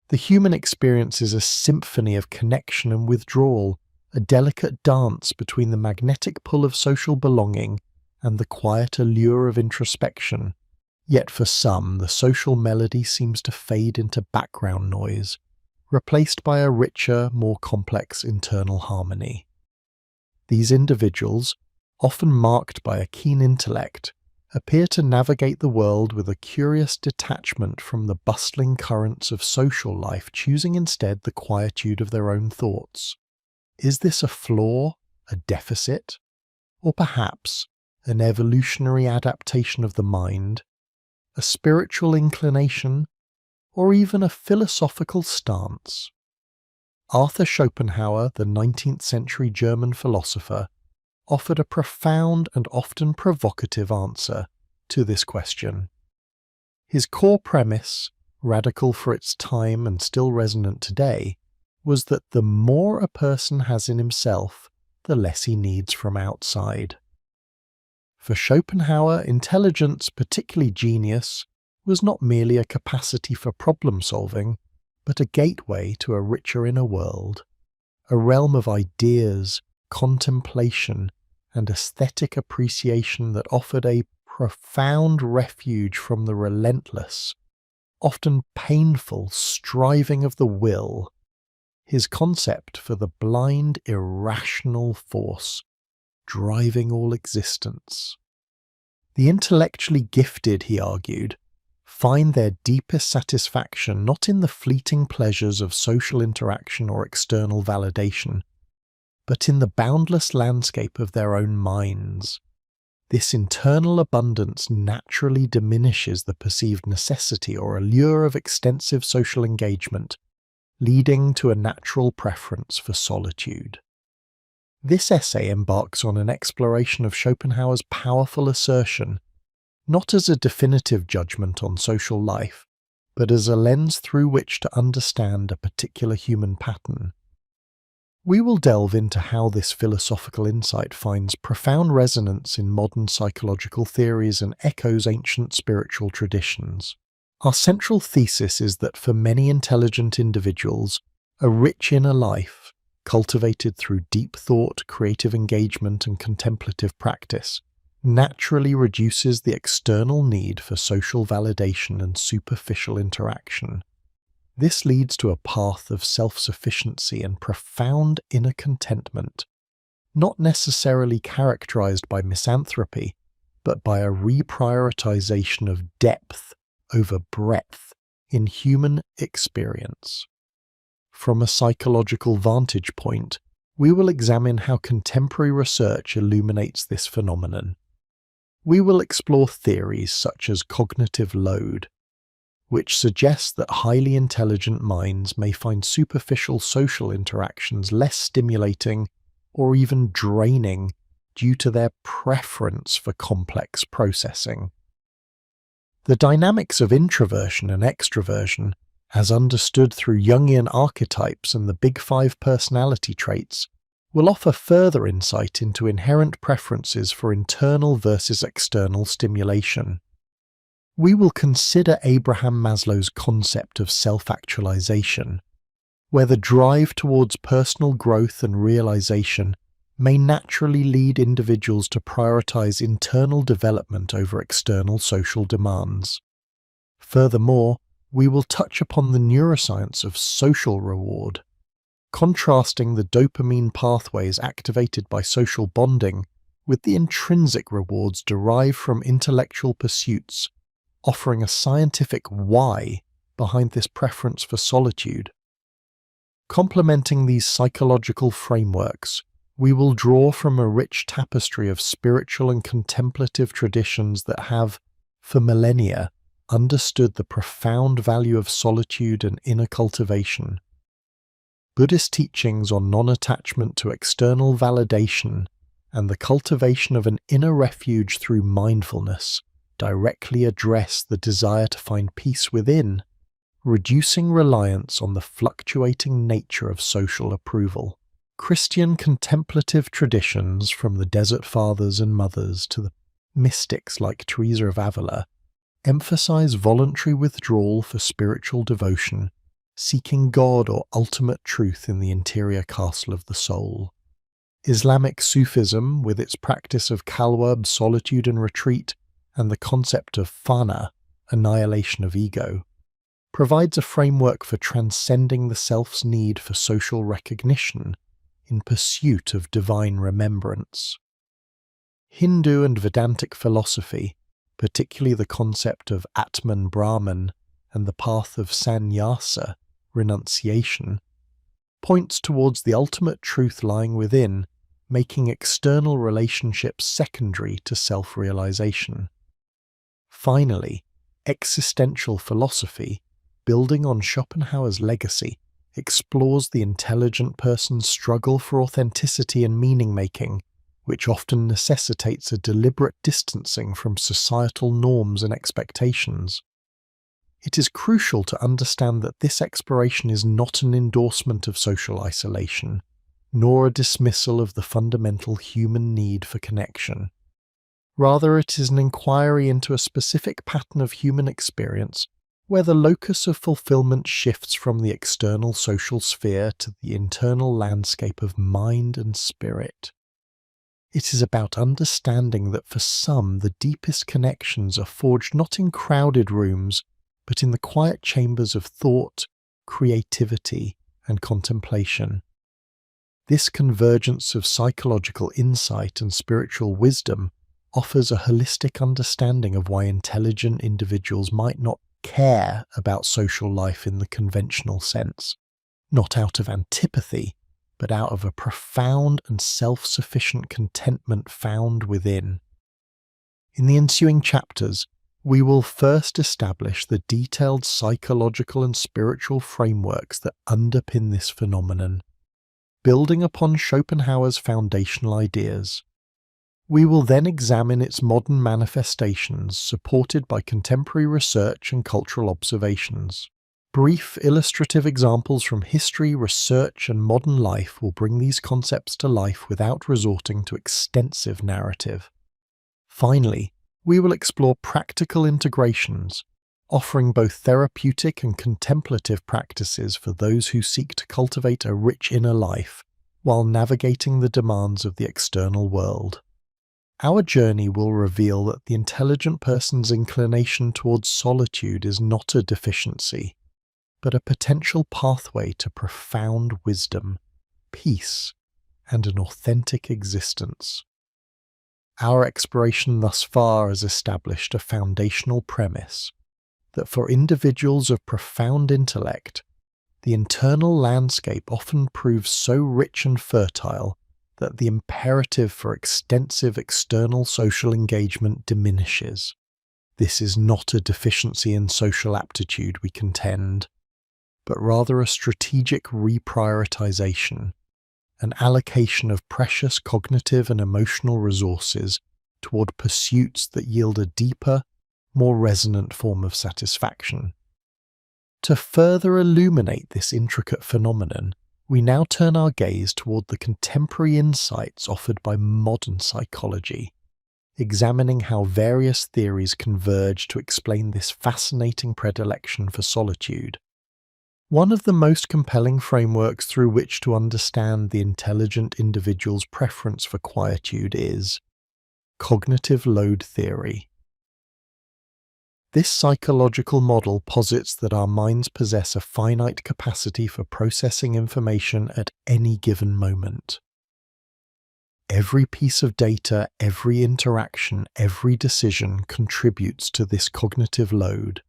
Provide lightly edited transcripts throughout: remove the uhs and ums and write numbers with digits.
The human experience is a symphony of connection and withdrawal, a delicate dance between the magnetic pull of social belonging and the quiet allure of introspection. Yet for some, the social melody seems to fade into background noise, replaced by a richer, more complex internal harmony. These individuals, often marked by a keen intellect, appear to navigate the world with a curious detachment from the bustling currents of social life, choosing instead the quietude of their own thoughts. Is this a flaw, a deficit, or perhaps an evolutionary adaptation of the mind, a spiritual inclination, or even a philosophical stance? Arthur Schopenhauer, the 19th century German philosopher, offered a profound and often provocative answer to this question. His core premise, radical for its time and still resonant today, was that the more a person has in himself, the less he needs from outside. For Schopenhauer, intelligence, particularly genius, was not merely a capacity for problem-solving, but a gateway to a richer inner world, a realm of ideas, contemplation, and aesthetic appreciation that offered a profound refuge from the relentless, often painful striving of the will, his concept for the blind, irrational force driving all existence. The intellectually gifted, he argued, find their deepest satisfaction not in the fleeting pleasures of social interaction or external validation, but in the boundless landscape of their own minds. This internal abundance naturally diminishes the perceived necessity or allure of extensive social engagement, leading to a natural preference for solitude. This essay embarks on an exploration of Schopenhauer's powerful assertion, not as a definitive judgment on social life, but as a lens through which to understand a particular human pattern. We will delve into how this philosophical insight finds profound resonance in modern psychological theories and echoes ancient spiritual traditions. Our central thesis is that for many intelligent individuals, a rich inner life, cultivated through deep thought, creative engagement, and contemplative practice, naturally reduces the external need for social validation and superficial interaction. This leads to a path of self-sufficiency and profound inner contentment, not necessarily characterized by misanthropy, but by a reprioritization of depth over breadth in human experience. From a psychological vantage point, we will examine how contemporary research illuminates this phenomenon. We will explore theories such as cognitive load, which suggests that highly intelligent minds may find superficial social interactions less stimulating or even draining due to their preference for complex processing. The dynamics of introversion and extroversion, as understood through Jungian archetypes and the Big Five personality traits, will offer further insight into inherent preferences for internal versus external stimulation. We will consider Abraham Maslow's concept of self-actualization, where the drive towards personal growth and realization may naturally lead individuals to prioritize internal development over external social demands. Furthermore, we will touch upon the neuroscience of social reward, contrasting the dopamine pathways activated by social bonding with the intrinsic rewards derived from intellectual pursuits, offering a scientific why behind this preference for solitude. Complementing these psychological frameworks, we will draw from a rich tapestry of spiritual and contemplative traditions that have, for millennia, understood the profound value of solitude and inner cultivation. Buddhist teachings on non-attachment to external validation and the cultivation of an inner refuge through mindfulness directly address the desire to find peace within, reducing reliance on the fluctuating nature of social approval. Christian contemplative traditions, from the Desert Fathers and Mothers to the mystics like Teresa of Avila, emphasize voluntary withdrawal for spiritual devotion, seeking God or ultimate truth in the interior castle of the soul. Islamic Sufism, with its practice of khalwa, solitude and retreat, and the concept of fana, annihilation of ego, provides a framework for transcending the self's need for social recognition in pursuit of divine remembrance. Hindu and Vedantic philosophy, particularly the concept of Atman Brahman and the path of sannyasa, renunciation, points towards the ultimate truth lying within, making external relationships secondary to self-realization. Finally, existential philosophy, building on Schopenhauer's legacy, explores the intelligent person's struggle for authenticity and meaning-making, which often necessitates a deliberate distancing from societal norms and expectations. It is crucial to understand that this exploration is not an endorsement of social isolation, nor a dismissal of the fundamental human need for connection. Rather, it is an inquiry into a specific pattern of human experience where the locus of fulfillment shifts from the external social sphere to the internal landscape of mind and spirit. It is about understanding that for some the deepest connections are forged not in crowded rooms, but in the quiet chambers of thought, creativity, and contemplation. This convergence of psychological insight and spiritual wisdom offers a holistic understanding of why intelligent individuals might not care about social life in the conventional sense, not out of antipathy, but out of a profound and self-sufficient contentment found within. In the ensuing chapters, we will first establish the detailed psychological and spiritual frameworks that underpin this phenomenon, building upon Schopenhauer's foundational ideas. We will then examine its modern manifestations, supported by contemporary research and cultural observations. Brief illustrative examples from history, research, and modern life will bring these concepts to life without resorting to extensive narrative. Finally, we will explore practical integrations, offering both therapeutic and contemplative practices for those who seek to cultivate a rich inner life while navigating the demands of the external world. Our journey will reveal that the intelligent person's inclination towards solitude is not a deficiency, but a potential pathway to profound wisdom, peace, and an authentic existence. Our exploration thus far has established a foundational premise that for individuals of profound intellect, the internal landscape often proves so rich and fertile that the imperative for extensive external social engagement diminishes. This is not a deficiency in social aptitude, we contend, but rather a strategic reprioritization, an allocation of precious cognitive and emotional resources toward pursuits that yield a deeper, more resonant form of satisfaction. To further illuminate this intricate phenomenon, we now turn our gaze toward the contemporary insights offered by modern psychology, examining how various theories converge to explain this fascinating predilection for solitude. One of the most compelling frameworks through which to understand the intelligent individual's preference for quietude is cognitive load theory. This psychological model posits that our minds possess a finite capacity for processing information at any given moment. Every piece of data, every interaction, every decision contributes to this cognitive load.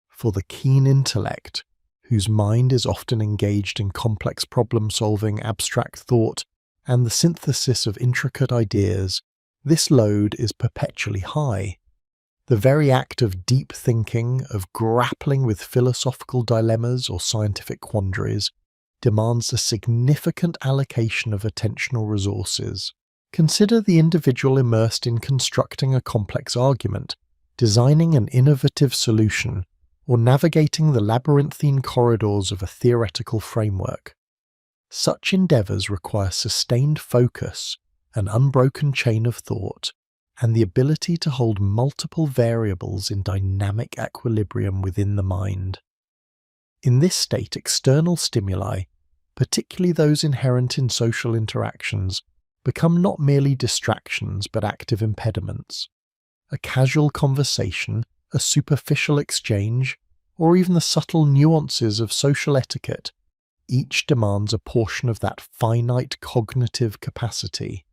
For the keen intellect, whose mind is often engaged in complex problem-solving, abstract thought, and the synthesis of intricate ideas, this load is perpetually high. The very act of deep thinking, of grappling with philosophical dilemmas or scientific quandaries, demands a significant allocation of attentional resources. Consider the individual immersed in constructing a complex argument, designing an innovative solution, or navigating the labyrinthine corridors of a theoretical framework. Such endeavors require sustained focus, an unbroken chain of thought, and the ability to hold multiple variables in dynamic equilibrium within the mind. In this state, external stimuli, particularly those inherent in social interactions, become not merely distractions but active impediments. A casual conversation, a superficial exchange, or even the subtle nuances of social etiquette, each demands a portion of that finite cognitive capacity.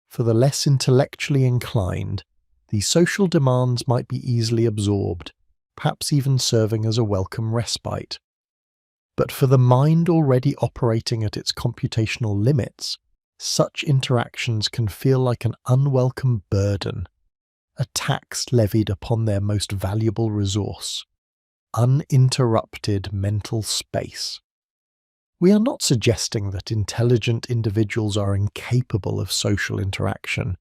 For the less intellectually inclined, these social demands might be easily absorbed, perhaps even serving as a welcome respite. But for the mind already operating at its computational limits, such interactions can feel like an unwelcome burden, a tax levied upon their most valuable resource, uninterrupted mental space. We are not suggesting that intelligent individuals are incapable of social interaction,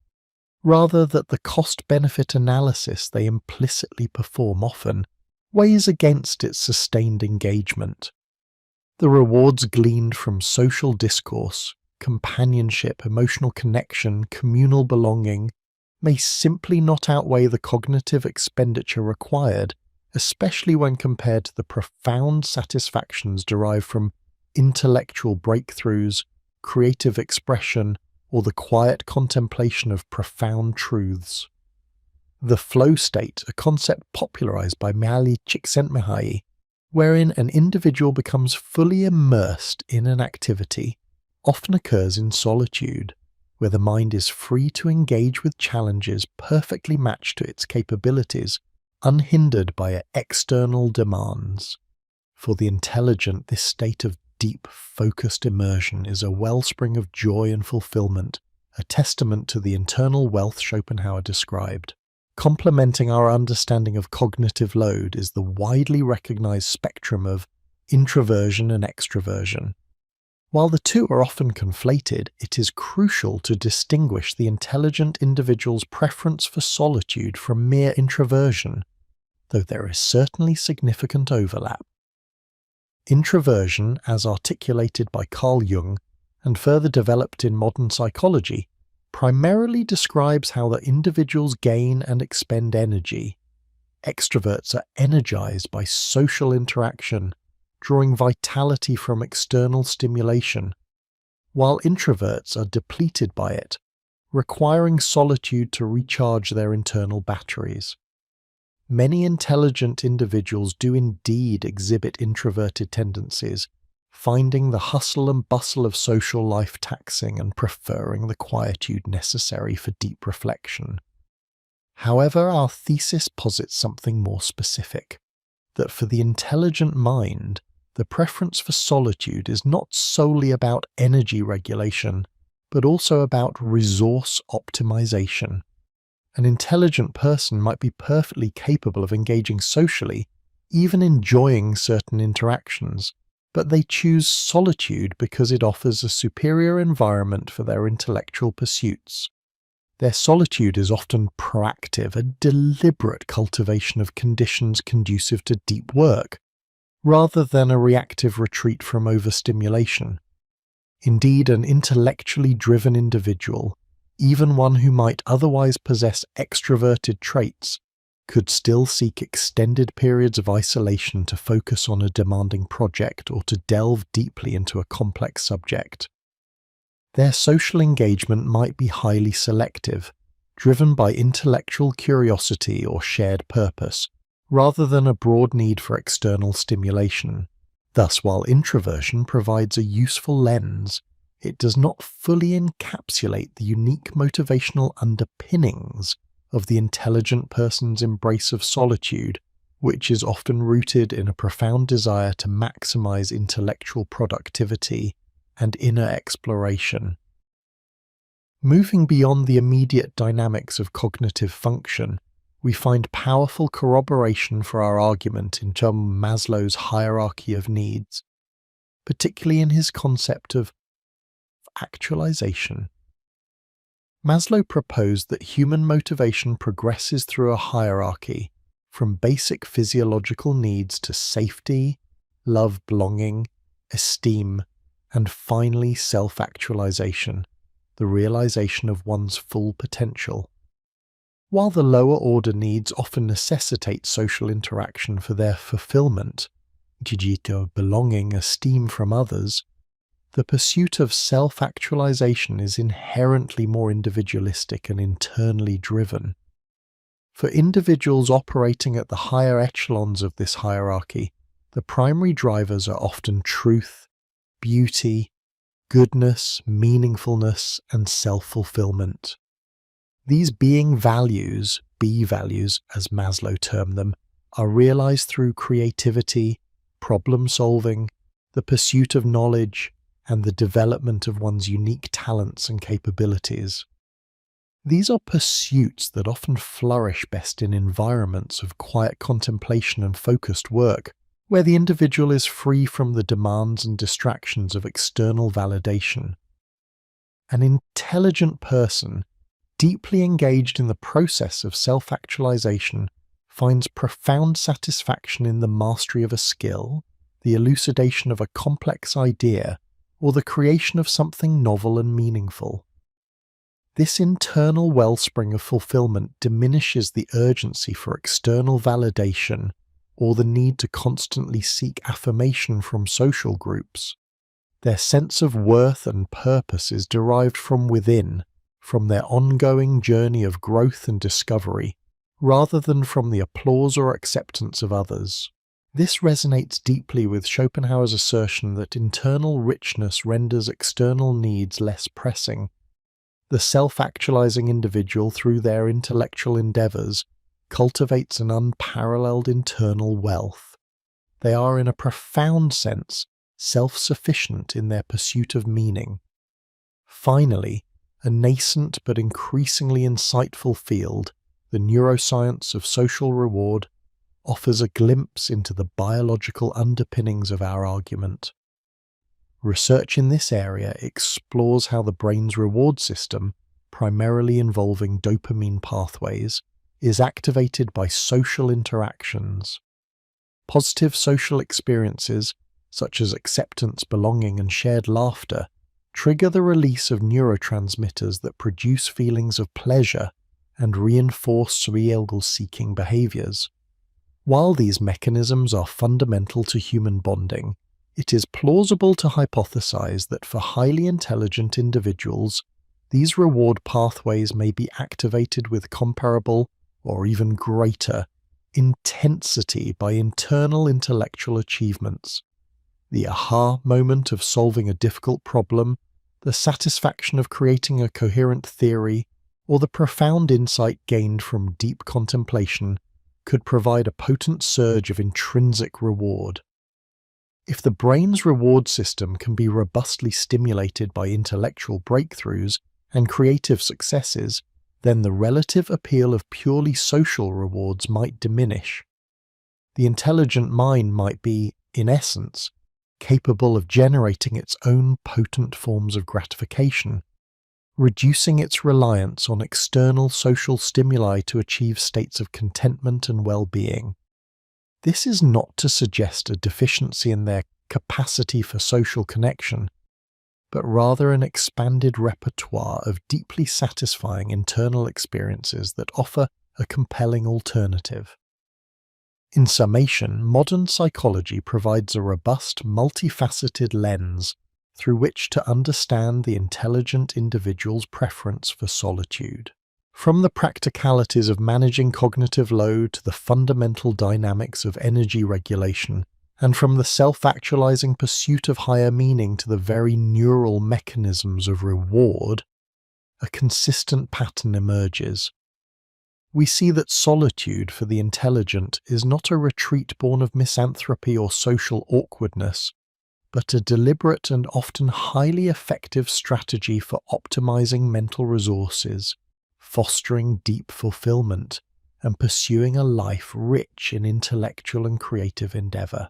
rather that the cost-benefit analysis they implicitly perform often weighs against its sustained engagement. The rewards gleaned from social discourse, companionship, emotional connection, communal belonging, may simply not outweigh the cognitive expenditure required, especially when compared to the profound satisfactions derived from intellectual breakthroughs, creative expression, or the quiet contemplation of profound truths. The flow state, a concept popularized by Mihaly Csikszentmihalyi, wherein an individual becomes fully immersed in an activity, often occurs in solitude, where the mind is free to engage with challenges perfectly matched to its capabilities, unhindered by external demands. For the intelligent, this state of deep, focused immersion is a wellspring of joy and fulfillment, a testament to the internal wealth Schopenhauer described. Complementing our understanding of cognitive load is the widely recognized spectrum of introversion and extroversion. While the two are often conflated, it is crucial to distinguish the intelligent individual's preference for solitude from mere introversion, though there is certainly significant overlap. Introversion, as articulated by Carl Jung and further developed in modern psychology, primarily describes how the individuals gain and expend energy. Extroverts are energized by social interaction, drawing vitality from external stimulation, while introverts are depleted by it, requiring solitude to recharge their internal batteries. Many intelligent individuals do indeed exhibit introverted tendencies, finding the hustle and bustle of social life taxing and preferring the quietude necessary for deep reflection. However, our thesis posits something more specific, that for the intelligent mind, the preference for solitude is not solely about energy regulation, but also about resource optimization. An intelligent person might be perfectly capable of engaging socially, even enjoying certain interactions, but they choose solitude because it offers a superior environment for their intellectual pursuits. Their solitude is often proactive, a deliberate cultivation of conditions conducive to deep work, rather than a reactive retreat from overstimulation. Indeed, an intellectually driven individual, even one who might otherwise possess extroverted traits, could still seek extended periods of isolation to focus on a demanding project or to delve deeply into a complex subject. Their social engagement might be highly selective, driven by intellectual curiosity or shared purpose, rather than a broad need for external stimulation. Thus, while introversion provides a useful lens, it does not fully encapsulate the unique motivational underpinnings of the intelligent person's embrace of solitude, which is often rooted in a profound desire to maximize intellectual productivity and inner exploration. Moving beyond the immediate dynamics of cognitive function, we find powerful corroboration for our argument in Maslow's hierarchy of needs, particularly in his concept of actualization. Maslow proposed that human motivation progresses through a hierarchy from basic physiological needs to safety, love, belonging, esteem, and finally self-actualization, the realization of one's full potential. While the lower order needs often necessitate social interaction for their fulfillment, jijito, belonging, esteem from others, the pursuit of self-actualization is inherently more individualistic and internally driven. For individuals operating at the higher echelons of this hierarchy, the primary drivers are often truth, beauty, goodness, meaningfulness, and self-fulfillment. These being values, B values as Maslow termed them, are realized through creativity, problem-solving, the pursuit of knowledge, and the development of one's unique talents and capabilities. These are pursuits that often flourish best in environments of quiet contemplation and focused work, where the individual is free from the demands and distractions of external validation. An intelligent person, deeply engaged in the process of self-actualization, finds profound satisfaction in the mastery of a skill, the elucidation of a complex idea, or the creation of something novel and meaningful. This internal wellspring of fulfillment diminishes the urgency for external validation or the need to constantly seek affirmation from social groups. Their sense of worth and purpose is derived from within, from their ongoing journey of growth and discovery, rather than from the applause or acceptance of others. This resonates deeply with Schopenhauer's assertion that internal richness renders external needs less pressing. The self-actualizing individual, through their intellectual endeavors, cultivates an unparalleled internal wealth. They are, in a profound sense, self-sufficient in their pursuit of meaning. Finally, a nascent but increasingly insightful field, the neuroscience of social reward, offers a glimpse into the biological underpinnings of our argument. Research in this area explores how the brain's reward system, primarily involving dopamine pathways, is activated by social interactions. Positive social experiences, such as acceptance, belonging, and shared laughter, trigger the release of neurotransmitters that produce feelings of pleasure and reinforce thrill-seeking behaviors. While these mechanisms are fundamental to human bonding, it is plausible to hypothesize that for highly intelligent individuals, these reward pathways may be activated with comparable or even greater intensity by internal intellectual achievements. The aha moment of solving a difficult problem, the satisfaction of creating a coherent theory, or the profound insight gained from deep contemplation could provide a potent surge of intrinsic reward. If the brain's reward system can be robustly stimulated by intellectual breakthroughs and creative successes, then the relative appeal of purely social rewards might diminish. The intelligent mind might be, in essence, capable of generating its own potent forms of gratification, reducing its reliance on external social stimuli to achieve states of contentment and well-being. This is not to suggest a deficiency in their capacity for social connection, but rather an expanded repertoire of deeply satisfying internal experiences that offer a compelling alternative. In summation, modern psychology provides a robust, multifaceted lens through which to understand the intelligent individual's preference for solitude. From the practicalities of managing cognitive load to the fundamental dynamics of energy regulation, and from the self-actualizing pursuit of higher meaning to the very neural mechanisms of reward, a consistent pattern emerges. We see that solitude for the intelligent is not a retreat born of misanthropy or social awkwardness, but a deliberate and often highly effective strategy for optimizing mental resources, fostering deep fulfillment, and pursuing a life rich in intellectual and creative endeavor.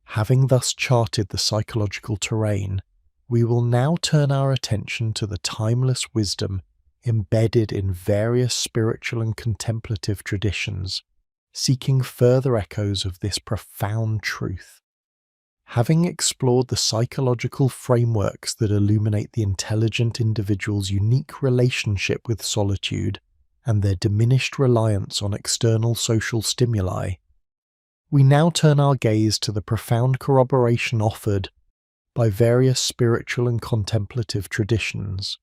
Having thus charted the psychological terrain, we will now turn our attention to the timeless wisdom embedded in various spiritual and contemplative traditions, seeking further echoes of this profound truth. Having explored the psychological frameworks that illuminate the intelligent individual's unique relationship with solitude and their diminished reliance on external social stimuli, We now turn our gaze to the profound corroboration offered by various spiritual and contemplative traditions.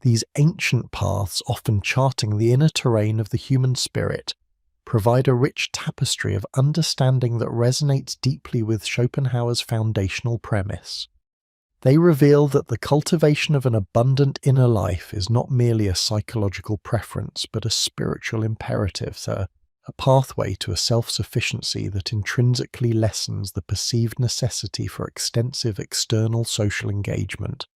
These ancient paths, often charting the inner terrain of the human spirit, provide a rich tapestry of understanding that resonates deeply with Schopenhauer's foundational premise. They reveal that the cultivation of an abundant inner life is not merely a psychological preference, but a spiritual imperative, a pathway to a self-sufficiency that intrinsically lessens the perceived necessity for extensive external social engagement.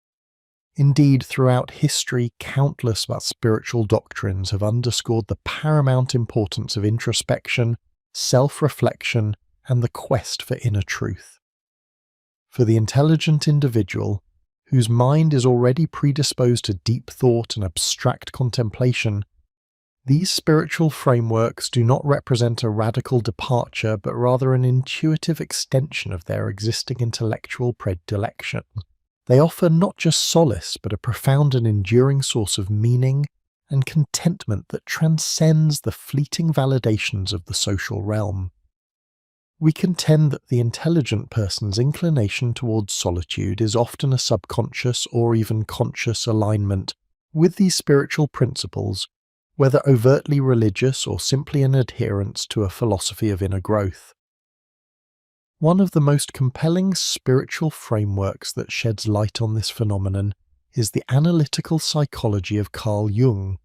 Indeed, throughout history, countless spiritual doctrines have underscored the paramount importance of introspection, self-reflection, and the quest for inner truth. For the intelligent individual, whose mind is already predisposed to deep thought and abstract contemplation, these spiritual frameworks do not represent a radical departure, but rather an intuitive extension of their existing intellectual predilection. They offer not just solace, but a profound and enduring source of meaning and contentment that transcends the fleeting validations of the social realm. We contend that the intelligent person's inclination towards solitude is often a subconscious or even conscious alignment with these spiritual principles, whether overtly religious or simply an adherence to a philosophy of inner growth. One of the most compelling spiritual frameworks that sheds light on this phenomenon is the analytical psychology of Carl Jung.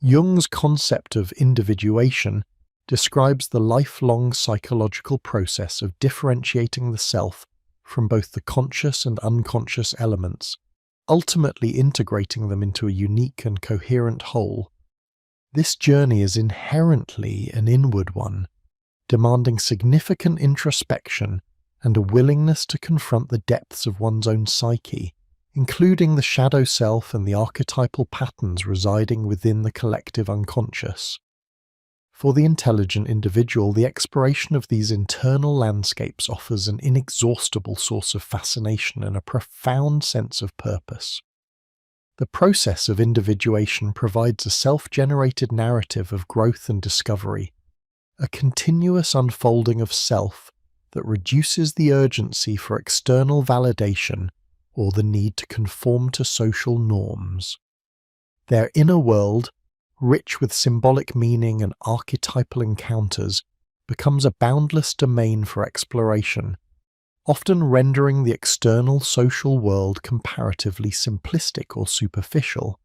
Jung's concept of individuation describes the lifelong psychological process of differentiating the self from both the conscious and unconscious elements, ultimately integrating them into a unique and coherent whole. This journey is inherently an inward one, demanding significant introspection and a willingness to confront the depths of one's own psyche, including the shadow self and the archetypal patterns residing within the collective unconscious. For the intelligent individual, the exploration of these internal landscapes offers an inexhaustible source of fascination and a profound sense of purpose. The process of individuation provides a self-generated narrative of growth and discovery, a continuous unfolding of self that reduces the urgency for external validation or the need to conform to social norms. Their inner world, rich with symbolic meaning and archetypal encounters, becomes a boundless domain for exploration, often rendering the external social world comparatively simplistic or superficial.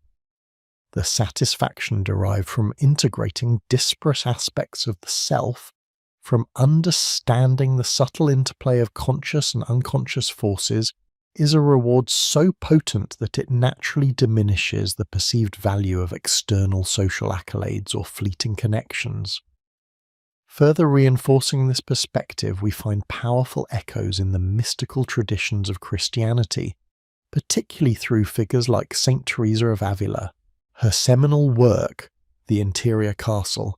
The satisfaction derived from integrating disparate aspects of the self, from understanding the subtle interplay of conscious and unconscious forces, is a reward so potent that it naturally diminishes the perceived value of external social accolades or fleeting connections. Further reinforcing this perspective, we find powerful echoes in the mystical traditions of Christianity, particularly through figures like Saint Teresa of Avila. Her seminal work, The Interior Castle,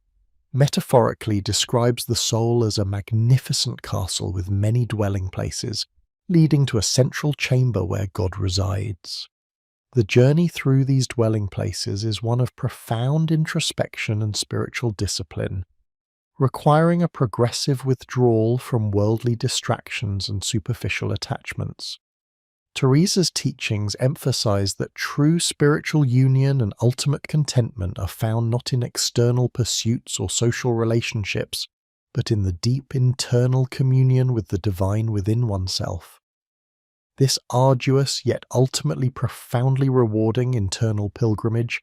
metaphorically describes the soul as a magnificent castle with many dwelling places, leading to a central chamber where God resides. The journey through these dwelling places is one of profound introspection and spiritual discipline, requiring a progressive withdrawal from worldly distractions and superficial attachments. Teresa's teachings emphasize that true spiritual union and ultimate contentment are found not in external pursuits or social relationships, but in the deep internal communion with the divine within oneself. This arduous yet ultimately profoundly rewarding internal pilgrimage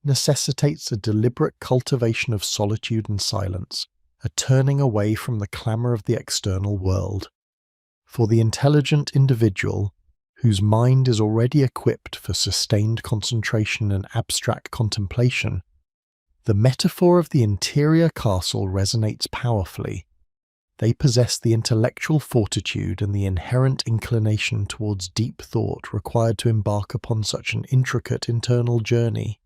necessitates a deliberate cultivation of solitude and silence, a turning away from the clamour of the external world. For the intelligent individual, whose mind is already equipped for sustained concentration and abstract contemplation, the metaphor of the interior castle resonates powerfully. They possess the intellectual fortitude and the inherent inclination towards deep thought required to embark upon such an intricate internal journey.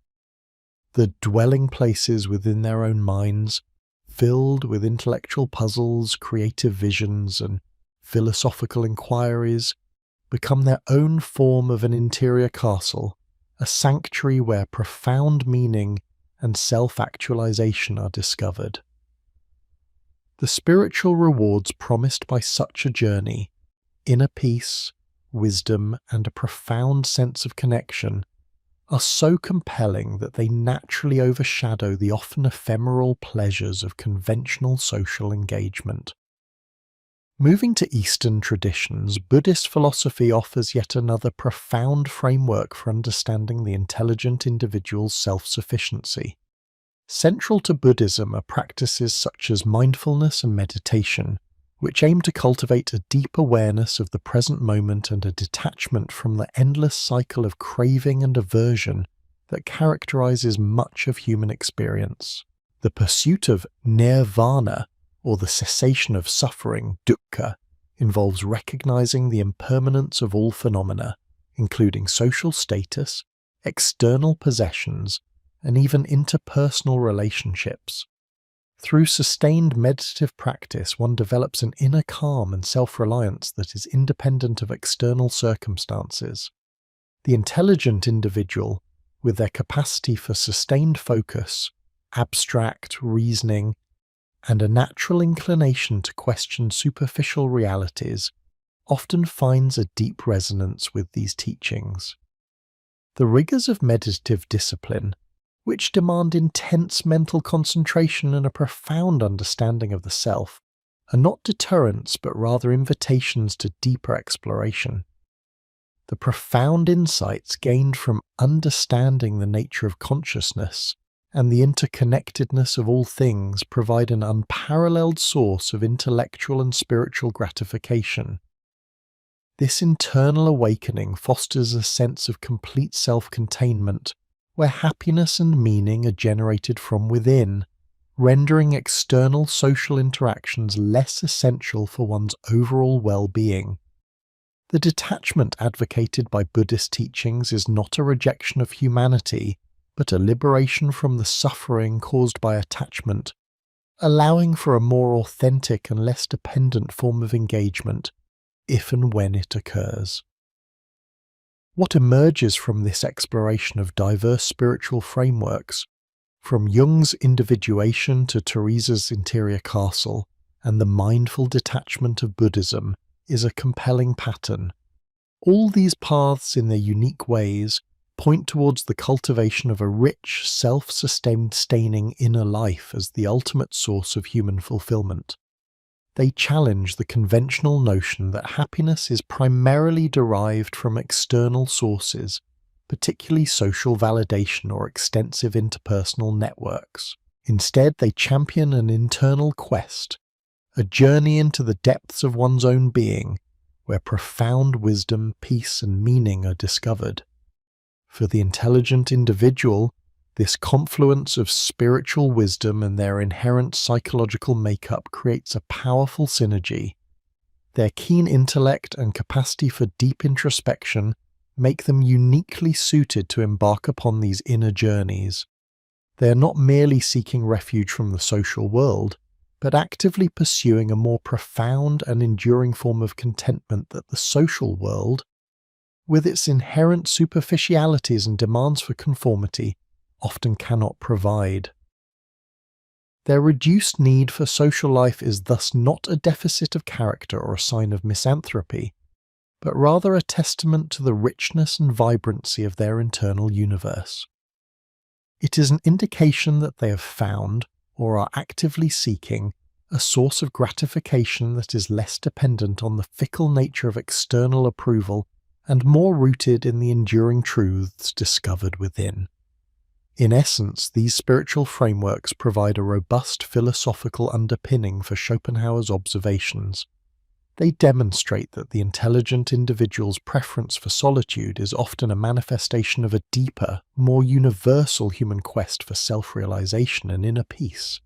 The dwelling places within their own minds, filled with intellectual puzzles, creative visions, and philosophical inquiries, become their own form of an interior castle, a sanctuary where profound meaning and self-actualization are discovered. The spiritual rewards promised by such a journey, inner peace, wisdom, and a profound sense of connection, are so compelling that they naturally overshadow the often ephemeral pleasures of conventional social engagement. Moving to Eastern traditions, Buddhist philosophy offers yet another profound framework for understanding the intelligent individual's self-sufficiency. Central to Buddhism are practices such as mindfulness and meditation, which aim to cultivate a deep awareness of the present moment and a detachment from the endless cycle of craving and aversion that characterizes much of human experience. The pursuit of nirvana, or the cessation of suffering, dukkha, involves recognizing the impermanence of all phenomena, including social status, external possessions, and even interpersonal relationships. Through sustained meditative practice, one develops an inner calm and self-reliance that is independent of external circumstances. The intelligent individual, with their capacity for sustained focus, abstract reasoning, and a natural inclination to question superficial realities, often finds a deep resonance with these teachings. The rigors of meditative discipline, which demand intense mental concentration and a profound understanding of the self, are not deterrents but rather invitations to deeper exploration. The profound insights gained from understanding the nature of consciousness and the interconnectedness of all things provide an unparalleled source of intellectual and spiritual gratification. This internal awakening fosters a sense of complete self-containment, where happiness and meaning are generated from within, rendering external social interactions less essential for one's overall well-being. The detachment advocated by Buddhist teachings is not a rejection of humanity, but a liberation from the suffering caused by attachment, allowing for a more authentic and less dependent form of engagement, if and when it occurs. What emerges from this exploration of diverse spiritual frameworks, from Jung's individuation to Teresa's interior castle, and the mindful detachment of Buddhism, is a compelling pattern. All these paths, in their unique ways, point towards the cultivation of a rich, self-sustaining inner life as the ultimate source of human fulfillment. They challenge the conventional notion that happiness is primarily derived from external sources, particularly social validation or extensive interpersonal networks. Instead, they champion an internal quest, a journey into the depths of one's own being, where profound wisdom, peace, and meaning are discovered. For the intelligent individual, this confluence of spiritual wisdom and their inherent psychological makeup creates a powerful synergy. Their keen intellect and capacity for deep introspection make them uniquely suited to embark upon these inner journeys. They are not merely seeking refuge from the social world, but actively pursuing a more profound and enduring form of contentment that the social world, with its inherent superficialities and demands for conformity, often cannot provide. Their reduced need for social life is thus not a deficit of character or a sign of misanthropy, but rather a testament to the richness and vibrancy of their internal universe. It is an indication that they have found, or are actively seeking, a source of gratification that is less dependent on the fickle nature of external approval and more rooted in the enduring truths discovered within. In essence, these spiritual frameworks provide a robust philosophical underpinning for Schopenhauer's observations. They demonstrate that the intelligent individual's preference for solitude is often a manifestation of a deeper, more universal human quest for self-realization and inner peace.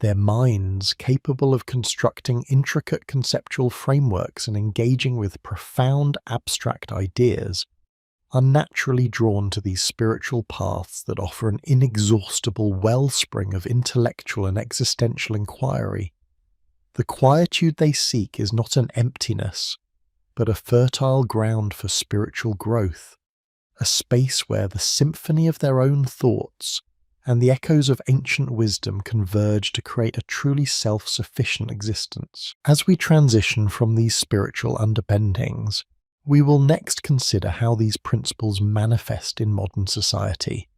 Their minds, capable of constructing intricate conceptual frameworks and engaging with profound abstract ideas, are naturally drawn to these spiritual paths that offer an inexhaustible wellspring of intellectual and existential inquiry. The quietude they seek is not an emptiness, but a fertile ground for spiritual growth, a space where the symphony of their own thoughts and the echoes of ancient wisdom converge to create a truly self-sufficient existence. As we transition from these spiritual underpinnings, we will next consider how these principles manifest in modern society,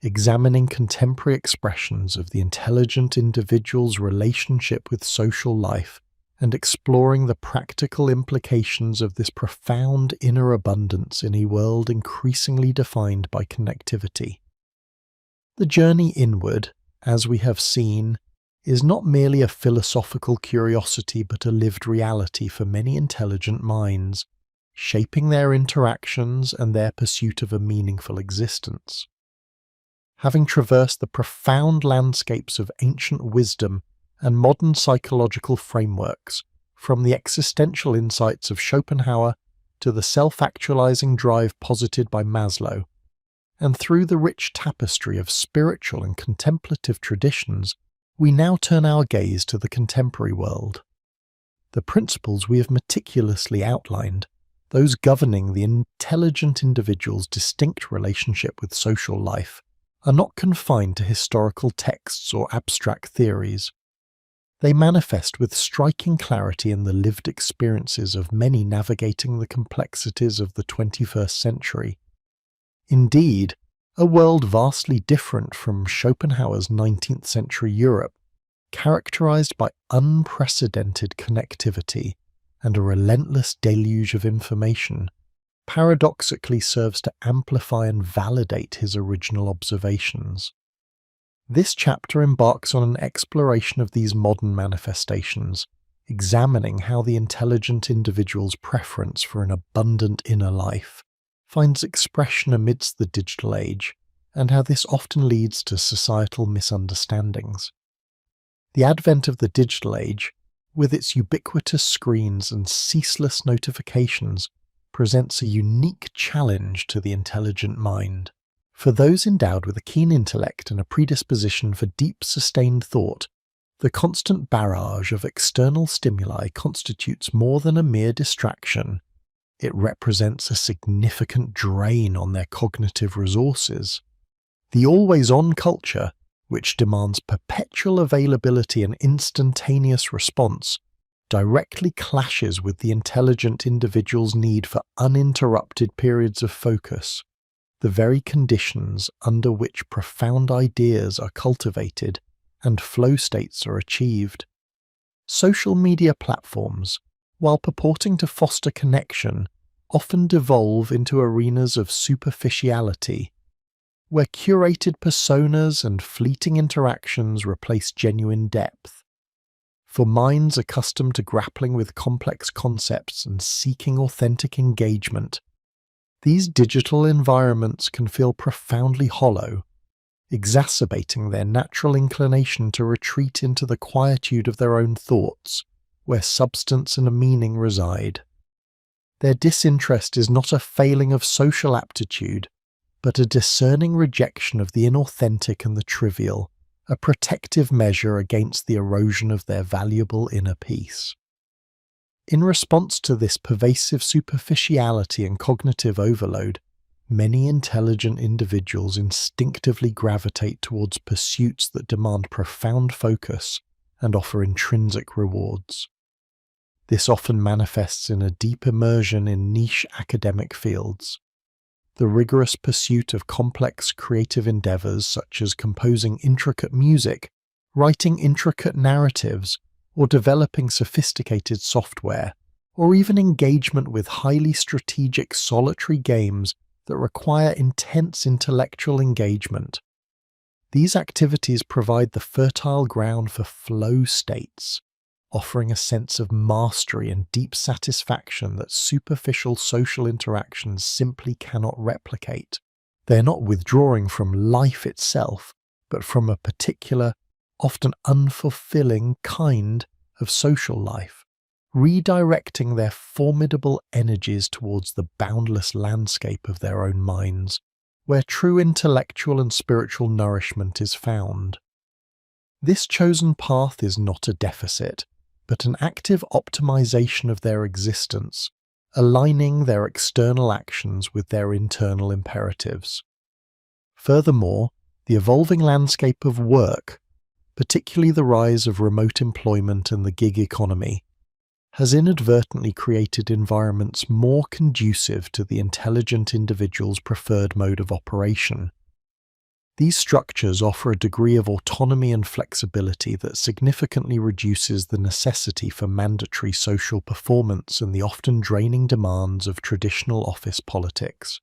examining contemporary expressions of the intelligent individual's relationship with social life and exploring the practical implications of this profound inner abundance in a world increasingly defined by connectivity. The journey inward, as we have seen, is not merely a philosophical curiosity but a lived reality for many intelligent minds, shaping their interactions and their pursuit of a meaningful existence. Having traversed the profound landscapes of ancient wisdom and modern psychological frameworks, from the existential insights of Schopenhauer to the self-actualizing drive posited by Maslow, and through the rich tapestry of spiritual and contemplative traditions, we now turn our gaze to the contemporary world. The principles we have meticulously outlined, those governing the intelligent individual's distinct relationship with social life, are not confined to historical texts or abstract theories. They manifest with striking clarity in the lived experiences of many navigating the complexities of the 21st century. Indeed, a world vastly different from Schopenhauer's 19th century Europe, characterized by unprecedented connectivity and a relentless deluge of information, paradoxically serves to amplify and validate his original observations. This chapter embarks on an exploration of these modern manifestations, examining how the intelligent individual's preference for an abundant inner life finds expression amidst the digital age, and how this often leads to societal misunderstandings. The advent of the digital age, with its ubiquitous screens and ceaseless notifications, presents a unique challenge to the intelligent mind. For those endowed with a keen intellect and a predisposition for deep, sustained thought, the constant barrage of external stimuli constitutes more than a mere distraction. It represents a significant drain on their cognitive resources. The always-on culture, which demands perpetual availability and instantaneous response, directly clashes with the intelligent individual's need for uninterrupted periods of focus, the very conditions under which profound ideas are cultivated and flow states are achieved. Social media platforms, while purporting to foster connection, often devolve into arenas of superficiality, where curated personas and fleeting interactions replace genuine depth. For minds accustomed to grappling with complex concepts and seeking authentic engagement, these digital environments can feel profoundly hollow, exacerbating their natural inclination to retreat into the quietude of their own thoughts, where substance and a meaning reside. Their disinterest is not a failing of social aptitude, but a discerning rejection of the inauthentic and the trivial, a protective measure against the erosion of their valuable inner peace. In response to this pervasive superficiality and cognitive overload, many intelligent individuals instinctively gravitate towards pursuits that demand profound focus and offer intrinsic rewards. This often manifests in a deep immersion in niche academic fields. The rigorous pursuit of complex creative endeavors such as composing intricate music, writing intricate narratives, or developing sophisticated software, or even engagement with highly strategic solitary games that require intense intellectual engagement. These activities provide the fertile ground for flow states, offering a sense of mastery and deep satisfaction that superficial social interactions simply cannot replicate. They are not withdrawing from life itself, but from a particular, often unfulfilling kind of social life, redirecting their formidable energies towards the boundless landscape of their own minds, where true intellectual and spiritual nourishment is found. This chosen path is not a deficit, but an active optimization of their existence, aligning their external actions with their internal imperatives. Furthermore, The evolving landscape of work, particularly the rise of remote employment and the gig economy, has inadvertently created environments more conducive to the intelligent individual's preferred mode of operation. These structures offer a degree of autonomy and flexibility that significantly reduces the necessity for mandatory social performance and the often draining demands of traditional office politics.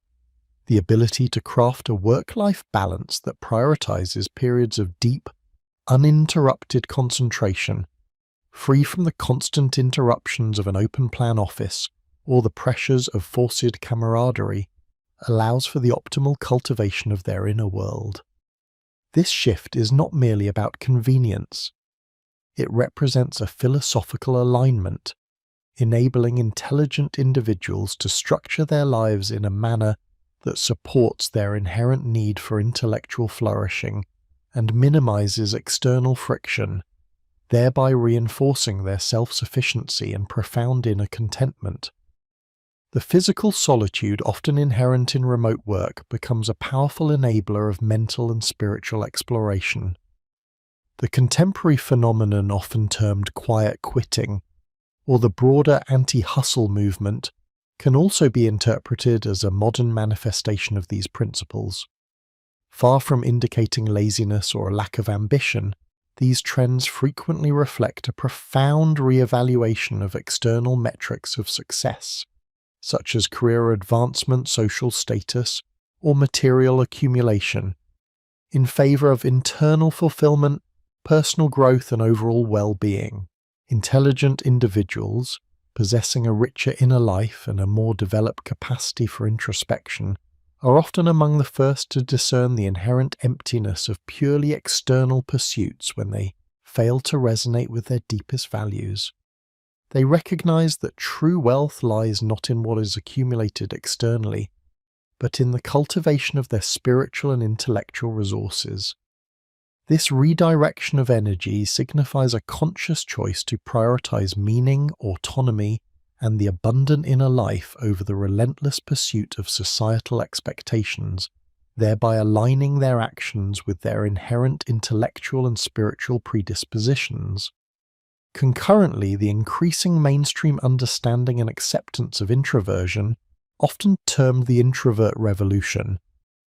The ability to craft a work-life balance that prioritizes periods of deep, uninterrupted concentration, free from the constant interruptions of an open-plan office or the pressures of forced camaraderie, allows for the optimal cultivation of their inner world. This shift is not merely about convenience. It represents a philosophical alignment, enabling intelligent individuals to structure their lives in a manner that supports their inherent need for intellectual flourishing and minimizes external friction, thereby reinforcing their self-sufficiency and profound inner contentment. The physical solitude often inherent in remote work becomes a powerful enabler of mental and spiritual exploration. The contemporary phenomenon often termed quiet quitting, or the broader anti-hustle movement, can also be interpreted as a modern manifestation of these principles. Far from indicating laziness or a lack of ambition, these trends frequently reflect a profound re-evaluation of external metrics of success, such as career advancement, social status, or material accumulation, in favor of internal fulfillment, personal growth, and overall well-being. Intelligent individuals, possessing a richer inner life and a more developed capacity for introspection, are often among the first to discern the inherent emptiness of purely external pursuits when they fail to resonate with their deepest values. They recognize that true wealth lies not in what is accumulated externally, but in the cultivation of their spiritual and intellectual resources. This redirection of energy signifies a conscious choice to prioritize meaning, autonomy, and the abundant inner life over the relentless pursuit of societal expectations, thereby aligning their actions with their inherent intellectual and spiritual predispositions. Concurrently, the increasing mainstream understanding and acceptance of introversion, often termed the introvert revolution,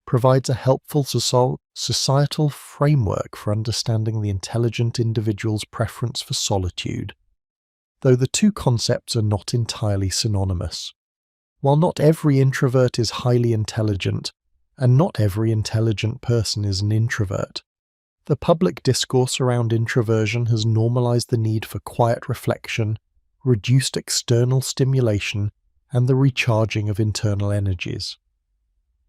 provides a helpful societal framework for understanding the intelligent individual's preference for solitude, though the two concepts are not entirely synonymous. While not every introvert is highly intelligent, and not every intelligent person is an introvert, the public discourse around introversion has normalized the need for quiet reflection, reduced external stimulation, and the recharging of internal energies.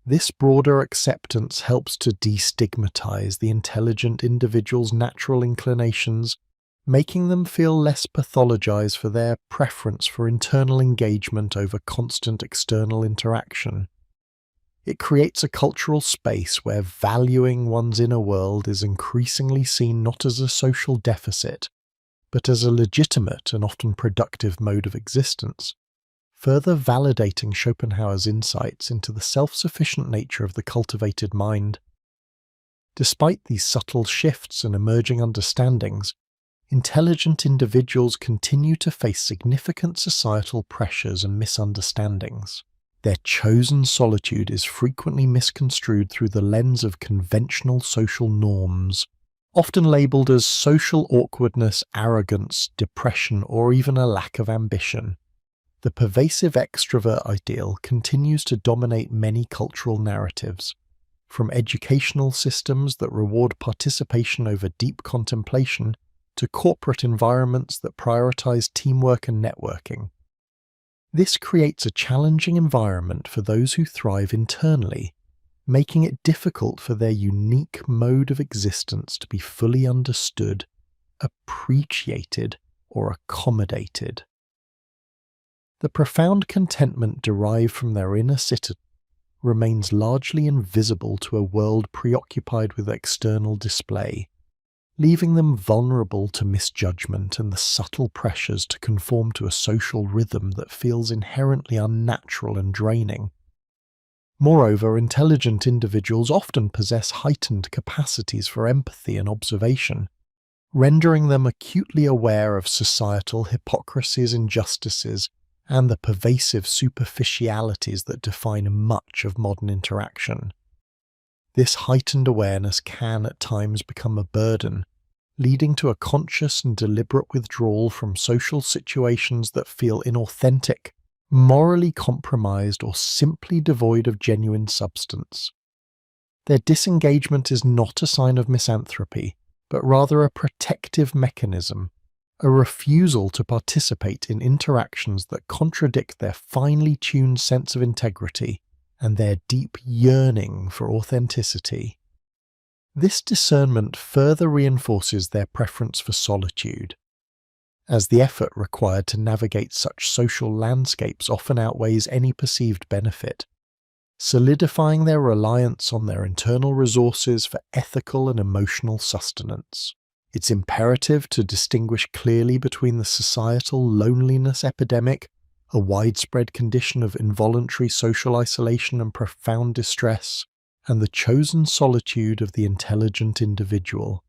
This broader acceptance helps to destigmatize the intelligent individual's natural inclinations, making them feel less pathologized for their preference for internal engagement over constant external interaction. It creates a cultural space where valuing one's inner world is increasingly seen not as a social deficit, but as a legitimate and often productive mode of existence, further validating Schopenhauer's insights into the self-sufficient nature of the cultivated mind. Despite these subtle shifts and emerging understandings, intelligent individuals continue to face significant societal pressures and misunderstandings. Their chosen solitude is frequently misconstrued through the lens of conventional social norms, often labeled as social awkwardness, arrogance, depression, or even a lack of ambition. The pervasive extrovert ideal continues to dominate many cultural narratives, from educational systems that reward participation over deep contemplation to corporate environments that prioritize teamwork and networking. This creates a challenging environment for those who thrive internally, making it difficult for their unique mode of existence to be fully understood, appreciated, or accommodated. The profound contentment derived from their inner citadel remains largely invisible to a world preoccupied with external display, leaving them vulnerable to misjudgment and the subtle pressures to conform to a social rhythm that feels inherently unnatural and draining. Moreover, intelligent individuals often possess heightened capacities for empathy and observation, rendering them acutely aware of societal hypocrisies, injustices, and the pervasive superficialities that define much of modern interaction. This heightened awareness can at times become a burden, leading to a conscious and deliberate withdrawal from social situations that feel inauthentic, morally compromised, or simply devoid of genuine substance. Their disengagement is not a sign of misanthropy, but rather a protective mechanism, a refusal to participate in interactions that contradict their finely tuned sense of integrity and their deep yearning for authenticity. This discernment further reinforces their preference for solitude, as the effort required to navigate such social landscapes often outweighs any perceived benefit, solidifying their reliance on their internal resources for ethical and emotional sustenance. It's imperative to distinguish clearly between the societal loneliness epidemic, a widespread condition of involuntary social isolation and profound distress, and the chosen solitude of the intelligent individual.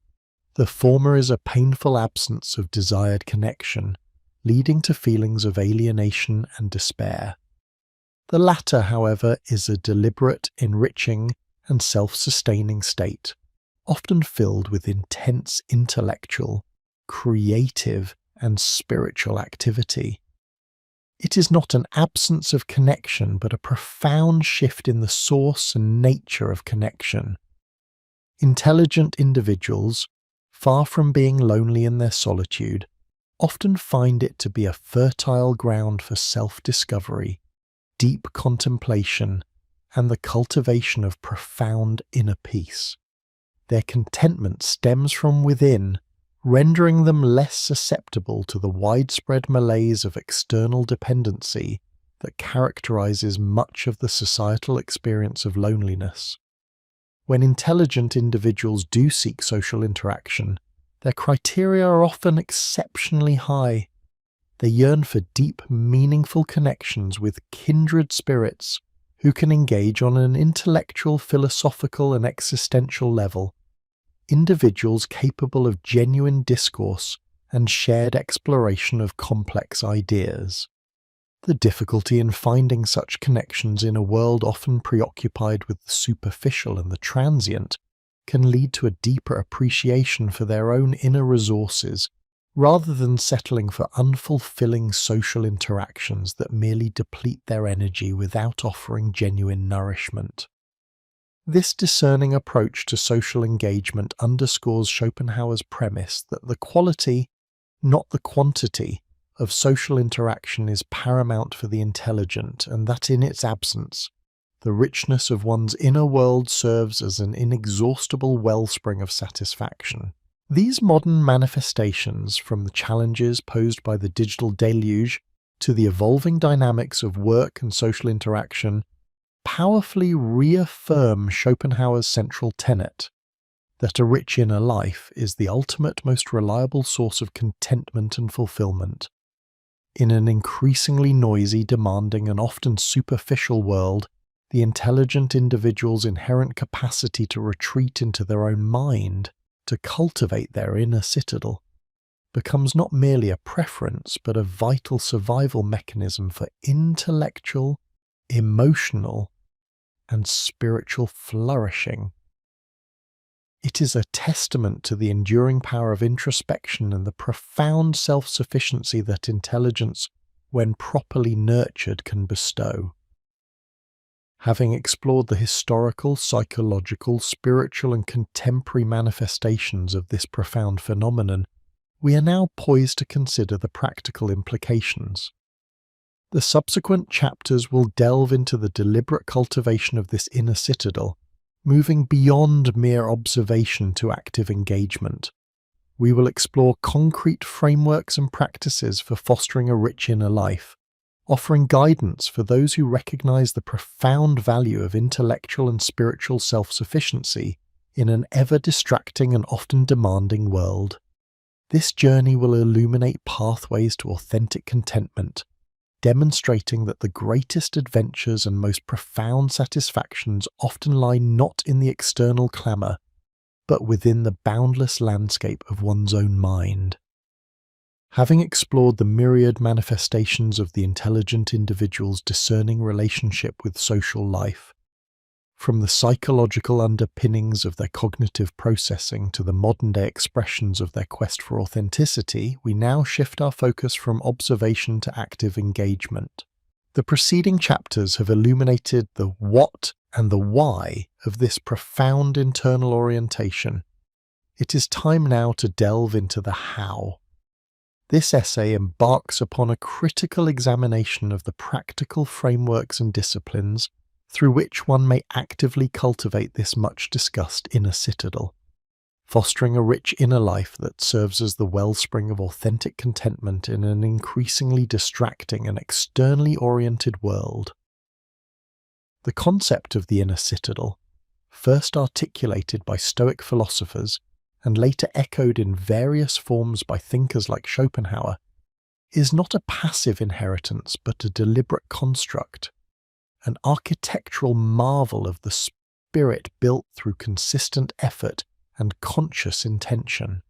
The former is a painful absence of desired connection, leading to feelings of alienation and despair. The latter, however, is a deliberate, enriching, and self-sustaining state, often filled with intense intellectual, creative, and spiritual activity. It is not an absence of connection, but a profound shift in the source and nature of connection. Intelligent individuals, far from being lonely in their solitude, often find it to be a fertile ground for self-discovery, deep contemplation, and the cultivation of profound inner peace. Their contentment stems from within, rendering them less susceptible to the widespread malaise of external dependency that characterizes much of the societal experience of loneliness. When intelligent individuals do seek social interaction, their criteria are often exceptionally high. They yearn for deep, meaningful connections with kindred spirits who can engage on an intellectual, philosophical, and existential level. Individuals capable of genuine discourse and shared exploration of complex ideas. The difficulty in finding such connections in a world often preoccupied with the superficial and the transient can lead to a deeper appreciation for their own inner resources, rather than settling for unfulfilling social interactions that merely deplete their energy without offering genuine nourishment. This discerning approach to social engagement underscores Schopenhauer's premise that the quality, not the quantity, of social interaction is paramount for the intelligent, and that in its absence, the richness of one's inner world serves as an inexhaustible wellspring of satisfaction. These modern manifestations, from the challenges posed by the digital deluge to the evolving dynamics of work and social interaction, powerfully reaffirm Schopenhauer's central tenet, that a rich inner life is the ultimate, most reliable source of contentment and fulfillment. In an increasingly noisy, demanding, and often superficial world, the intelligent individual's inherent capacity to retreat into their own mind, to cultivate their inner citadel, becomes not merely a preference, but a vital survival mechanism for intellectual, emotional, and spiritual flourishing. It is a testament to the enduring power of introspection and the profound self-sufficiency that intelligence, when properly nurtured, can bestow. Having explored the historical, psychological, spiritual, and contemporary manifestations of this profound phenomenon, we are now poised to consider the practical implications. The subsequent chapters will delve into the deliberate cultivation of this inner citadel, moving beyond mere observation to active engagement. We will explore concrete frameworks and practices for fostering a rich inner life, offering guidance for those who recognize the profound value of intellectual and spiritual self-sufficiency in an ever-distracting and often demanding world. This journey will illuminate pathways to authentic contentment, demonstrating that the greatest adventures and most profound satisfactions often lie not in the external clamour, but within the boundless landscape of one's own mind. Having explored the myriad manifestations of the intelligent individual's discerning relationship with social life, from the psychological underpinnings of their cognitive processing to the modern-day expressions of their quest for authenticity, we now shift our focus from observation to active engagement. The preceding chapters have illuminated the what and the why of this profound internal orientation. It is time now to delve into the how. This essay embarks upon a critical examination of the practical frameworks and disciplines through which one may actively cultivate this much-discussed inner citadel, fostering a rich inner life that serves as the wellspring of authentic contentment in an increasingly distracting and externally oriented world. The concept of the inner citadel, first articulated by Stoic philosophers and later echoed in various forms by thinkers like Schopenhauer, is not a passive inheritance but a deliberate construct, an architectural marvel of the spirit built through consistent effort and conscious intention.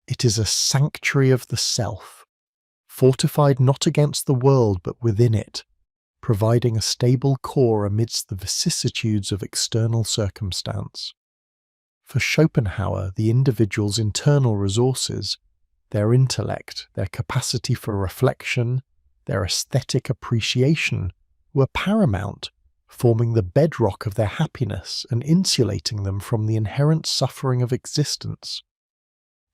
It is a sanctuary of the self, fortified not against the world but within it, providing a stable core amidst the vicissitudes of external circumstance. For Schopenhauer, the individual's internal resources, their intellect, their capacity for reflection, their aesthetic appreciation, were paramount, forming the bedrock of their happiness and insulating them from the inherent suffering of existence.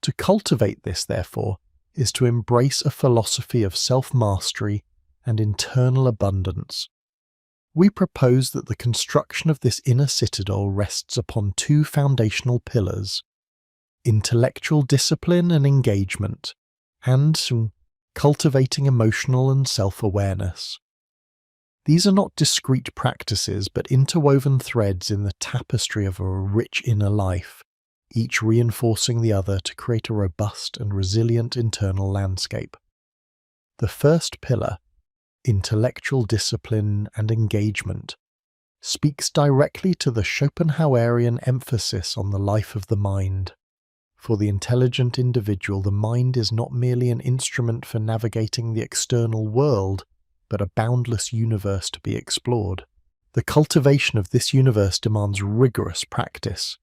To cultivate this, therefore, is to embrace a philosophy of self-mastery and internal abundance. We propose that the construction of this inner citadel rests upon two foundational pillars: intellectual discipline and engagement, and cultivating emotional and self-awareness. These are not discrete practices, but interwoven threads in the tapestry of a rich inner life, each reinforcing the other to create a robust and resilient internal landscape. The first pillar, intellectual discipline and engagement, speaks directly to the Schopenhauerian emphasis on the life of the mind. For the intelligent individual, the mind is not merely an instrument for navigating the external world, but a boundless universe to be explored. The cultivation of this universe demands rigorous practice,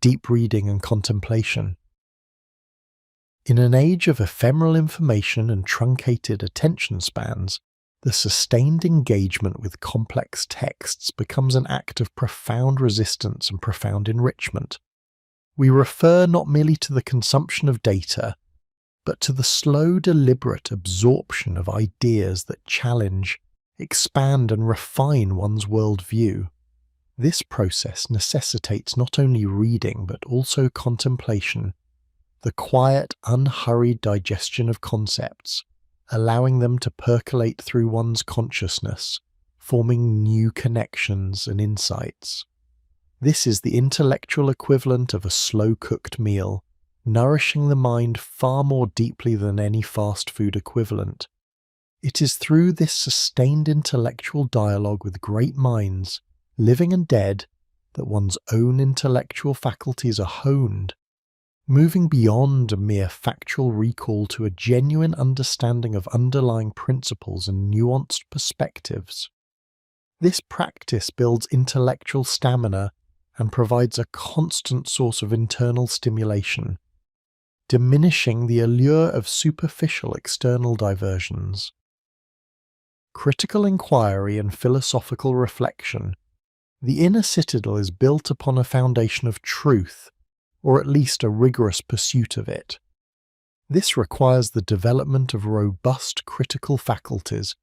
deep reading and contemplation. In an age of ephemeral information and truncated attention spans, the sustained engagement with complex texts becomes an act of profound resistance and profound enrichment. We refer not merely to the consumption of data, but to the slow, deliberate absorption of ideas that challenge, expand and refine one's worldview. This process necessitates not only reading but also contemplation, the quiet, unhurried digestion of concepts, allowing them to percolate through one's consciousness, forming new connections and insights. This is the intellectual equivalent of a slow-cooked meal, nourishing the mind far more deeply than any fast food equivalent. It is through this sustained intellectual dialogue with great minds, living and dead, that one's own intellectual faculties are honed, moving beyond a mere factual recall to a genuine understanding of underlying principles and nuanced perspectives. This practice builds intellectual stamina and provides a constant source of internal stimulation, diminishing the allure of superficial external diversions. Critical inquiry and philosophical reflection, the inner citadel is built upon a foundation of truth, or at least a rigorous pursuit of it. This requires the development of robust critical faculties,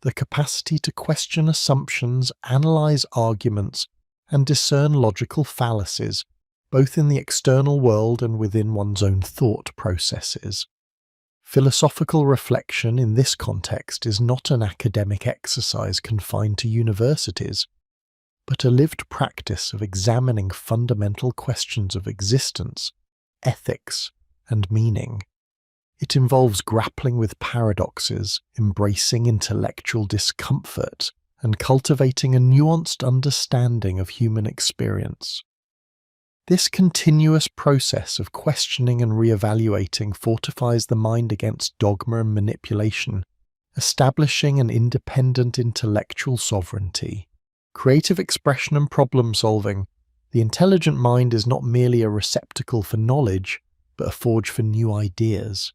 the capacity to question assumptions, analyze arguments, and discern logical fallacies, both in the external world and within one's own thought processes. Philosophical reflection in this context is not an academic exercise confined to universities, but a lived practice of examining fundamental questions of existence, ethics, and meaning. It involves grappling with paradoxes, embracing intellectual discomfort, and cultivating a nuanced understanding of human experience. This continuous process of questioning and re-evaluating fortifies the mind against dogma and manipulation, establishing an independent intellectual sovereignty. Creative expression and problem-solving. The intelligent mind is not merely a receptacle for knowledge, but a forge for new ideas.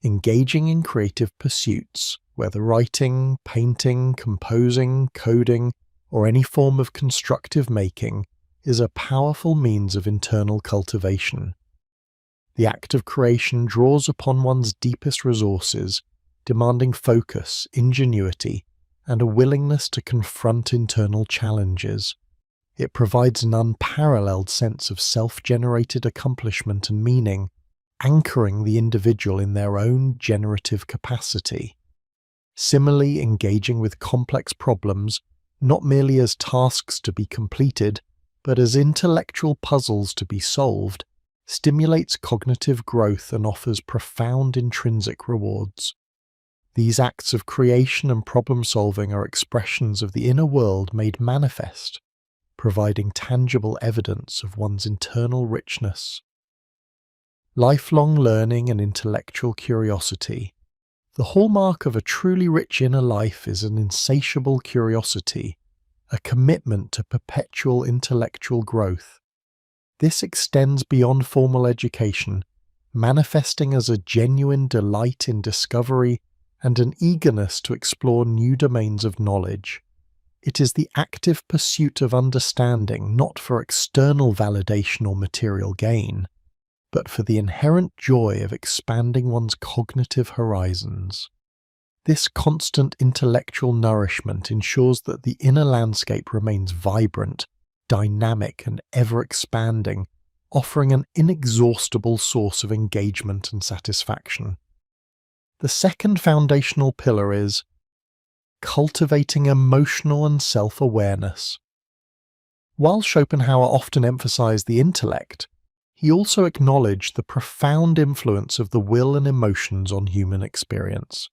Engaging in creative pursuits, whether writing, painting, composing, coding, or any form of constructive making, is a powerful means of internal cultivation. The act of creation draws upon one's deepest resources, demanding focus, ingenuity, and a willingness to confront internal challenges. It provides an unparalleled sense of self-generated accomplishment and meaning, anchoring the individual in their own generative capacity. Similarly, engaging with complex problems, not merely as tasks to be completed, but as intellectual puzzles to be solved, stimulates cognitive growth and offers profound intrinsic rewards. These acts of creation and problem-solving are expressions of the inner world made manifest, providing tangible evidence of one's internal richness. Lifelong learning and intellectual curiosity. The hallmark of a truly rich inner life is an insatiable curiosity, a commitment to perpetual intellectual growth. This extends beyond formal education, manifesting as a genuine delight in discovery and an eagerness to explore new domains of knowledge. It is the active pursuit of understanding not for external validation or material gain, but for the inherent joy of expanding one's cognitive horizons. This constant intellectual nourishment ensures that the inner landscape remains vibrant, dynamic, and ever-expanding, offering an inexhaustible source of engagement and satisfaction. The second foundational pillar is cultivating emotional and self-awareness. While Schopenhauer often emphasized the intellect, he also acknowledged the profound influence of the will and emotions on human experience.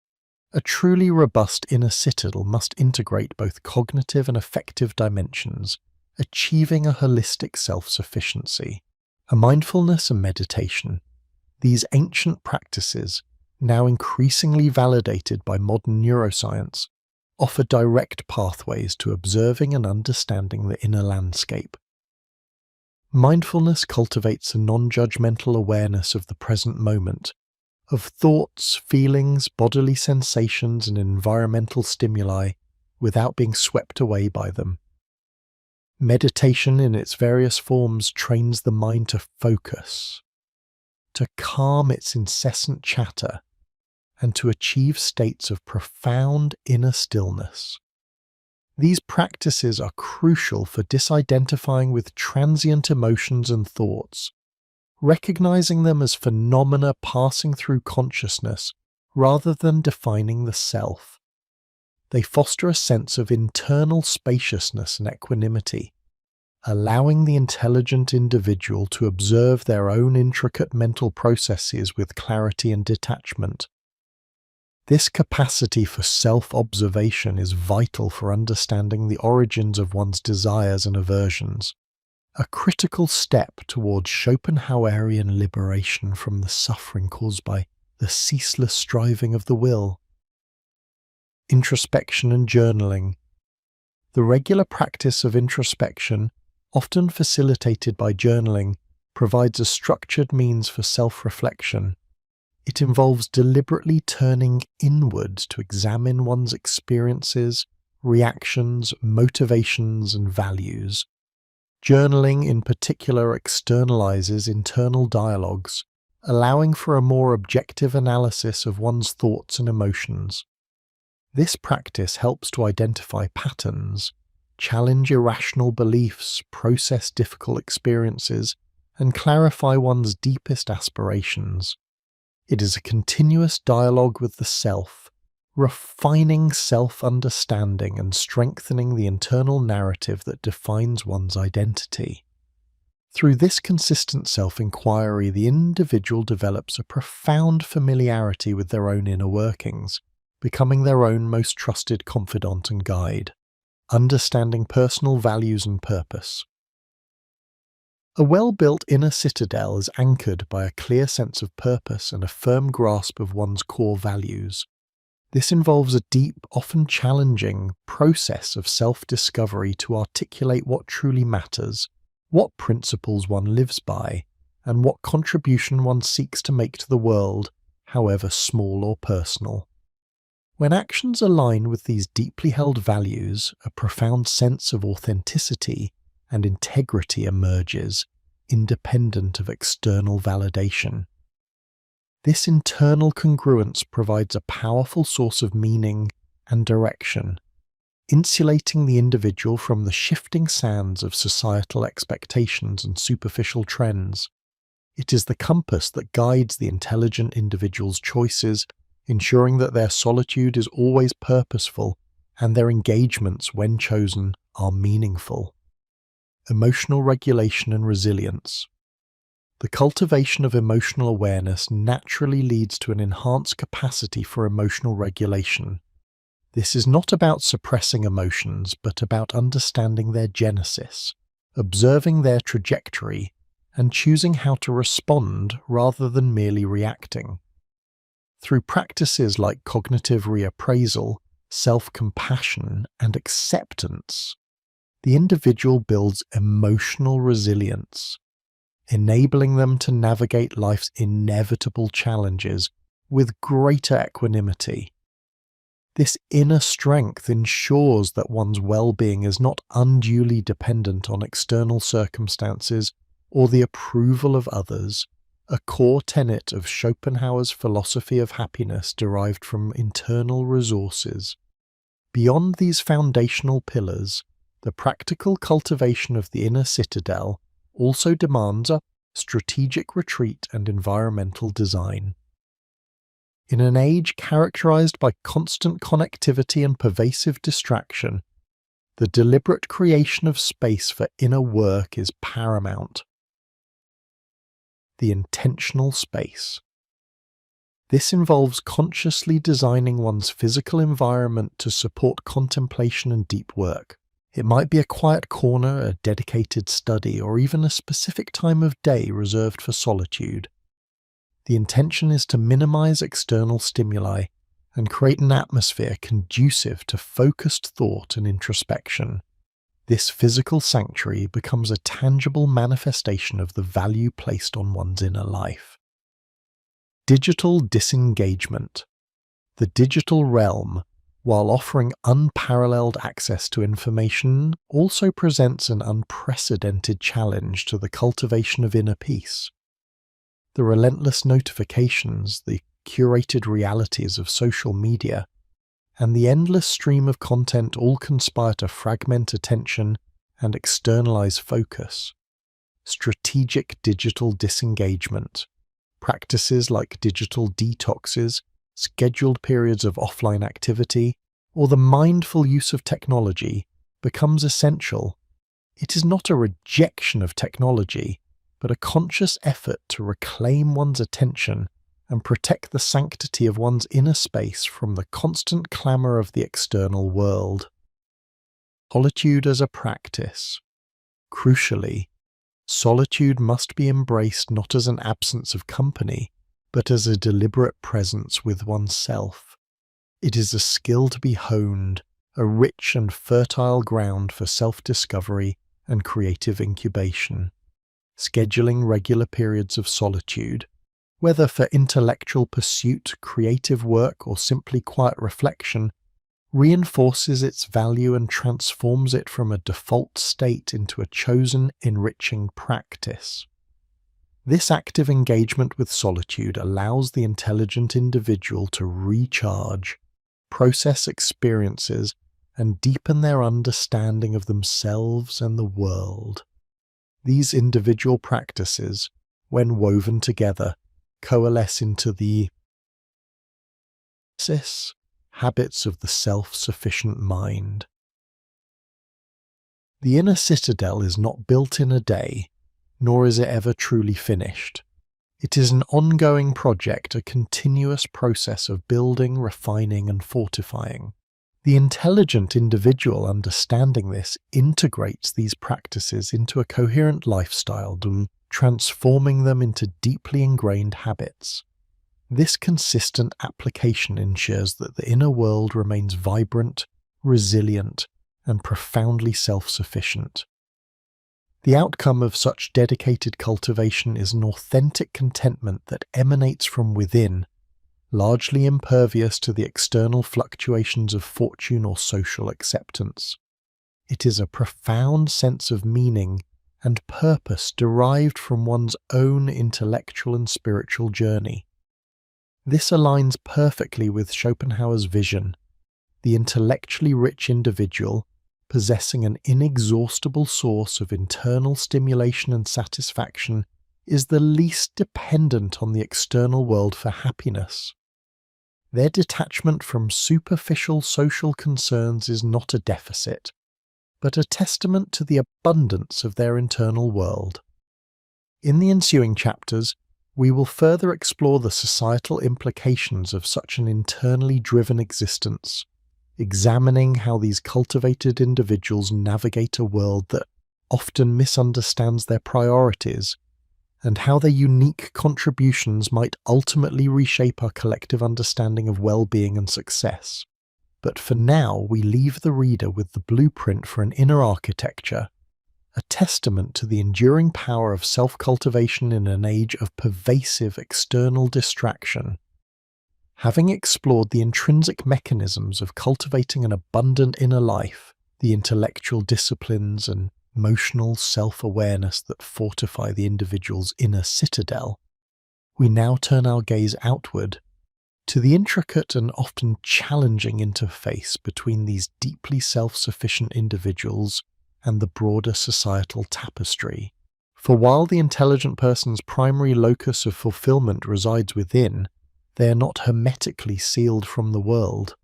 A truly robust inner citadel must integrate both cognitive and affective dimensions, achieving a holistic self-sufficiency. A mindfulness and meditation. These ancient practices, now increasingly validated by modern neuroscience, offer direct pathways to observing and understanding the inner landscape. Mindfulness cultivates a non-judgmental awareness of the present moment, of thoughts, feelings, bodily sensations, and environmental stimuli, without being swept away by them. Meditation in its various forms trains the mind to focus, to calm its incessant chatter, and to achieve states of profound inner stillness. These practices are crucial for disidentifying with transient emotions and thoughts, recognizing them as phenomena passing through consciousness rather than defining the self. They foster a sense of internal spaciousness and equanimity, allowing the intelligent individual to observe their own intricate mental processes with clarity and detachment. This capacity for self-observation is vital for understanding the origins of one's desires and aversions, a critical step towards Schopenhauerian liberation from the suffering caused by the ceaseless striving of the will. Introspection and journaling. The regular practice of introspection, often facilitated by journaling, provides a structured means for self-reflection. It involves deliberately turning inwards to examine one's experiences, reactions, motivations, and values. Journaling in particular externalizes internal dialogues, allowing for a more objective analysis of one's thoughts and emotions. This practice helps to identify patterns, challenge irrational beliefs, process difficult experiences, and clarify one's deepest aspirations. It is a continuous dialogue with the self, refining self-understanding and strengthening the internal narrative that defines one's identity. Through this consistent self-inquiry, the individual develops a profound familiarity with their own inner workings, becoming their own most trusted confidant and guide, understanding personal values and purpose. A well-built inner citadel is anchored by a clear sense of purpose and a firm grasp of one's core values. This involves a deep, often challenging, process of self-discovery to articulate what truly matters, what principles one lives by, and what contribution one seeks to make to the world, however small or personal. When actions align with these deeply held values, a profound sense of authenticity and integrity emerges, independent of external validation. This internal congruence provides a powerful source of meaning and direction, insulating the individual from the shifting sands of societal expectations and superficial trends. It is the compass that guides the intelligent individual's choices, ensuring that their solitude is always purposeful and their engagements, when chosen, are meaningful. Emotional regulation and resilience. The cultivation of emotional awareness naturally leads to an enhanced capacity for emotional regulation. This is not about suppressing emotions, but about understanding their genesis, observing their trajectory, and choosing how to respond rather than merely reacting. Through practices like cognitive reappraisal, self-compassion, and acceptance, the individual builds emotional resilience, enabling them to navigate life's inevitable challenges with greater equanimity. This inner strength ensures that one's well-being is not unduly dependent on external circumstances or the approval of others, a core tenet of Schopenhauer's philosophy of happiness derived from internal resources. Beyond these foundational pillars, the practical cultivation of the inner citadel also demands a strategic retreat and environmental design. In an age characterized by constant connectivity and pervasive distraction, the deliberate creation of space for inner work is paramount. The intentional space. This involves consciously designing one's physical environment to support contemplation and deep work. It might be a quiet corner, a dedicated study, or even a specific time of day reserved for solitude. The intention is to minimize external stimuli and create an atmosphere conducive to focused thought and introspection. This physical sanctuary becomes a tangible manifestation of the value placed on one's inner life. Digital disengagement. The digital realm, while offering unparalleled access to information, also presents an unprecedented challenge to the cultivation of inner peace. The relentless notifications, the curated realities of social media, and the endless stream of content all conspire to fragment attention and externalize focus. Strategic digital disengagement. Practices like digital detoxes, scheduled periods of offline activity, or the mindful use of technology becomes essential. It is not a rejection of technology, but a conscious effort to reclaim one's attention and protect the sanctity of one's inner space from the constant clamor of the external world. Solitude as a practice. Crucially, solitude must be embraced not as an absence of company, but as a deliberate presence with oneself. It is a skill to be honed, a rich and fertile ground for self-discovery and creative incubation. Scheduling regular periods of solitude, whether for intellectual pursuit, creative work, or simply quiet reflection, reinforces its value and transforms it from a default state into a chosen, enriching practice. This active engagement with solitude allows the intelligent individual to recharge, process experiences, and deepen their understanding of themselves and the world. These individual practices, when woven together, coalesce into the habits of the self-sufficient mind. The inner citadel is not built in a day, nor is it ever truly finished. It is an ongoing project, a continuous process of building, refining, and fortifying. The intelligent individual understanding this integrates these practices into a coherent lifestyle, transforming them into deeply ingrained habits. This consistent application ensures that the inner world remains vibrant, resilient, and profoundly self-sufficient. The outcome of such dedicated cultivation is an authentic contentment that emanates from within, largely impervious to the external fluctuations of fortune or social acceptance. It is a profound sense of meaning and purpose derived from one's own intellectual and spiritual journey. This aligns perfectly with Schopenhauer's vision. The intellectually rich individual, possessing an inexhaustible source of internal stimulation and satisfaction, is the least dependent on the external world for happiness. Their detachment from superficial social concerns is not a deficit, but a testament to the abundance of their internal world. In the ensuing chapters, we will further explore the societal implications of such an internally driven existence, examining how these cultivated individuals navigate a world that often misunderstands their priorities, and how their unique contributions might ultimately reshape our collective understanding of well-being and success. But for now, we leave the reader with the blueprint for an inner architecture, a testament to the enduring power of self-cultivation in an age of pervasive external distraction. Having explored the intrinsic mechanisms of cultivating an abundant inner life, the intellectual disciplines and emotional self-awareness that fortify the individual's inner citadel, we now turn our gaze outward to the intricate and often challenging interface between these deeply self-sufficient individuals and the broader societal tapestry. For while the intelligent person's primary locus of fulfillment resides within, they are not hermetically sealed from the world.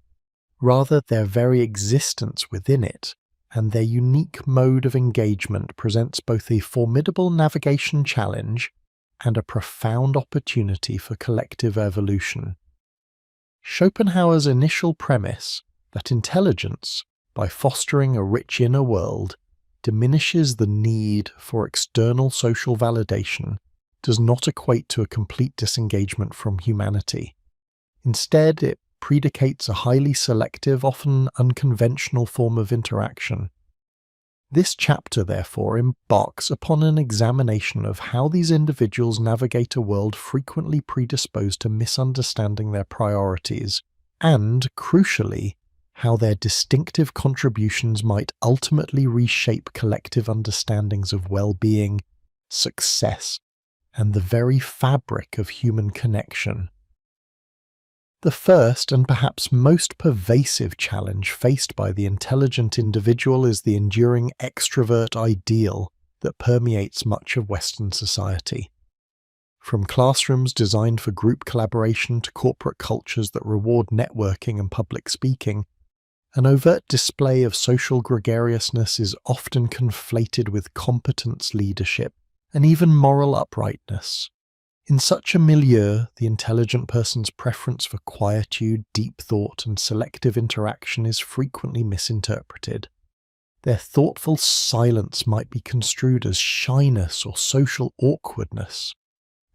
Rather, their very existence within it and their unique mode of engagement presents both a formidable navigation challenge and a profound opportunity for collective evolution. Schopenhauer's initial premise that intelligence, by fostering a rich inner world, diminishes the need for external social validation, does not equate to a complete disengagement from humanity. Instead, it predicates a highly selective, often unconventional form of interaction. This chapter, therefore, embarks upon an examination of how these individuals navigate a world frequently predisposed to misunderstanding their priorities, and, crucially, how their distinctive contributions might ultimately reshape collective understandings of well-being, success, and the very fabric of human connection. The first and perhaps most pervasive challenge faced by the intelligent individual is the enduring extrovert ideal that permeates much of Western society. From classrooms designed for group collaboration to corporate cultures that reward networking and public speaking, an overt display of social gregariousness is often conflated with competence, leadership, and even moral uprightness. In such a milieu, the intelligent person's preference for quietude, deep thought, and selective interaction is frequently misinterpreted. Their thoughtful silence might be construed as shyness or social awkwardness,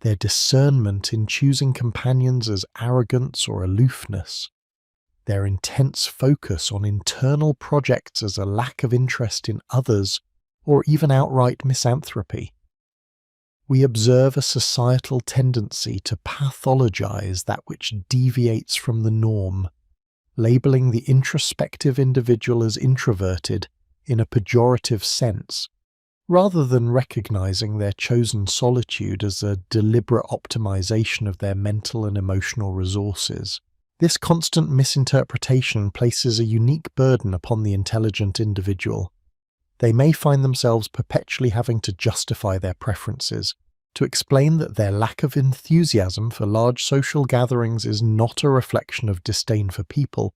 their discernment in choosing companions as arrogance or aloofness, their intense focus on internal projects as a lack of interest in others, or even outright misanthropy. We observe a societal tendency to pathologize that which deviates from the norm, labeling the introspective individual as introverted in a pejorative sense, rather than recognizing their chosen solitude as a deliberate optimization of their mental and emotional resources. This constant misinterpretation places a unique burden upon the intelligent individual. They may find themselves perpetually having to justify their preferences, to explain that their lack of enthusiasm for large social gatherings is not a reflection of disdain for people,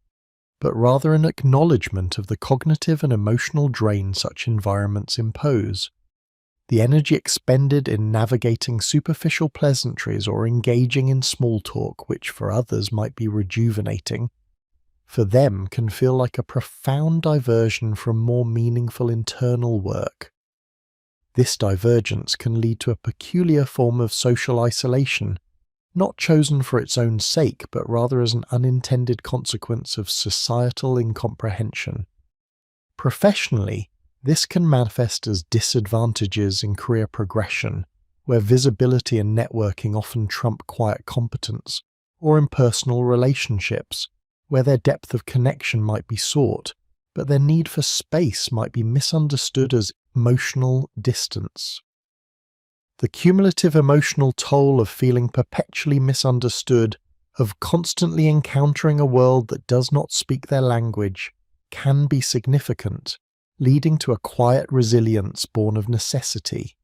but rather an acknowledgement of the cognitive and emotional drain such environments impose. The energy expended in navigating superficial pleasantries or engaging in small talk, which for others might be rejuvenating, for them can feel like a profound diversion from more meaningful internal work. This divergence can lead to a peculiar form of social isolation, not chosen for its own sake, but rather as an unintended consequence of societal incomprehension. Professionally, this can manifest as disadvantages in career progression, where visibility and networking often trump quiet competence, or in personal relationships, where their depth of connection might be sought, but their need for space might be misunderstood as emotional distance. The cumulative emotional toll of feeling perpetually misunderstood, of constantly encountering a world that does not speak their language, can be significant, leading to a quiet resilience born of necessity.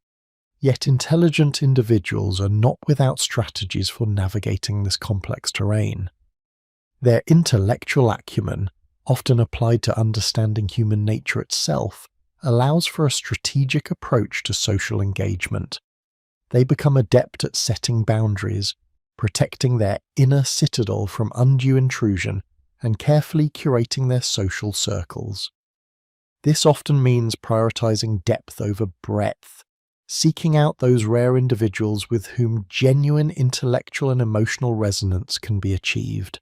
Yet intelligent individuals are not without strategies for navigating this complex terrain. Their intellectual acumen, often applied to understanding human nature itself, allows for a strategic approach to social engagement. They become adept at setting boundaries, protecting their inner citadel from undue intrusion, and carefully curating their social circles. This often means prioritizing depth over breadth, seeking out those rare individuals with whom genuine intellectual and emotional resonance can be achieved.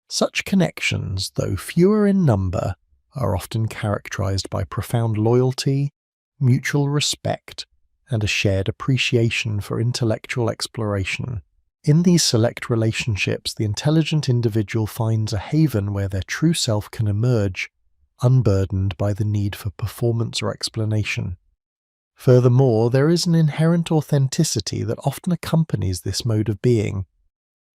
Such connections, though fewer in number, are often characterized by profound loyalty, mutual respect, and a shared appreciation for intellectual exploration. In these select relationships, the intelligent individual finds a haven where their true self can emerge, unburdened by the need for performance or explanation. Furthermore, there is an inherent authenticity that often accompanies this mode of being.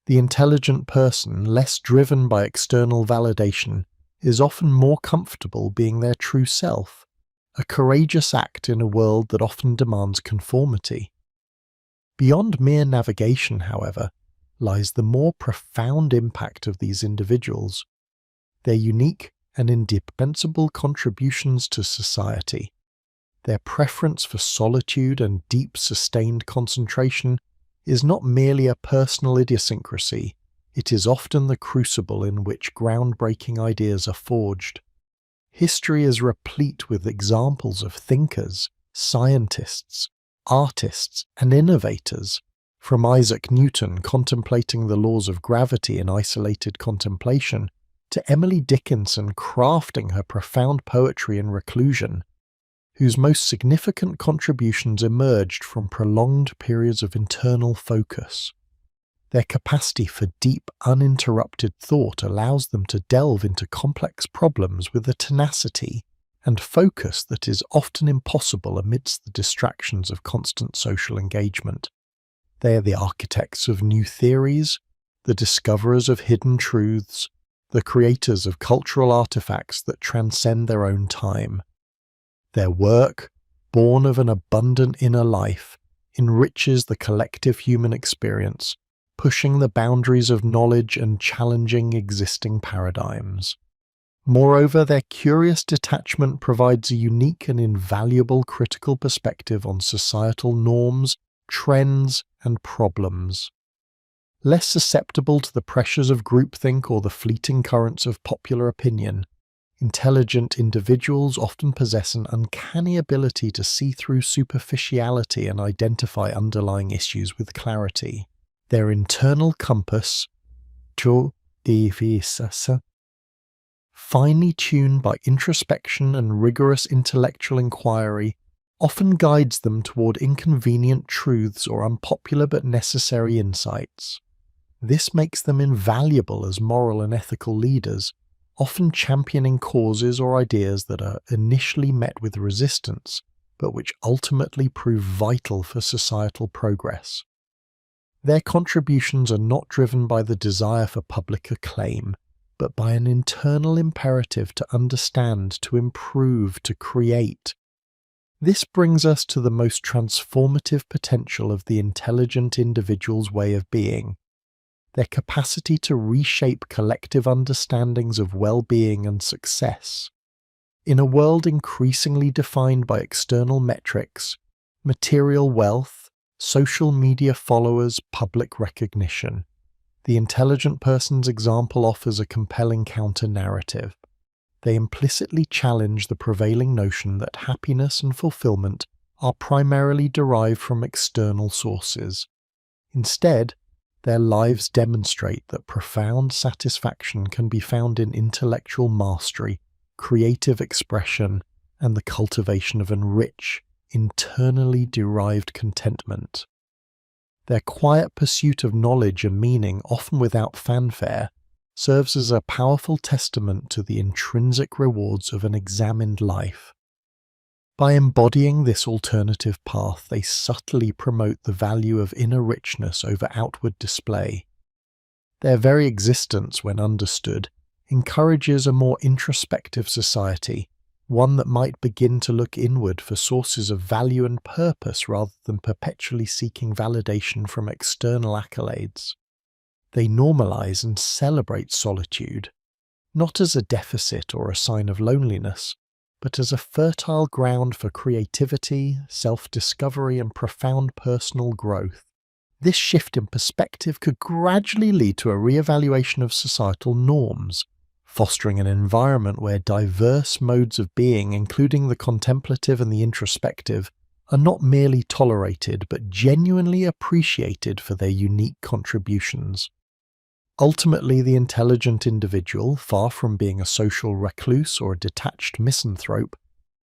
The intelligent person, less driven by external validation, is often more comfortable being their true self, a courageous act in a world that often demands conformity. Beyond mere navigation, however, lies the more profound impact of these individuals, their unique and indispensable contributions to society. Their preference for solitude and deep, sustained concentration is not merely a personal idiosyncrasy, it is often the crucible in which groundbreaking ideas are forged. History is replete with examples of thinkers, scientists, artists, and innovators, from Isaac Newton contemplating the laws of gravity in isolated contemplation, to Emily Dickinson crafting her profound poetry in reclusion, whose most significant contributions emerged from prolonged periods of internal focus. Their capacity for deep, uninterrupted thought allows them to delve into complex problems with a tenacity and focus that is often impossible amidst the distractions of constant social engagement. They are the architects of new theories, the discoverers of hidden truths, the creators of cultural artifacts that transcend their own time. Their work, born of an abundant inner life, enriches the collective human experience, pushing the boundaries of knowledge and challenging existing paradigms. Moreover, their curious detachment provides a unique and invaluable critical perspective on societal norms, trends, and problems. Less susceptible to the pressures of groupthink or the fleeting currents of popular opinion, intelligent individuals often possess an uncanny ability to see through superficiality and identify underlying issues with clarity. Their internal compass, finely tuned by introspection and rigorous intellectual inquiry, often guides them toward inconvenient truths or unpopular but necessary insights. This makes them invaluable as moral and ethical leaders, often championing causes or ideas that are initially met with resistance, but which ultimately prove vital for societal progress. Their contributions are not driven by the desire for public acclaim, but by an internal imperative to understand, to improve, to create. This brings us to the most transformative potential of the intelligent individual's way of being, their capacity to reshape collective understandings of well-being and success. In a world increasingly defined by external metrics, material wealth, social media followers, public recognition. The intelligent person's example offers a compelling counter-narrative. They implicitly challenge the prevailing notion that happiness and fulfillment are primarily derived from external sources. Instead, their lives demonstrate that profound satisfaction can be found in intellectual mastery, creative expression, and the cultivation of a rich, internally derived contentment. Their quiet pursuit of knowledge and meaning, often without fanfare, serves as a powerful testament to the intrinsic rewards of an examined life. By embodying this alternative path, they subtly promote the value of inner richness over outward display. Their very existence, when understood, encourages a more introspective society, one that might begin to look inward for sources of value and purpose rather than perpetually seeking validation from external accolades. They normalize and celebrate solitude, not as a deficit or a sign of loneliness, but as a fertile ground for creativity, self-discovery, and profound personal growth. This shift in perspective could gradually lead to a re-evaluation of societal norms, fostering an environment where diverse modes of being, including the contemplative and the introspective, are not merely tolerated but genuinely appreciated for their unique contributions. Ultimately, the intelligent individual, far from being a social recluse or a detached misanthrope,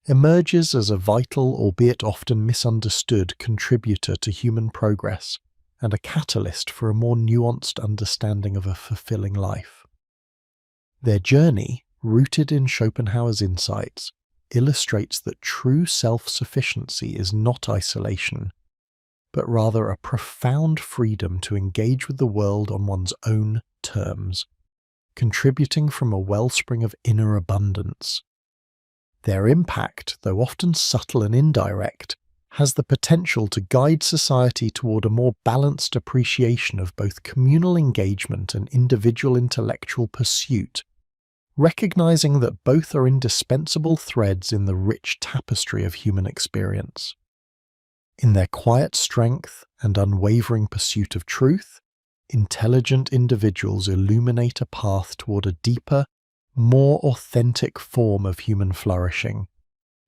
emerges as a vital, albeit often misunderstood, contributor to human progress and a catalyst for a more nuanced understanding of a fulfilling life. Their journey, rooted in Schopenhauer's insights, illustrates that true self-sufficiency is not isolation, but rather a profound freedom to engage with the world on one's own terms, contributing from a wellspring of inner abundance. Their impact, though often subtle and indirect, has the potential to guide society toward a more balanced appreciation of both communal engagement and individual intellectual pursuit, recognizing that both are indispensable threads in the rich tapestry of human experience. In their quiet strength and unwavering pursuit of truth, intelligent individuals illuminate a path toward a deeper, more authentic form of human flourishing,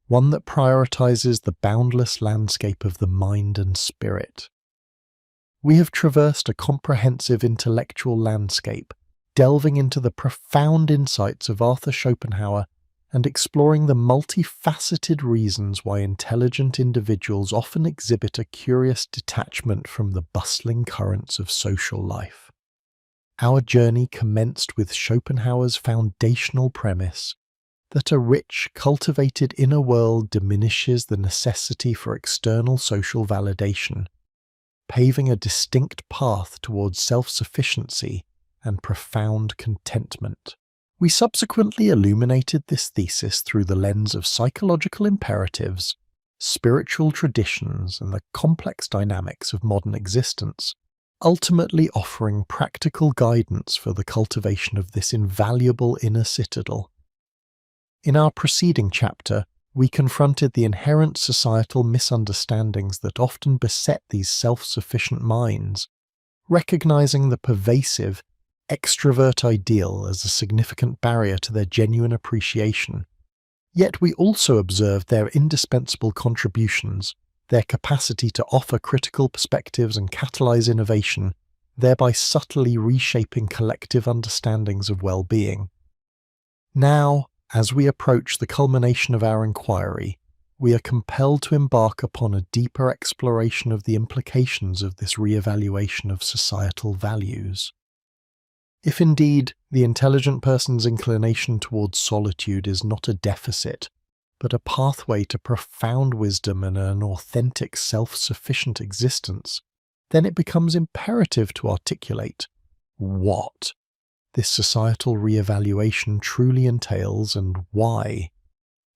one that prioritizes the boundless landscape of the mind and spirit. We have traversed a comprehensive intellectual landscape, delving into the profound insights of Arthur Schopenhauer and exploring the multifaceted reasons why intelligent individuals often exhibit a curious detachment from the bustling currents of social life. Our journey commenced with Schopenhauer's foundational premise that a rich, cultivated inner world diminishes the necessity for external social validation, paving a distinct path towards self-sufficiency and profound contentment. We subsequently illuminated this thesis through the lens of psychological imperatives, spiritual traditions, and the complex dynamics of modern existence, ultimately offering practical guidance for the cultivation of this invaluable inner citadel. In our preceding chapter, we confronted the inherent societal misunderstandings that often beset these self-sufficient minds, recognizing the pervasive, extrovert ideal as a significant barrier to their genuine appreciation. Yet we also observed their indispensable contributions, their capacity to offer critical perspectives and catalyze innovation, thereby subtly reshaping collective understandings of well-being. Now, as we approach the culmination of our inquiry, we are compelled to embark upon a deeper exploration of the implications of this re-evaluation of societal values. If indeed the intelligent person's inclination towards solitude is not a deficit, but a pathway to profound wisdom and an authentic self-sufficient existence, then it becomes imperative to articulate what this societal re-evaluation truly entails and why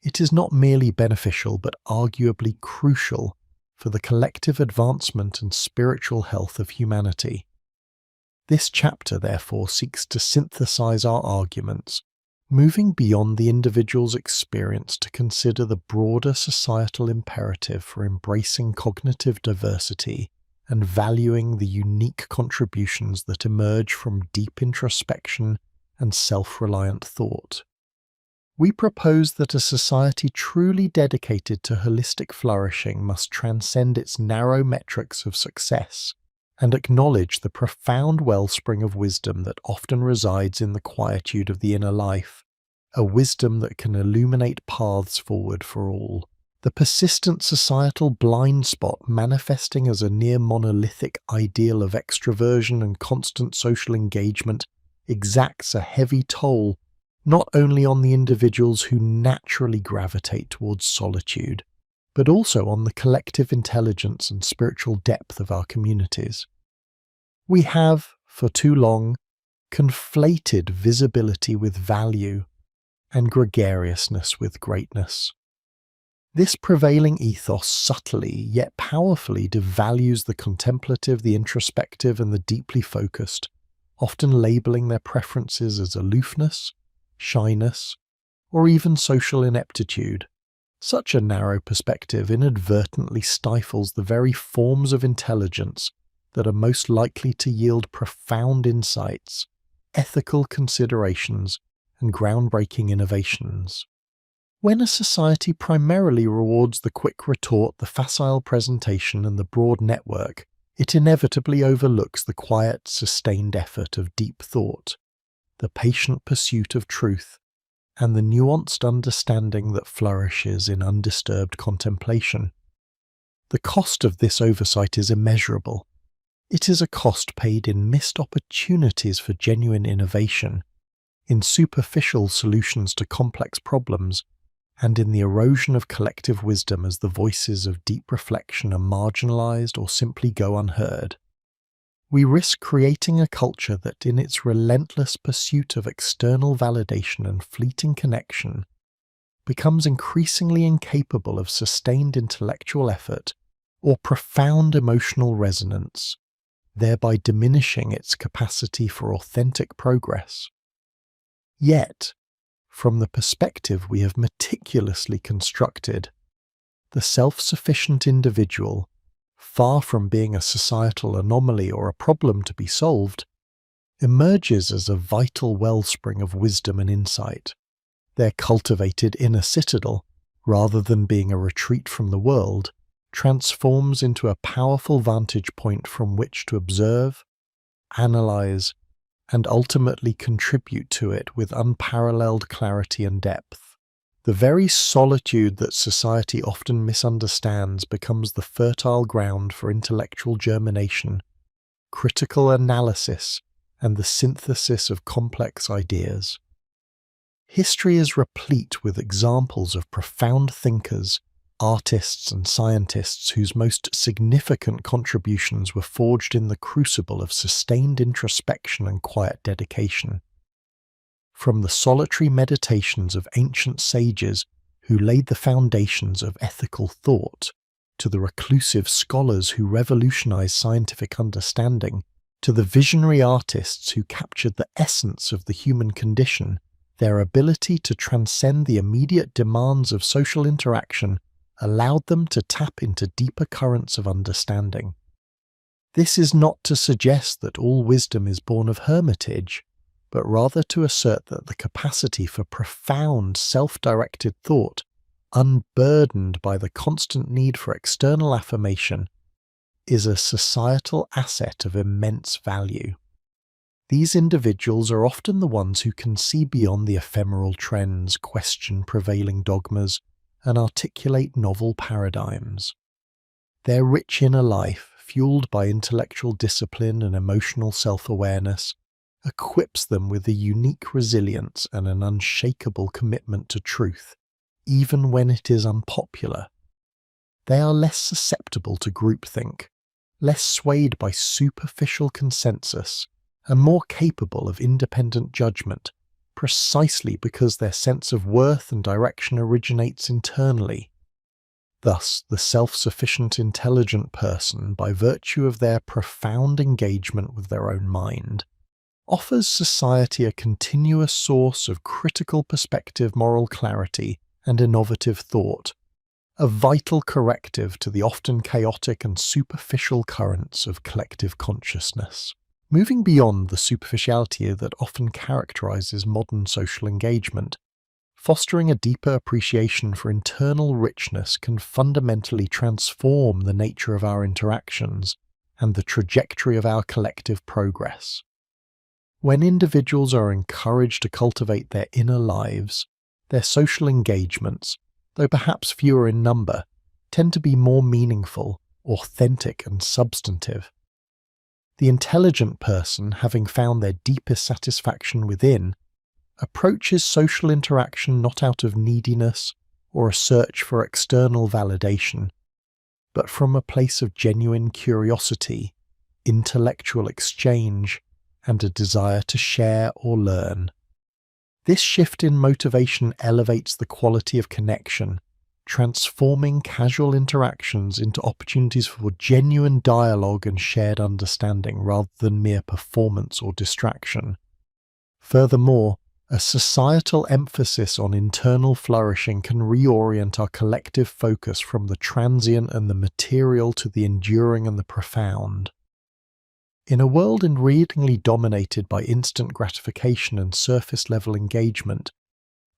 it is not merely beneficial but arguably crucial for the collective advancement and spiritual health of humanity. This chapter, therefore, seeks to synthesize our arguments, moving beyond the individual's experience to consider the broader societal imperative for embracing cognitive diversity and valuing the unique contributions that emerge from deep introspection and self-reliant thought. We propose that a society truly dedicated to holistic flourishing must transcend its narrow metrics of success and acknowledge the profound wellspring of wisdom that often resides in the quietude of the inner life, a wisdom that can illuminate paths forward for all. The persistent societal blind spot manifesting as a near monolithic ideal of extroversion and constant social engagement exacts a heavy toll not only on the individuals who naturally gravitate towards solitude, but also on the collective intelligence and spiritual depth of our communities. We have, for too long, conflated visibility with value and gregariousness with greatness. This prevailing ethos subtly yet powerfully devalues the contemplative, the introspective, and the deeply focused, often labeling their preferences as aloofness, shyness, or even social ineptitude. Such a narrow perspective inadvertently stifles the very forms of intelligence that are most likely to yield profound insights, ethical considerations, and groundbreaking innovations. When a society primarily rewards the quick retort, the facile presentation, and the broad network, it inevitably overlooks the quiet, sustained effort of deep thought, the patient pursuit of truth, and the nuanced understanding that flourishes in undisturbed contemplation. The cost of this oversight is immeasurable. It is a cost paid in missed opportunities for genuine innovation, in superficial solutions to complex problems, and in the erosion of collective wisdom as the voices of deep reflection are marginalized or simply go unheard. We risk creating a culture that, in its relentless pursuit of external validation and fleeting connection, becomes increasingly incapable of sustained intellectual effort or profound emotional resonance, thereby diminishing its capacity for authentic progress. Yet, from the perspective we have meticulously constructed, the self-sufficient individual, far from being a societal anomaly or a problem to be solved, emerges as a vital wellspring of wisdom and insight. Their cultivated inner citadel, rather than being a retreat from the world, transforms into a powerful vantage point from which to observe, analyze, and ultimately contribute to it with unparalleled clarity and depth. The very solitude that society often misunderstands becomes the fertile ground for intellectual germination, critical analysis, and the synthesis of complex ideas. History is replete with examples of profound thinkers, artists, and scientists whose most significant contributions were forged in the crucible of sustained introspection and quiet dedication. From the solitary meditations of ancient sages who laid the foundations of ethical thought, to the reclusive scholars who revolutionized scientific understanding, to the visionary artists who captured the essence of the human condition, their ability to transcend the immediate demands of social interaction allowed them to tap into deeper currents of understanding. This is not to suggest that all wisdom is born of hermitage, but rather to assert that the capacity for profound, self-directed thought, unburdened by the constant need for external affirmation, is a societal asset of immense value. These individuals are often the ones who can see beyond the ephemeral trends, question prevailing dogmas, and articulate novel paradigms. Their rich inner life, fueled by intellectual discipline and emotional self-awareness, equips them with a unique resilience and an unshakable commitment to truth, even when it is unpopular. They are less susceptible to groupthink, less swayed by superficial consensus, and more capable of independent judgment, precisely because their sense of worth and direction originates internally. Thus, the self-sufficient intelligent person, by virtue of their profound engagement with their own mind, offers society a continuous source of critical perspective, moral clarity, and innovative thought, a vital corrective to the often chaotic and superficial currents of collective consciousness. Moving beyond the superficiality that often characterizes modern social engagement, fostering a deeper appreciation for internal richness can fundamentally transform the nature of our interactions and the trajectory of our collective progress. When individuals are encouraged to cultivate their inner lives, their social engagements, though perhaps fewer in number, tend to be more meaningful, authentic, and substantive. The intelligent person, having found their deepest satisfaction within, approaches social interaction not out of neediness or a search for external validation, but from a place of genuine curiosity, intellectual exchange, and a desire to share or learn. This shift in motivation elevates the quality of connection, transforming casual interactions into opportunities for genuine dialogue and shared understanding rather than mere performance or distraction. Furthermore, a societal emphasis on internal flourishing can reorient our collective focus from the transient and the material to the enduring and the profound. In a world increasingly dominated by instant gratification and surface-level engagement,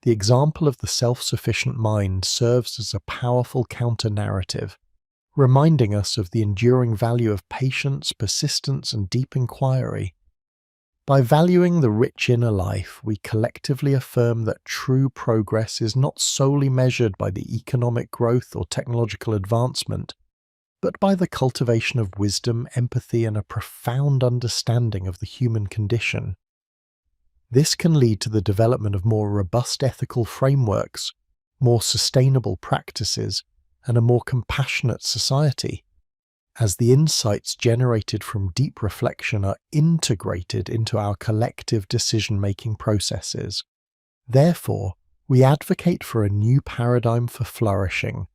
the example of the self-sufficient mind serves as a powerful counter-narrative, reminding us of the enduring value of patience, persistence, and deep inquiry. By valuing the rich inner life, we collectively affirm that true progress is not solely measured by the economic growth or technological advancement, but by the cultivation of wisdom, empathy, and a profound understanding of the human condition. This can lead to the development of more robust ethical frameworks, more sustainable practices, and a more compassionate society, as the insights generated from deep reflection are integrated into our collective decision-making processes. Therefore, we advocate for a new paradigm for flourishing,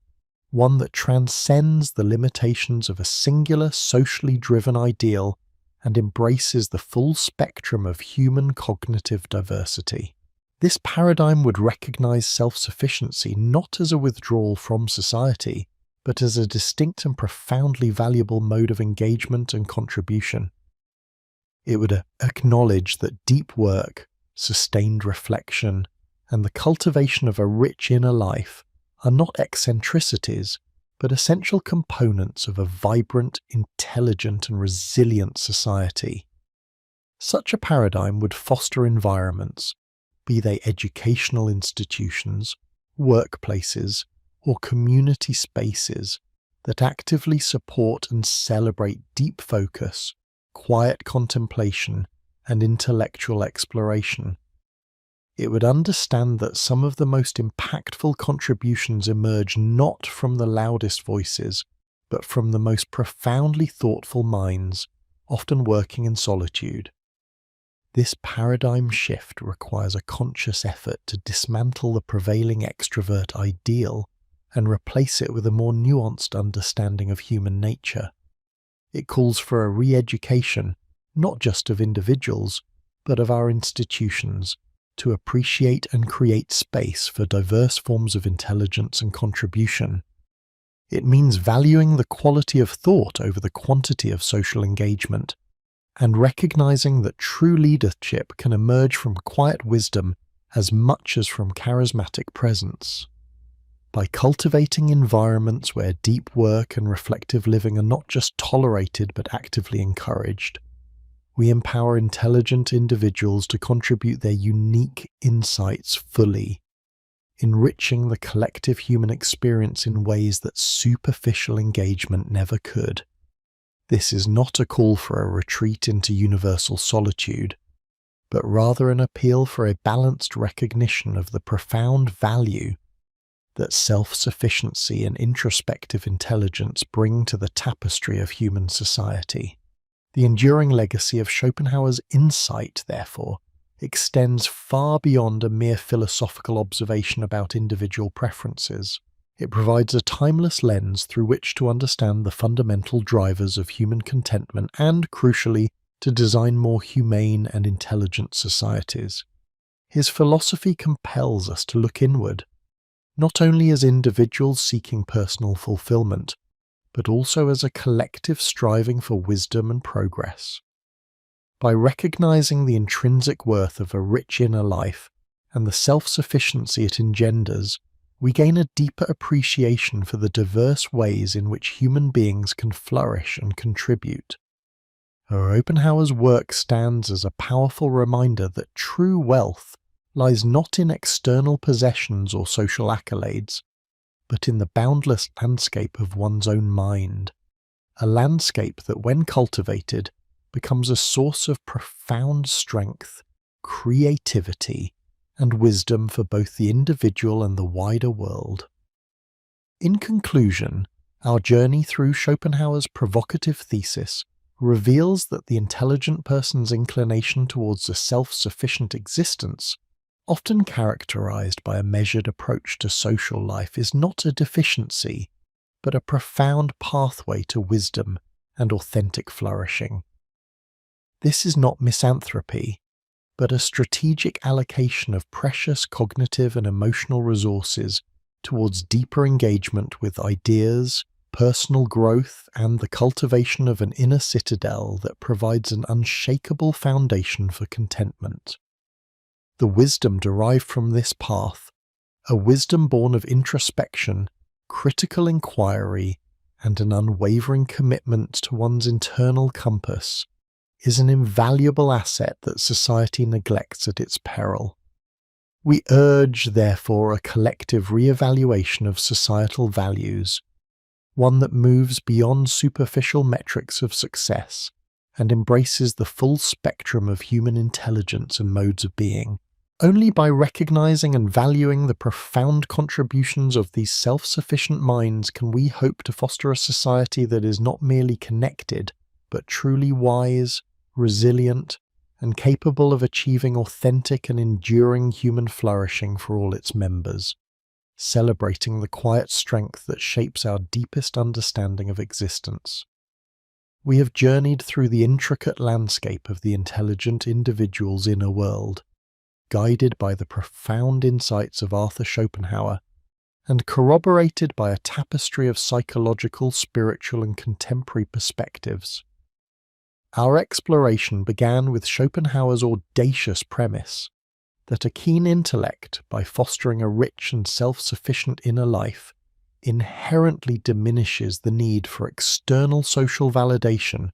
one that transcends the limitations of a singular socially driven ideal and embraces the full spectrum of human cognitive diversity. This paradigm would recognize self-sufficiency not as a withdrawal from society, but as a distinct and profoundly valuable mode of engagement and contribution. It would acknowledge that deep work, sustained reflection, and the cultivation of a rich inner life are not eccentricities, but essential components of a vibrant, intelligent, and resilient society. Such a paradigm would foster environments, be they educational institutions, workplaces, or community spaces, that actively support and celebrate deep focus, quiet contemplation, and intellectual exploration. It would understand that some of the most impactful contributions emerge not from the loudest voices, but from the most profoundly thoughtful minds, often working in solitude. This paradigm shift requires a conscious effort to dismantle the prevailing extrovert ideal and replace it with a more nuanced understanding of human nature. It calls for a re-education, not just of individuals, but of our institutions, to appreciate and create space for diverse forms of intelligence and contribution. It means valuing the quality of thought over the quantity of social engagement, and recognizing that true leadership can emerge from quiet wisdom as much as from charismatic presence. By cultivating environments where deep work and reflective living are not just tolerated but actively encouraged, we empower intelligent individuals to contribute their unique insights fully, enriching the collective human experience in ways that superficial engagement never could. This is not a call for a retreat into universal solitude, but rather an appeal for a balanced recognition of the profound value that self-sufficiency and introspective intelligence bring to the tapestry of human society. The enduring legacy of Schopenhauer's insight, therefore, extends far beyond a mere philosophical observation about individual preferences. It provides a timeless lens through which to understand the fundamental drivers of human contentment and, crucially, to design more humane and intelligent societies. His philosophy compels us to look inward, not only as individuals seeking personal fulfillment, but also as a collective striving for wisdom and progress. By recognizing the intrinsic worth of a rich inner life and the self-sufficiency it engenders, we gain a deeper appreciation for the diverse ways in which human beings can flourish and contribute. Schopenhauer's work stands as a powerful reminder that true wealth lies not in external possessions or social accolades, but in the boundless landscape of one's own mind, a landscape that, when cultivated, becomes a source of profound strength, creativity, and wisdom for both the individual and the wider world. In conclusion, our journey through Schopenhauer's provocative thesis reveals that the intelligent person's inclination towards a self-sufficient existence, often characterized by a measured approach to social life, is not a deficiency, but a profound pathway to wisdom and authentic flourishing. This is not misanthropy, but a strategic allocation of precious cognitive and emotional resources towards deeper engagement with ideas, personal growth, and the cultivation of an inner citadel that provides an unshakable foundation for contentment. The wisdom derived from this path, a wisdom born of introspection, critical inquiry, and an unwavering commitment to one's internal compass, is an invaluable asset that society neglects at its peril. We urge, therefore, a collective re-evaluation of societal values, one that moves beyond superficial metrics of success and embraces the full spectrum of human intelligence and modes of being. Only by recognizing and valuing the profound contributions of these self-sufficient minds can we hope to foster a society that is not merely connected, but truly wise, resilient, and capable of achieving authentic and enduring human flourishing for all its members, celebrating the quiet strength that shapes our deepest understanding of existence. We have journeyed through the intricate landscape of the intelligent individual's inner world, guided by the profound insights of Arthur Schopenhauer, and corroborated by a tapestry of psychological, spiritual, and contemporary perspectives. Our exploration began with Schopenhauer's audacious premise that a keen intellect, by fostering a rich and self-sufficient inner life, inherently diminishes the need for external social validation,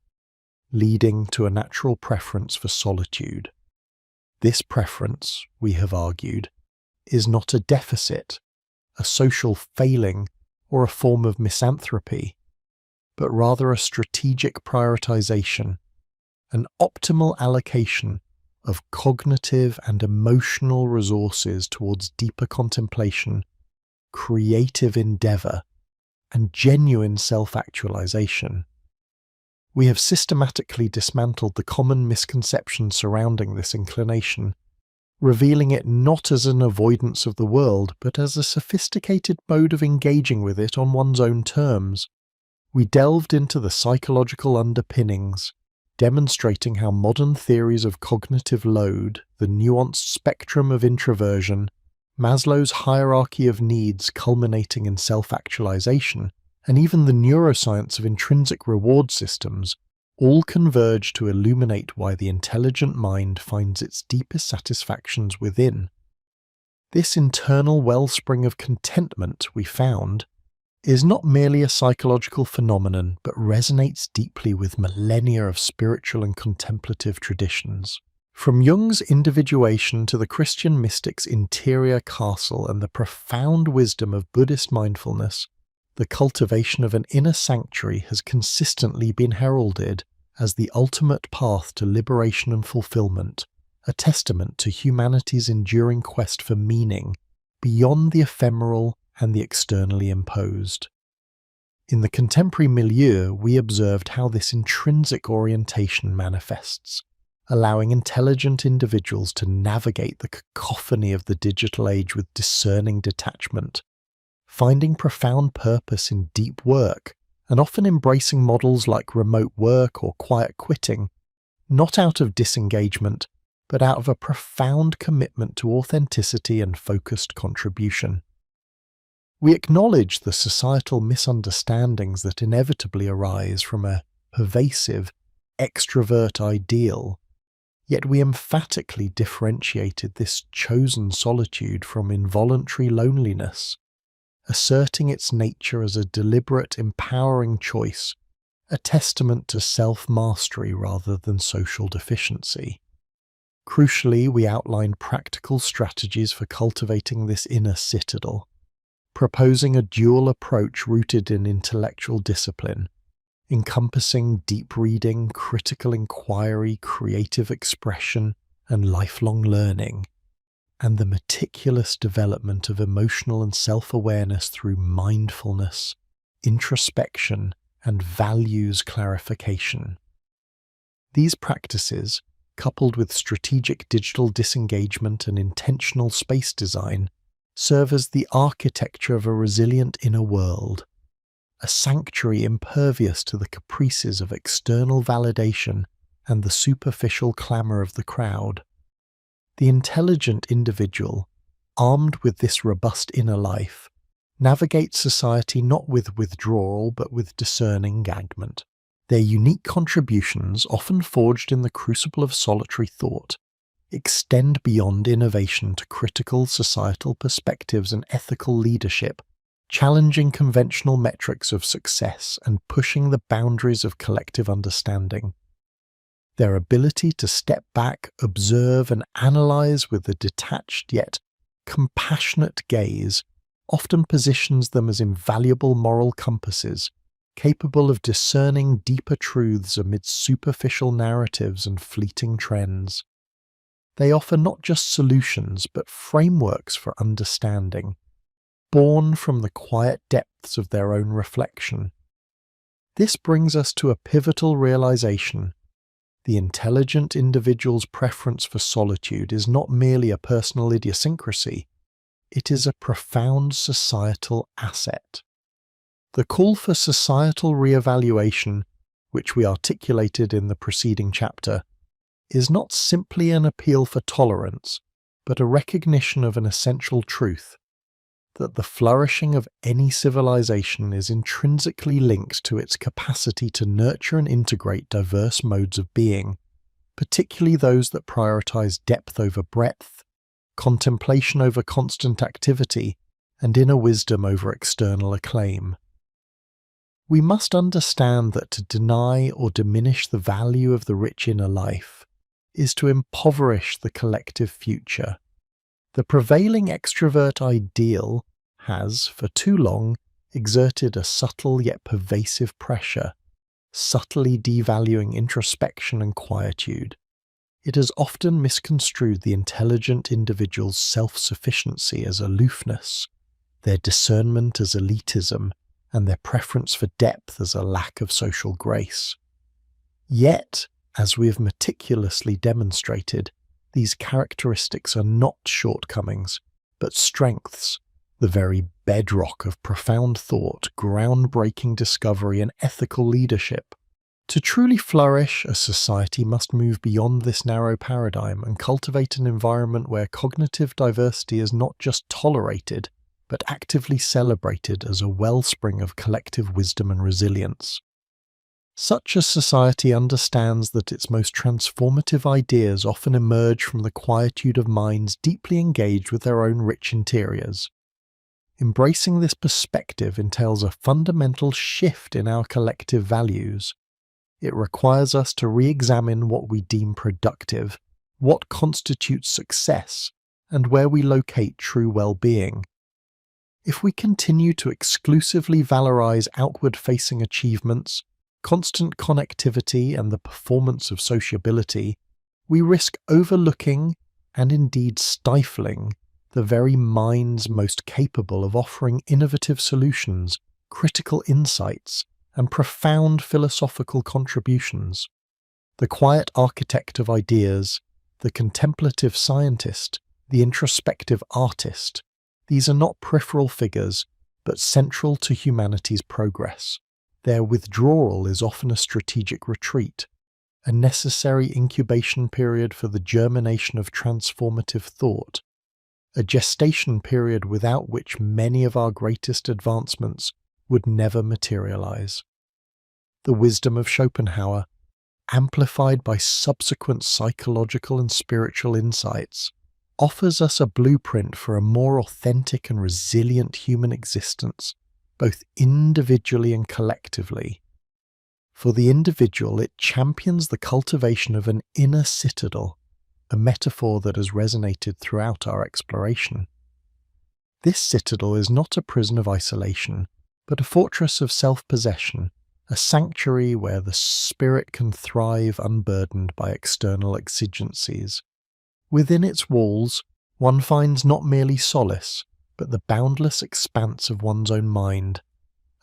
leading to a natural preference for solitude. This preference, we have argued, is not a deficit, a social failing, or a form of misanthropy, but rather a strategic prioritization, an optimal allocation of cognitive and emotional resources towards deeper contemplation, creative endeavor, and genuine self-actualization. We have systematically dismantled the common misconceptions surrounding this inclination, revealing it not as an avoidance of the world, but as a sophisticated mode of engaging with it on one's own terms. We delved into the psychological underpinnings, demonstrating how modern theories of cognitive load, the nuanced spectrum of introversion, Maslow's hierarchy of needs culminating in self-actualization, and even the neuroscience of intrinsic reward systems, all converge to illuminate why the intelligent mind finds its deepest satisfactions within. This internal wellspring of contentment, we found, is not merely a psychological phenomenon, but resonates deeply with millennia of spiritual and contemplative traditions. From Jung's individuation to the Christian mystic's interior castle and the profound wisdom of Buddhist mindfulness, the cultivation of an inner sanctuary has consistently been heralded as the ultimate path to liberation and fulfillment, a testament to humanity's enduring quest for meaning beyond the ephemeral and the externally imposed. In the contemporary milieu, we observed how this intrinsic orientation manifests, allowing intelligent individuals to navigate the cacophony of the digital age with discerning detachment, finding profound purpose in deep work, and often embracing models like remote work or quiet quitting, not out of disengagement, but out of a profound commitment to authenticity and focused contribution. We acknowledge the societal misunderstandings that inevitably arise from a pervasive, extrovert ideal, yet we emphatically differentiated this chosen solitude from involuntary loneliness, asserting its nature as a deliberate, empowering choice, a testament to self-mastery rather than social deficiency. Crucially, we outline practical strategies for cultivating this inner citadel, proposing a dual approach rooted in intellectual discipline, encompassing deep reading, critical inquiry, creative expression, and lifelong learning, and the meticulous development of emotional and self-awareness through mindfulness, introspection, and values clarification. These practices, coupled with strategic digital disengagement and intentional space design, serve as the architecture of a resilient inner world, a sanctuary impervious to the caprices of external validation and the superficial clamour of the crowd. The intelligent individual, armed with this robust inner life, navigates society not with withdrawal but with discerning engagement. Their unique contributions, often forged in the crucible of solitary thought, extend beyond innovation to critical societal perspectives and ethical leadership, challenging conventional metrics of success and pushing the boundaries of collective understanding. Their ability to step back, observe, and analyze with a detached yet compassionate gaze often positions them as invaluable moral compasses, capable of discerning deeper truths amid superficial narratives and fleeting trends. They offer not just solutions, but frameworks for understanding, born from the quiet depths of their own reflection. This brings us to a pivotal realization. The intelligent individual's preference for solitude is not merely a personal idiosyncrasy, it is a profound societal asset. The call for societal re-evaluation, which we articulated in the preceding chapter, is not simply an appeal for tolerance, but a recognition of an essential truth, that the flourishing of any civilization is intrinsically linked to its capacity to nurture and integrate diverse modes of being, particularly those that prioritize depth over breadth, contemplation over constant activity, and inner wisdom over external acclaim. We must understand that to deny or diminish the value of the rich inner life is to impoverish the collective future. The prevailing extrovert ideal has, for too long, exerted a subtle yet pervasive pressure, subtly devaluing introspection and quietude. It has often misconstrued the intelligent individual's self-sufficiency as aloofness, their discernment as elitism, and their preference for depth as a lack of social grace. Yet, as we have meticulously demonstrated, these characteristics are not shortcomings, but strengths, the very bedrock of profound thought, groundbreaking discovery, and ethical leadership. To truly flourish, a society must move beyond this narrow paradigm and cultivate an environment where cognitive diversity is not just tolerated, but actively celebrated as a wellspring of collective wisdom and resilience. Such a society understands that its most transformative ideas often emerge from the quietude of minds deeply engaged with their own rich interiors. Embracing this perspective entails a fundamental shift in our collective values. It requires us to re-examine what we deem productive, what constitutes success, and where we locate true well-being. If we continue to exclusively valorize outward-facing achievements, constant connectivity, and the performance of sociability, we risk overlooking, and indeed stifling, the very minds most capable of offering innovative solutions, critical insights, and profound philosophical contributions. The quiet architect of ideas, the contemplative scientist, the introspective artist, these are not peripheral figures, but central to humanity's progress. Their withdrawal is often a strategic retreat, a necessary incubation period for the germination of transformative thought, a gestation period without which many of our greatest advancements would never materialize. The wisdom of Schopenhauer, amplified by subsequent psychological and spiritual insights, offers us a blueprint for a more authentic and resilient human existence, both individually and collectively. For the individual, it champions the cultivation of an inner citadel, a metaphor that has resonated throughout our exploration. This citadel is not a prison of isolation, but a fortress of self-possession, a sanctuary where the spirit can thrive unburdened by external exigencies. Within its walls, one finds not merely solace, but the boundless expanse of one's own mind,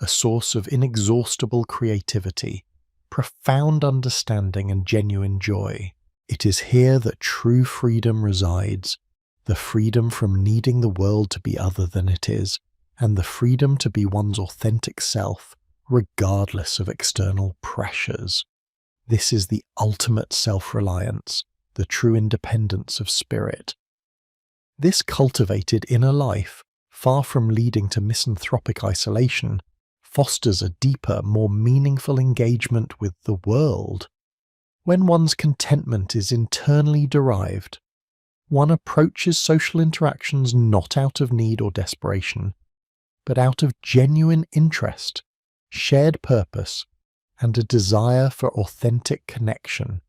a source of inexhaustible creativity, profound understanding and genuine joy. It is here that true freedom resides, the freedom from needing the world to be other than it is, and the freedom to be one's authentic self, regardless of external pressures. This is the ultimate self-reliance, the true independence of spirit. This cultivated inner life, far from leading to misanthropic isolation, fosters a deeper, more meaningful engagement with the world. When one's contentment is internally derived, one approaches social interactions not out of need or desperation, but out of genuine interest, shared purpose, and a desire for authentic connection.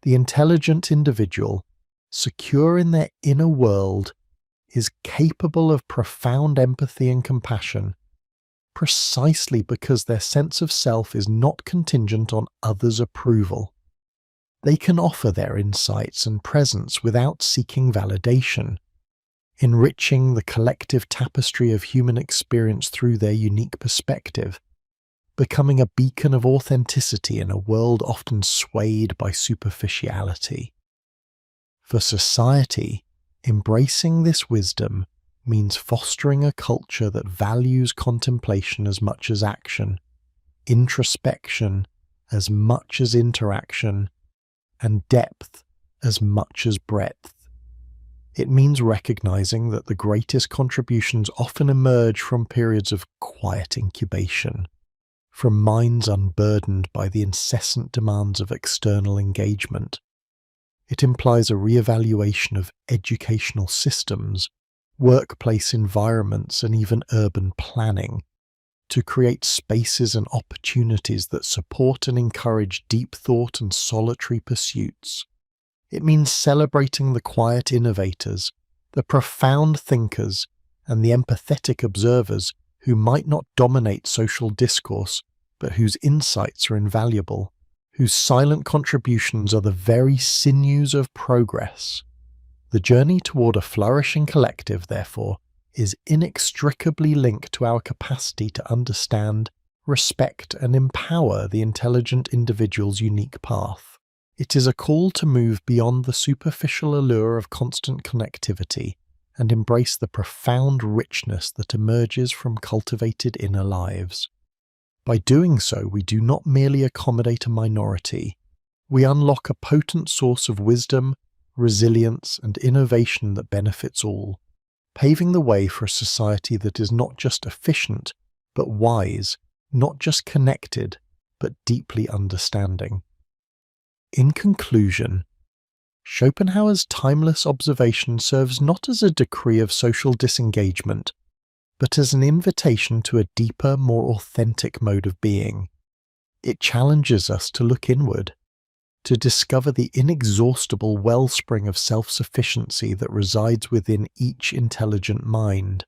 The intelligent individual, secure in their inner world, is capable of profound empathy and compassion, precisely because their sense of self is not contingent on others' approval. They can offer their insights and presence without seeking validation, enriching the collective tapestry of human experience through their unique perspective, becoming a beacon of authenticity in a world often swayed by superficiality. For society, embracing this wisdom means fostering a culture that values contemplation as much as action, introspection as much as interaction, and depth as much as breadth. It means recognizing that the greatest contributions often emerge from periods of quiet incubation, from minds unburdened by the incessant demands of external engagement. It implies a re-evaluation of educational systems, workplace environments, and even urban planning, to create spaces and opportunities that support and encourage deep thought and solitary pursuits. It means celebrating the quiet innovators, the profound thinkers, and the empathetic observers who might not dominate social discourse, but whose insights are invaluable, whose silent contributions are the very sinews of progress. The journey toward a flourishing collective, therefore, is inextricably linked to our capacity to understand, respect, and empower the intelligent individual's unique path. It is a call to move beyond the superficial allure of constant connectivity and embrace the profound richness that emerges from cultivated inner lives. By doing so, we do not merely accommodate a minority, we unlock a potent source of wisdom, resilience, and innovation that benefits all, paving the way for a society that is not just efficient, but wise, not just connected, but deeply understanding. In conclusion, Schopenhauer's timeless observation serves not as a decree of social disengagement, but as an invitation to a deeper, more authentic mode of being. It challenges us to look inward, to discover the inexhaustible wellspring of self-sufficiency that resides within each intelligent mind.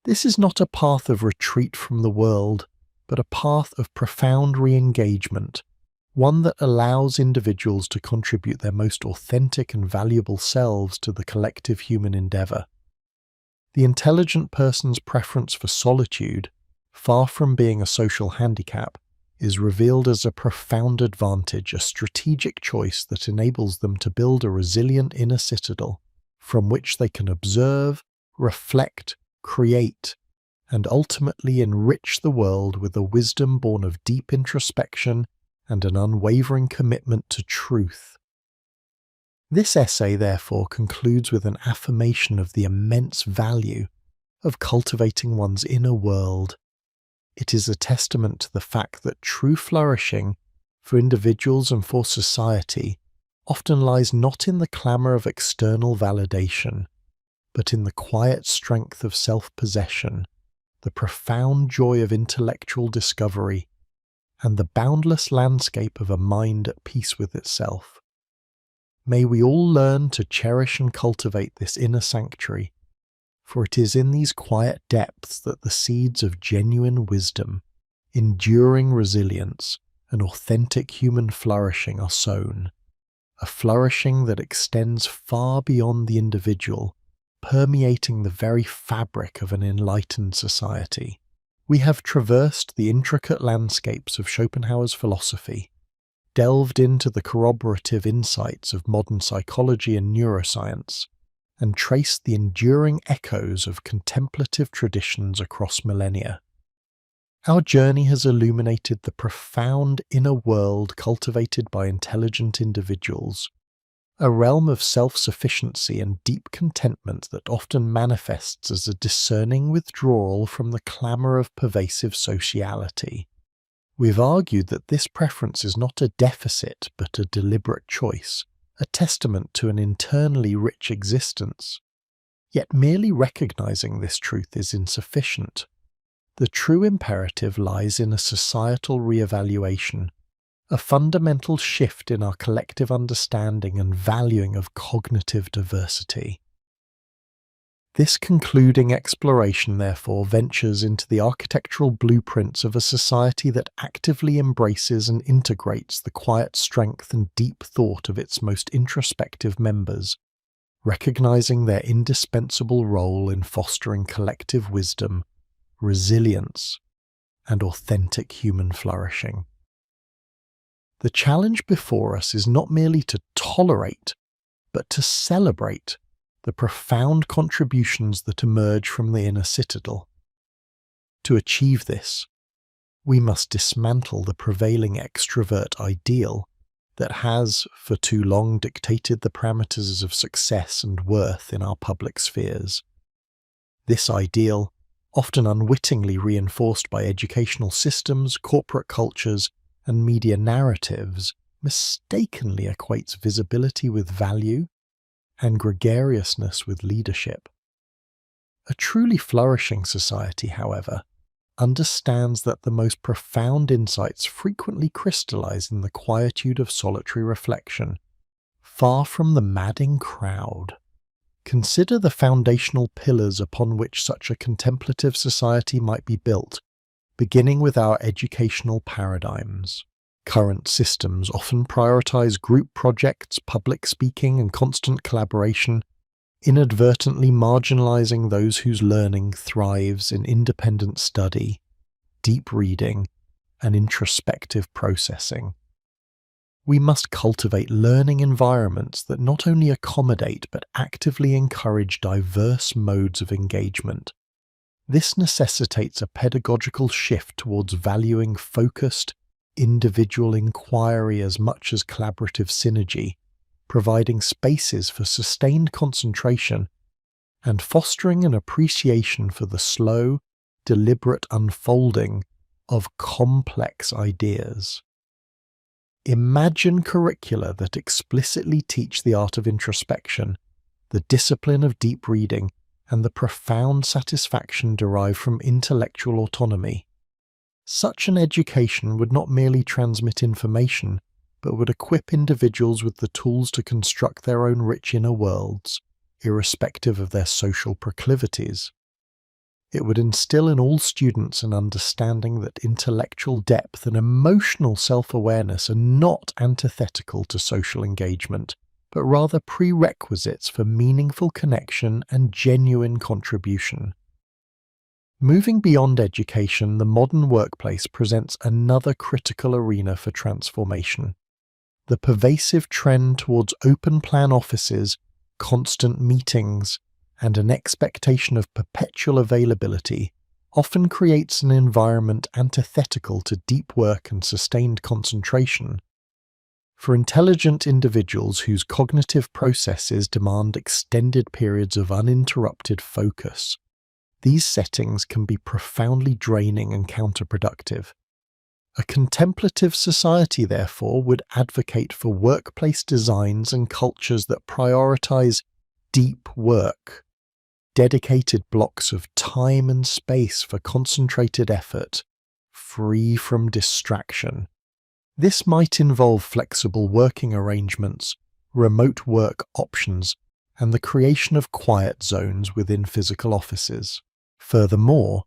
This is not a path of retreat from the world, but a path of profound re-engagement, one that allows individuals to contribute their most authentic and valuable selves to the collective human endeavor. The intelligent person's preference for solitude, far from being a social handicap, is revealed as a profound advantage, a strategic choice that enables them to build a resilient inner citadel from which they can observe, reflect, create, and ultimately enrich the world with a wisdom born of deep introspection and an unwavering commitment to truth. This essay, therefore, concludes with an affirmation of the immense value of cultivating one's inner world. It is a testament to the fact that true flourishing for individuals and for society often lies not in the clamour of external validation, but in the quiet strength of self-possession, the profound joy of intellectual discovery, and the boundless landscape of a mind at peace with itself. May we all learn to cherish and cultivate this inner sanctuary, for it is in these quiet depths that the seeds of genuine wisdom, enduring resilience, and authentic human flourishing are sown, a flourishing that extends far beyond the individual, permeating the very fabric of an enlightened society. We have traversed the intricate landscapes of Schopenhauer's philosophy, delved into the corroborative insights of modern psychology and neuroscience, and traced the enduring echoes of contemplative traditions across millennia. Our journey has illuminated the profound inner world cultivated by intelligent individuals, a realm of self-sufficiency and deep contentment that often manifests as a discerning withdrawal from the clamour of pervasive sociality. We've argued that this preference is not a deficit but a deliberate choice, a testament to an internally rich existence. Yet merely recognising this truth is insufficient. The true imperative lies in a societal re-evaluation, a fundamental shift in our collective understanding and valuing of cognitive diversity. This concluding exploration, therefore, ventures into the architectural blueprints of a society that actively embraces and integrates the quiet strength and deep thought of its most introspective members, recognizing their indispensable role in fostering collective wisdom, resilience, and authentic human flourishing. The challenge before us is not merely to tolerate, but to celebrate the profound contributions that emerge from the inner citadel. To achieve this, we must dismantle the prevailing extrovert ideal that has, for too long, dictated the parameters of success and worth in our public spheres. This ideal, often unwittingly reinforced by educational systems, corporate cultures, and media narratives, mistakenly equates visibility with value and gregariousness with leadership. A truly flourishing society, however, understands that the most profound insights frequently crystallize in the quietude of solitary reflection, far from the madding crowd. Consider the foundational pillars upon which such a contemplative society might be built, beginning with our educational paradigms. Current systems often prioritize group projects, public speaking, and constant collaboration, inadvertently marginalizing those whose learning thrives in independent study, deep reading, and introspective processing. We must cultivate learning environments that not only accommodate but actively encourage diverse modes of engagement. This necessitates a pedagogical shift towards valuing focused, individual inquiry as much as collaborative synergy, providing spaces for sustained concentration, and fostering an appreciation for the slow, deliberate unfolding of complex ideas. Imagine curricula that explicitly teach the art of introspection, the discipline of deep reading, and the profound satisfaction derived from intellectual autonomy. Such an education would not merely transmit information, but would equip individuals with the tools to construct their own rich inner worlds, irrespective of their social proclivities. It would instill in all students an understanding that intellectual depth and emotional self-awareness are not antithetical to social engagement, but rather prerequisites for meaningful connection and genuine contribution. Moving beyond education, the modern workplace presents another critical arena for transformation. The pervasive trend towards open-plan offices, constant meetings, and an expectation of perpetual availability often creates an environment antithetical to deep work and sustained concentration. For intelligent individuals whose cognitive processes demand extended periods of uninterrupted focus, these settings can be profoundly draining and counterproductive. A contemplative society, therefore, would advocate for workplace designs and cultures that prioritize deep work, dedicated blocks of time and space for concentrated effort, free from distraction. This might involve flexible working arrangements, remote work options, and the creation of quiet zones within physical offices. Furthermore,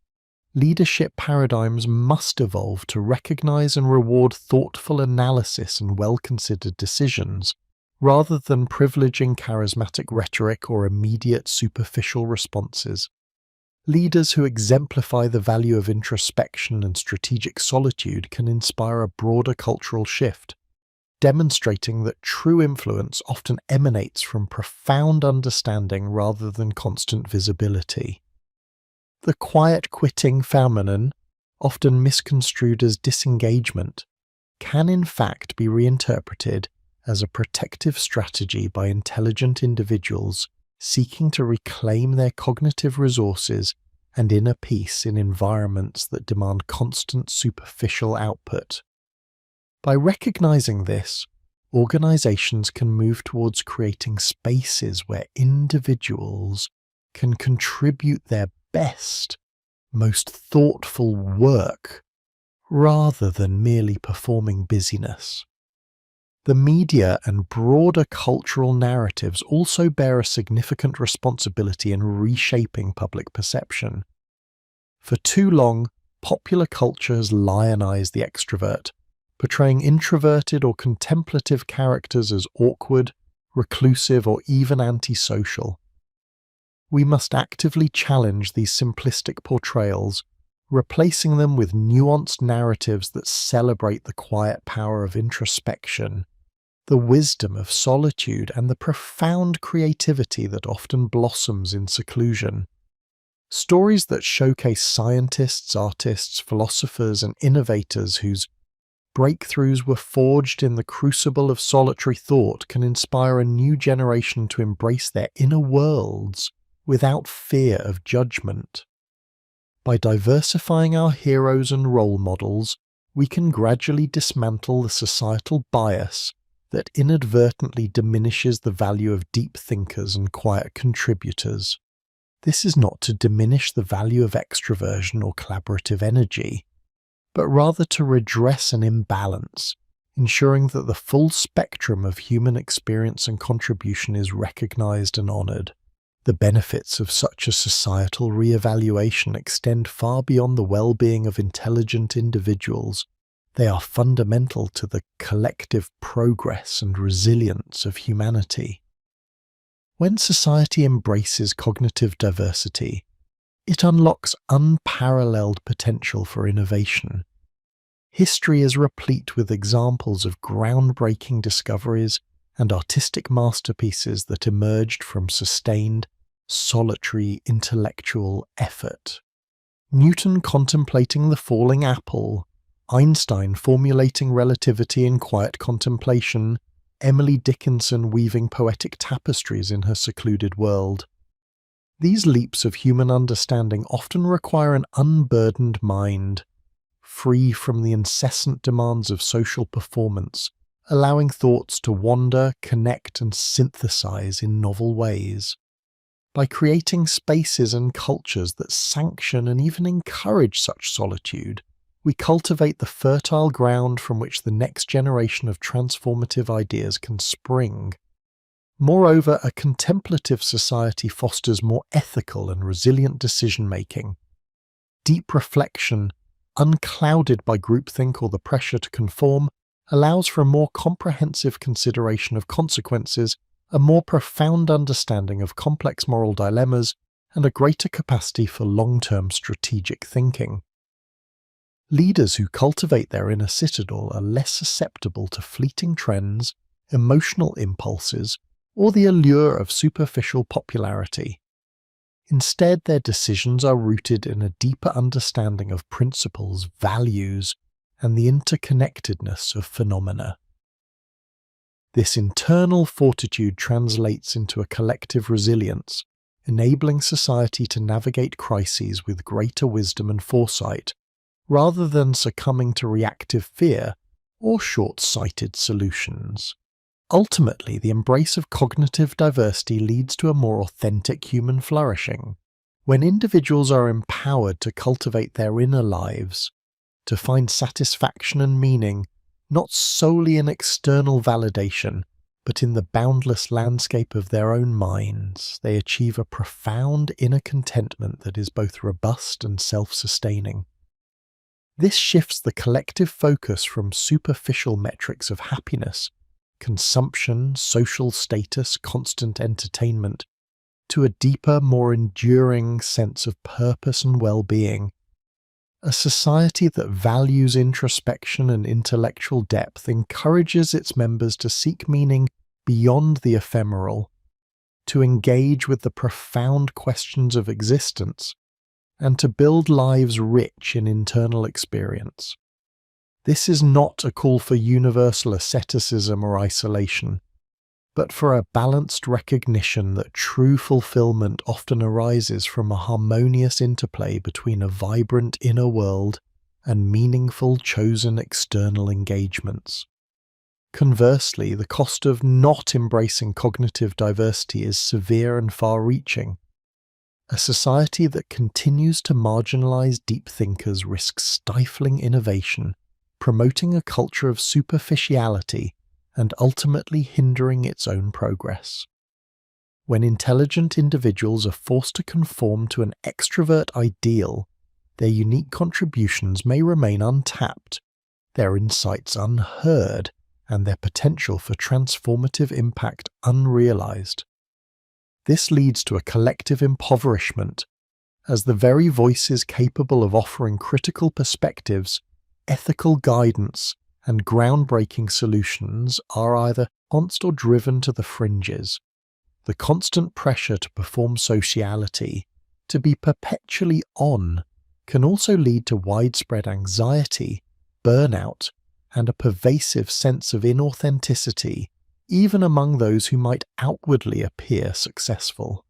leadership paradigms must evolve to recognize and reward thoughtful analysis and well-considered decisions, rather than privileging charismatic rhetoric or immediate superficial responses. Leaders who exemplify the value of introspection and strategic solitude can inspire a broader cultural shift, demonstrating that true influence often emanates from profound understanding rather than constant visibility. The quiet quitting phenomenon, often misconstrued as disengagement, can in fact be reinterpreted as a protective strategy by intelligent individuals seeking to reclaim their cognitive resources and inner peace in environments that demand constant superficial output. By recognizing this, organizations can move towards creating spaces where individuals can contribute their best, most thoughtful work, rather than merely performing busyness. The media and broader cultural narratives also bear a significant responsibility in reshaping public perception. For too long, popular culture has lionized the extrovert, portraying introverted or contemplative characters as awkward, reclusive, or even antisocial. We must actively challenge these simplistic portrayals, replacing them with nuanced narratives that celebrate the quiet power of introspection, the wisdom of solitude, and the profound creativity that often blossoms in seclusion. Stories that showcase scientists, artists, philosophers, and innovators whose breakthroughs were forged in the crucible of solitary thought can inspire a new generation to embrace their inner worlds without fear of judgment. By diversifying our heroes and role models, we can gradually dismantle the societal bias that inadvertently diminishes the value of deep thinkers and quiet contributors. This is not to diminish the value of extroversion or collaborative energy, but rather to redress an imbalance, ensuring that the full spectrum of human experience and contribution is recognized and honored. The benefits of such a societal re-evaluation extend far beyond the well-being of intelligent individuals. They are fundamental to the collective progress and resilience of humanity. When society embraces cognitive diversity, it unlocks unparalleled potential for innovation. History is replete with examples of groundbreaking discoveries and artistic masterpieces that emerged from sustained, solitary intellectual effort. Newton contemplating the falling apple, Einstein formulating relativity in quiet contemplation, Emily Dickinson weaving poetic tapestries in her secluded world. These leaps of human understanding often require an unburdened mind, free from the incessant demands of social performance, allowing thoughts to wander, connect, and synthesize in novel ways. By creating spaces and cultures that sanction and even encourage such solitude, we cultivate the fertile ground from which the next generation of transformative ideas can spring. Moreover, a contemplative society fosters more ethical and resilient decision-making. Deep reflection, unclouded by groupthink or the pressure to conform, allows for a more comprehensive consideration of consequences, a more profound understanding of complex moral dilemmas, and a greater capacity for long-term strategic thinking. Leaders who cultivate their inner citadel are less susceptible to fleeting trends, emotional impulses, or the allure of superficial popularity. Instead, their decisions are rooted in a deeper understanding of principles, values, and the interconnectedness of phenomena. This internal fortitude translates into a collective resilience, enabling society to navigate crises with greater wisdom and foresight, rather than succumbing to reactive fear or short-sighted solutions. Ultimately, the embrace of cognitive diversity leads to a more authentic human flourishing. When individuals are empowered to cultivate their inner lives, to find satisfaction and meaning not solely in external validation, but in the boundless landscape of their own minds, they achieve a profound inner contentment that is both robust and self-sustaining. This shifts the collective focus from superficial metrics of happiness, consumption, social status, constant entertainment, to a deeper, more enduring sense of purpose and well-being. A society that values introspection and intellectual depth encourages its members to seek meaning beyond the ephemeral, to engage with the profound questions of existence, and to build lives rich in internal experience. This is not a call for universal asceticism or isolation, but for a balanced recognition that true fulfillment often arises from a harmonious interplay between a vibrant inner world and meaningful chosen external engagements. Conversely, the cost of not embracing cognitive diversity is severe and far-reaching. A society that continues to marginalize deep thinkers risks stifling innovation, promoting a culture of superficiality, and ultimately hindering its own progress. When intelligent individuals are forced to conform to an extrovert ideal, their unique contributions may remain untapped, their insights unheard, and their potential for transformative impact unrealized. This leads to a collective impoverishment, as the very voices capable of offering critical perspectives, ethical guidance, and groundbreaking solutions are either silenced or driven to the fringes. The constant pressure to perform sociality, to be perpetually on, can also lead to widespread anxiety, burnout, and a pervasive sense of inauthenticity, even among those who might outwardly appear successful.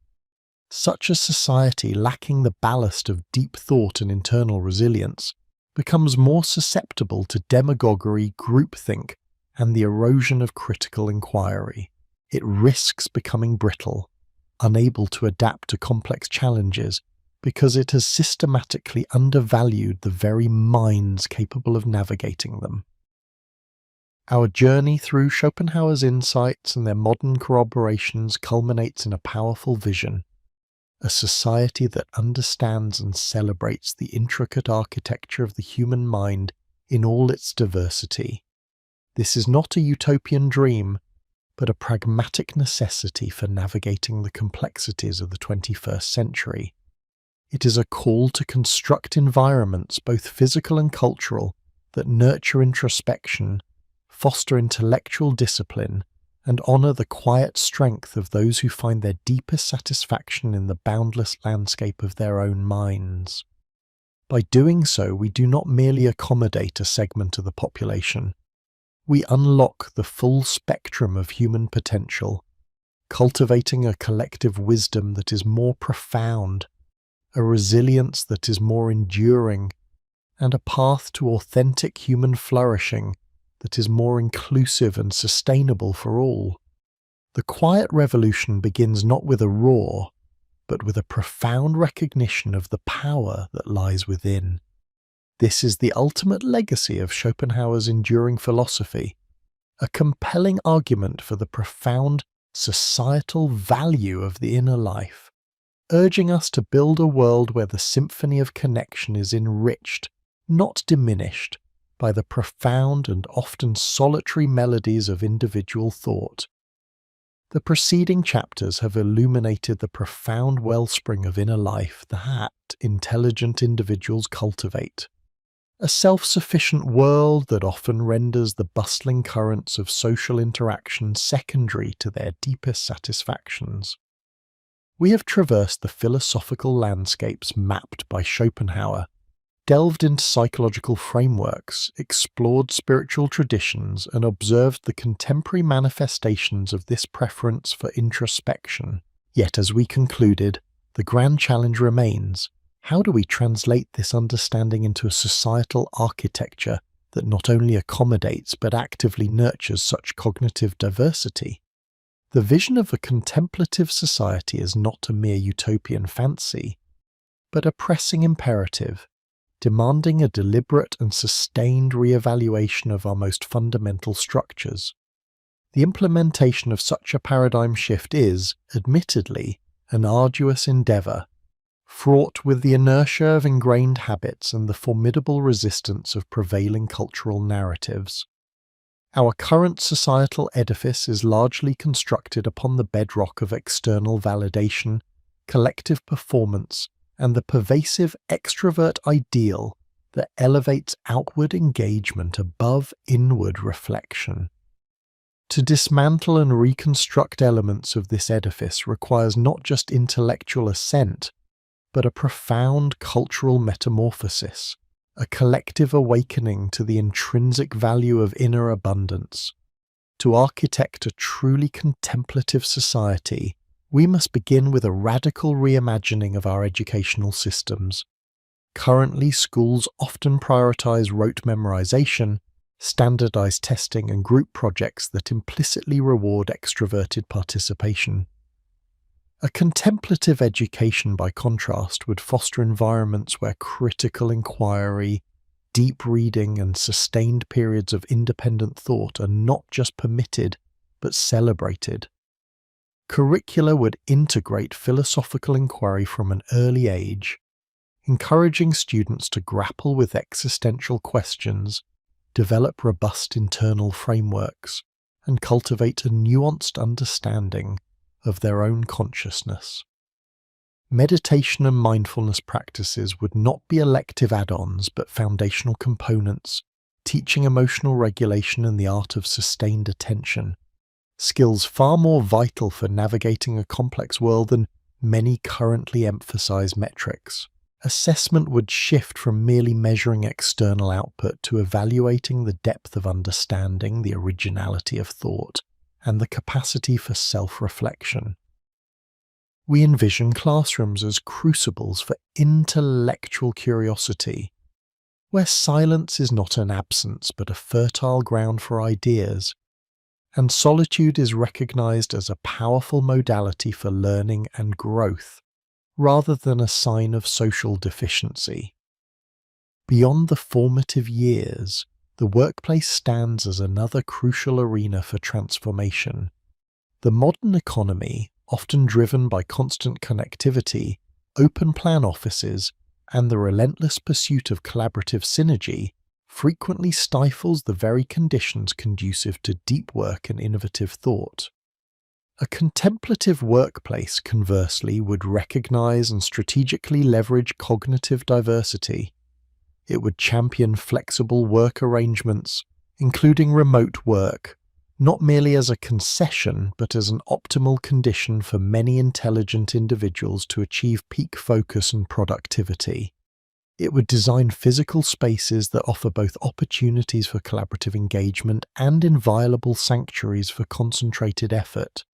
Such a society, lacking the ballast of deep thought and internal resilience, becomes more susceptible to demagoguery, groupthink, and the erosion of critical inquiry. It risks becoming brittle, unable to adapt to complex challenges, because it has systematically undervalued the very minds capable of navigating them. Our journey through Schopenhauer's insights and their modern corroborations culminates in a powerful vision. A society that understands and celebrates the intricate architecture of the human mind in all its diversity. This is not a utopian dream, but a pragmatic necessity for navigating the complexities of the 21st century. It is a call to construct environments, both physical and cultural, that nurture introspection, foster intellectual discipline, and honour the quiet strength of those who find their deepest satisfaction in the boundless landscape of their own minds. By doing so, we do not merely accommodate a segment of the population. We unlock the full spectrum of human potential, cultivating a collective wisdom that is more profound, a resilience that is more enduring, and a path to authentic human flourishing that is more inclusive and sustainable for all. The quiet revolution begins not with a roar, but with a profound recognition of the power that lies within. This is the ultimate legacy of Schopenhauer's enduring philosophy, a compelling argument for the profound societal value of the inner life, urging us to build a world where the symphony of connection is enriched, not diminished, by the profound and often solitary melodies of individual thought. The preceding chapters have illuminated the profound wellspring of inner life that intelligent individuals cultivate. A self-sufficient world that often renders the bustling currents of social interaction secondary to their deepest satisfactions. We have traversed the philosophical landscapes mapped by Schopenhauer, delved into psychological frameworks, explored spiritual traditions, and observed the contemporary manifestations of this preference for introspection. Yet, as we concluded, the grand challenge remains: how do we translate this understanding into a societal architecture that not only accommodates but actively nurtures such cognitive diversity? The vision of a contemplative society is not a mere utopian fancy, but a pressing imperative, demanding a deliberate and sustained re-evaluation of our most fundamental structures. The implementation of such a paradigm shift is, admittedly, an arduous endeavour, fraught with the inertia of ingrained habits and the formidable resistance of prevailing cultural narratives. Our current societal edifice is largely constructed upon the bedrock of external validation, collective performance, and the pervasive extrovert ideal that elevates outward engagement above inward reflection. To dismantle and reconstruct elements of this edifice requires not just intellectual assent, but a profound cultural metamorphosis, a collective awakening to the intrinsic value of inner abundance. To architect a truly contemplative society, we must begin with a radical reimagining of our educational systems. Currently, schools often prioritize rote memorization, standardized testing, and group projects that implicitly reward extroverted participation. A contemplative education, by contrast, would foster environments where critical inquiry, deep reading, and sustained periods of independent thought are not just permitted, but celebrated. Curricula would integrate philosophical inquiry from an early age, encouraging students to grapple with existential questions, develop robust internal frameworks, and cultivate a nuanced understanding of their own consciousness. Meditation and mindfulness practices would not be elective add-ons but foundational components, teaching emotional regulation and the art of sustained attention, skills far more vital for navigating a complex world than many currently emphasize metrics. Assessment would shift from merely measuring external output to evaluating the depth of understanding, the originality of thought, and the capacity for self-reflection. We envision classrooms as crucibles for intellectual curiosity, where silence is not an absence but a fertile ground for ideas, and solitude is recognized as a powerful modality for learning and growth, rather than a sign of social deficiency. Beyond the formative years, the workplace stands as another crucial arena for transformation. The modern economy, often driven by constant connectivity, open-plan offices, and the relentless pursuit of collaborative synergy, frequently stifles the very conditions conducive to deep work and innovative thought. A contemplative workplace, conversely, would recognize and strategically leverage cognitive diversity. It would champion flexible work arrangements, including remote work, not merely as a concession but as an optimal condition for many intelligent individuals to achieve peak focus and productivity. It would design physical spaces that offer both opportunities for collaborative engagement and inviolable sanctuaries for concentrated effort.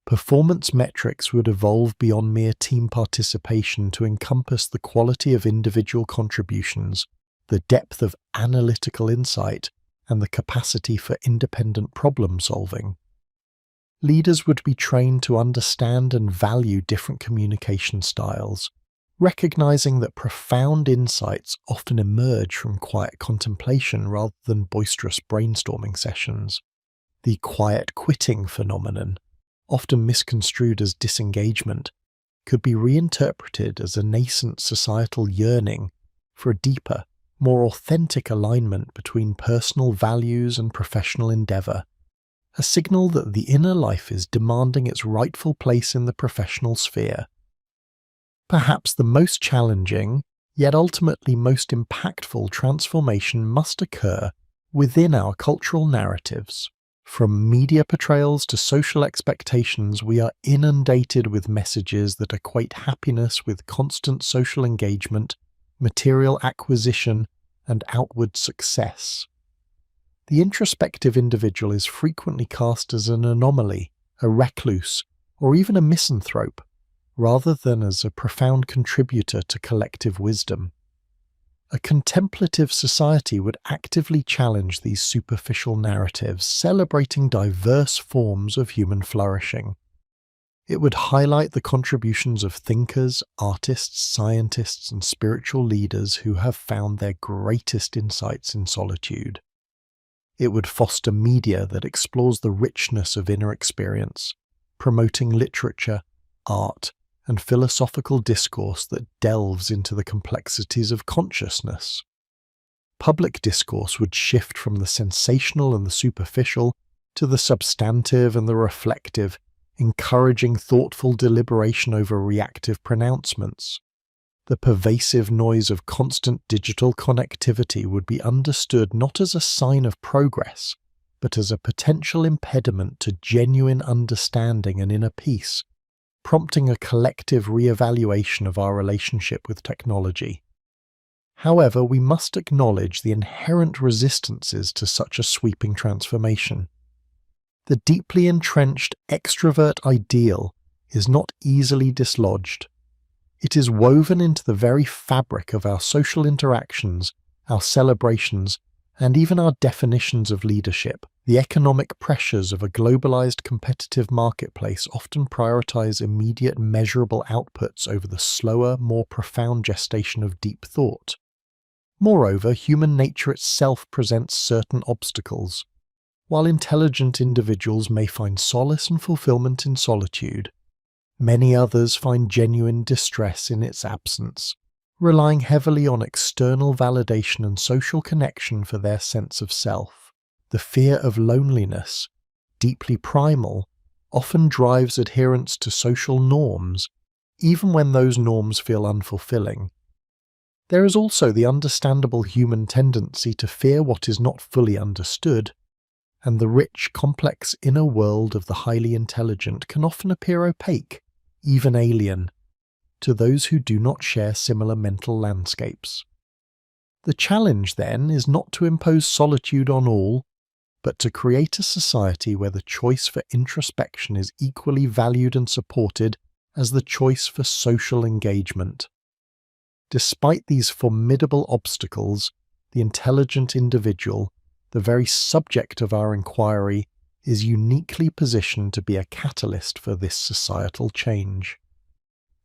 Performance metrics would evolve beyond mere team participation to encompass the quality of individual contributions, the depth of analytical insight, and the capacity for independent problem-solving. Leaders would be trained to understand and value different communication styles, recognizing that profound insights often emerge from quiet contemplation rather than boisterous brainstorming sessions. The quiet quitting phenomenon, often misconstrued as disengagement, could be reinterpreted as a nascent societal yearning for a deeper, more authentic alignment between personal values and professional endeavor, a signal that the inner life is demanding its rightful place in the professional sphere. Perhaps the most challenging, yet ultimately most impactful transformation must occur within our cultural narratives. From media portrayals to social expectations, we are inundated with messages that equate happiness with constant social engagement, material acquisition, and outward success. The introspective individual is frequently cast as an anomaly, a recluse, or even a misanthrope, rather than as a profound contributor to collective wisdom. A contemplative society would actively challenge these superficial narratives, celebrating diverse forms of human flourishing. It would highlight the contributions of thinkers, artists, scientists, and spiritual leaders who have found their greatest insights in solitude. It would foster media that explores the richness of inner experience, promoting literature, art, and philosophical discourse that delves into the complexities of consciousness. Public discourse would shift from the sensational and the superficial to the substantive and the reflective, encouraging thoughtful deliberation over reactive pronouncements. The pervasive noise of constant digital connectivity would be understood not as a sign of progress, but as a potential impediment to genuine understanding and inner peace, prompting a collective re-evaluation of our relationship with technology. However, we must acknowledge the inherent resistances to such a sweeping transformation. The deeply entrenched extrovert ideal is not easily dislodged. It is woven into the very fabric of our social interactions, our celebrations, and even our definitions of leadership. The economic pressures of a globalized competitive marketplace often prioritize immediate measurable outputs over the slower, more profound gestation of deep thought. Moreover, human nature itself presents certain obstacles. While intelligent individuals may find solace and fulfillment in solitude, many others find genuine distress in its absence, relying heavily on external validation and social connection for their sense of self. The fear of loneliness, deeply primal, often drives adherence to social norms, even when those norms feel unfulfilling. There is also the understandable human tendency to fear what is not fully understood, and the rich, complex inner world of the highly intelligent can often appear opaque, even alien, to those who do not share similar mental landscapes. The challenge, then, is not to impose solitude on all, but to create a society where the choice for introspection is equally valued and supported as the choice for social engagement. Despite these formidable obstacles, the intelligent individual, the very subject of our inquiry, is uniquely positioned to be a catalyst for this societal change.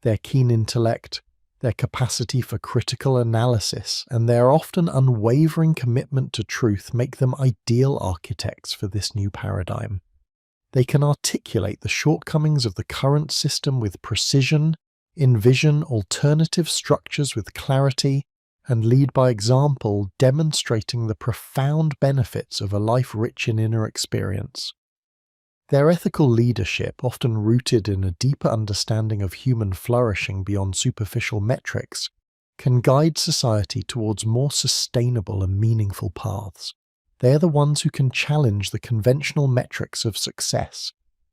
Their keen intellect, their capacity for critical analysis, and their often unwavering commitment to truth make them ideal architects for this new paradigm. They can articulate the shortcomings of the current system with precision, envision alternative structures with clarity, and lead by example, demonstrating the profound benefits of a life rich in inner experience. Their ethical leadership, often rooted in a deeper understanding of human flourishing beyond superficial metrics, can guide society towards more sustainable and meaningful paths. They are the ones who can challenge the conventional metrics of success,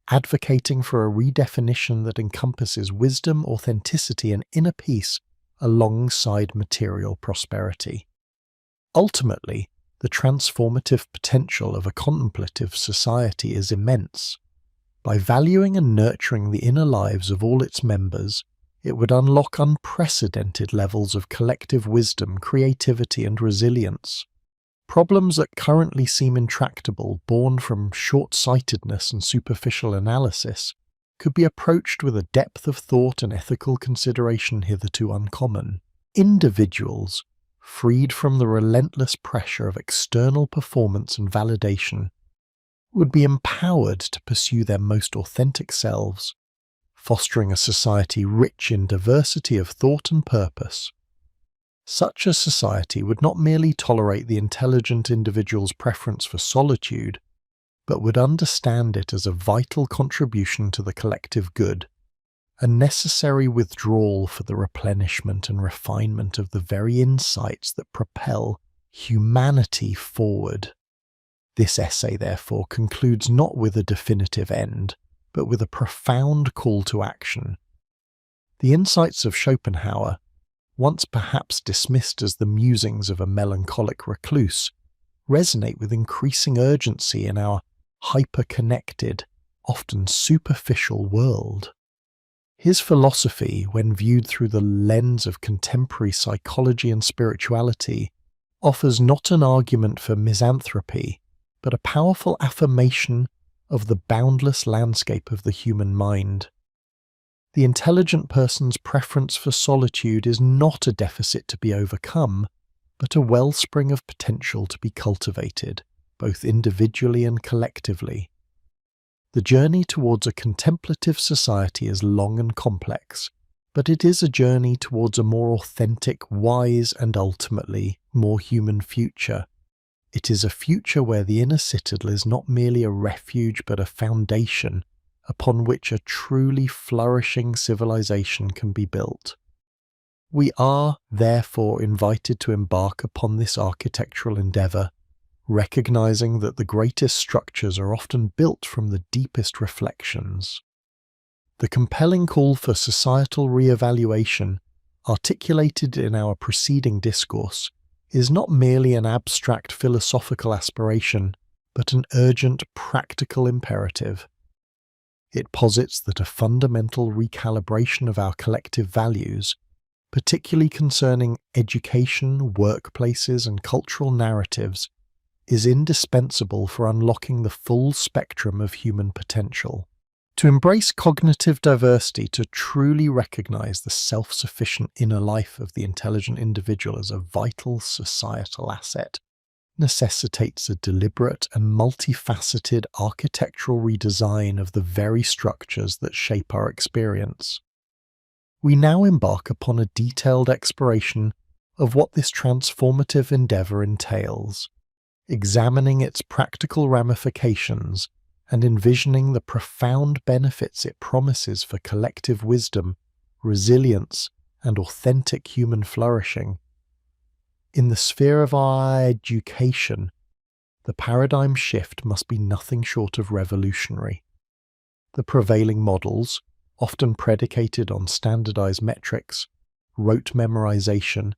advocating for a redefinition that encompasses wisdom, authenticity, and inner peace alongside material prosperity. Ultimately, the transformative potential of a contemplative society is immense. By valuing and nurturing the inner lives of all its members, it would unlock unprecedented levels of collective wisdom, creativity, and resilience. Problems that currently seem intractable, born from short-sightedness and superficial analysis, could be approached with a depth of thought and ethical consideration hitherto uncommon. Individuals, freed from the relentless pressure of external performance and validation, would be empowered to pursue their most authentic selves, fostering a society rich in diversity of thought and purpose. Such a society would not merely tolerate the intelligent individual's preference for solitude, but would understand it as a vital contribution to the collective good, a necessary withdrawal for the replenishment and refinement of the very insights that propel humanity forward. This essay, therefore, concludes not with a definitive end, but with a profound call to action. The insights of Schopenhauer, once perhaps dismissed as the musings of a melancholic recluse, resonate with increasing urgency in our hyper-connected, often superficial world. His philosophy, when viewed through the lens of contemporary psychology and spirituality, offers not an argument for misanthropy, but a powerful affirmation of the boundless landscape of the human mind. The intelligent person's preference for solitude is not a deficit to be overcome, but a wellspring of potential to be cultivated, both individually and collectively. The journey towards a contemplative society is long and complex, but it is a journey towards a more authentic, wise, and ultimately more human future. It is a future where the inner citadel is not merely a refuge but a foundation upon which a truly flourishing civilization can be built. We are, therefore, invited to embark upon this architectural endeavour, recognizing that the greatest structures are often built from the deepest reflections. The compelling call for societal re-evaluation, articulated in our preceding discourse, is not merely an abstract philosophical aspiration, but an urgent practical imperative. It posits that a fundamental recalibration of our collective values, particularly concerning education, workplaces, and cultural narratives, is indispensable for unlocking the full spectrum of human potential. To embrace cognitive diversity, to truly recognize the self-sufficient inner life of the intelligent individual as a vital societal asset, necessitates a deliberate and multifaceted architectural redesign of the very structures that shape our experience. We now embark upon a detailed exploration of what this transformative endeavor entails, examining its practical ramifications and envisioning the profound benefits it promises for collective wisdom, resilience, and authentic human flourishing. In the sphere of our education, the paradigm shift must be nothing short of revolutionary. The prevailing models, often predicated on standardized metrics, rote memorization,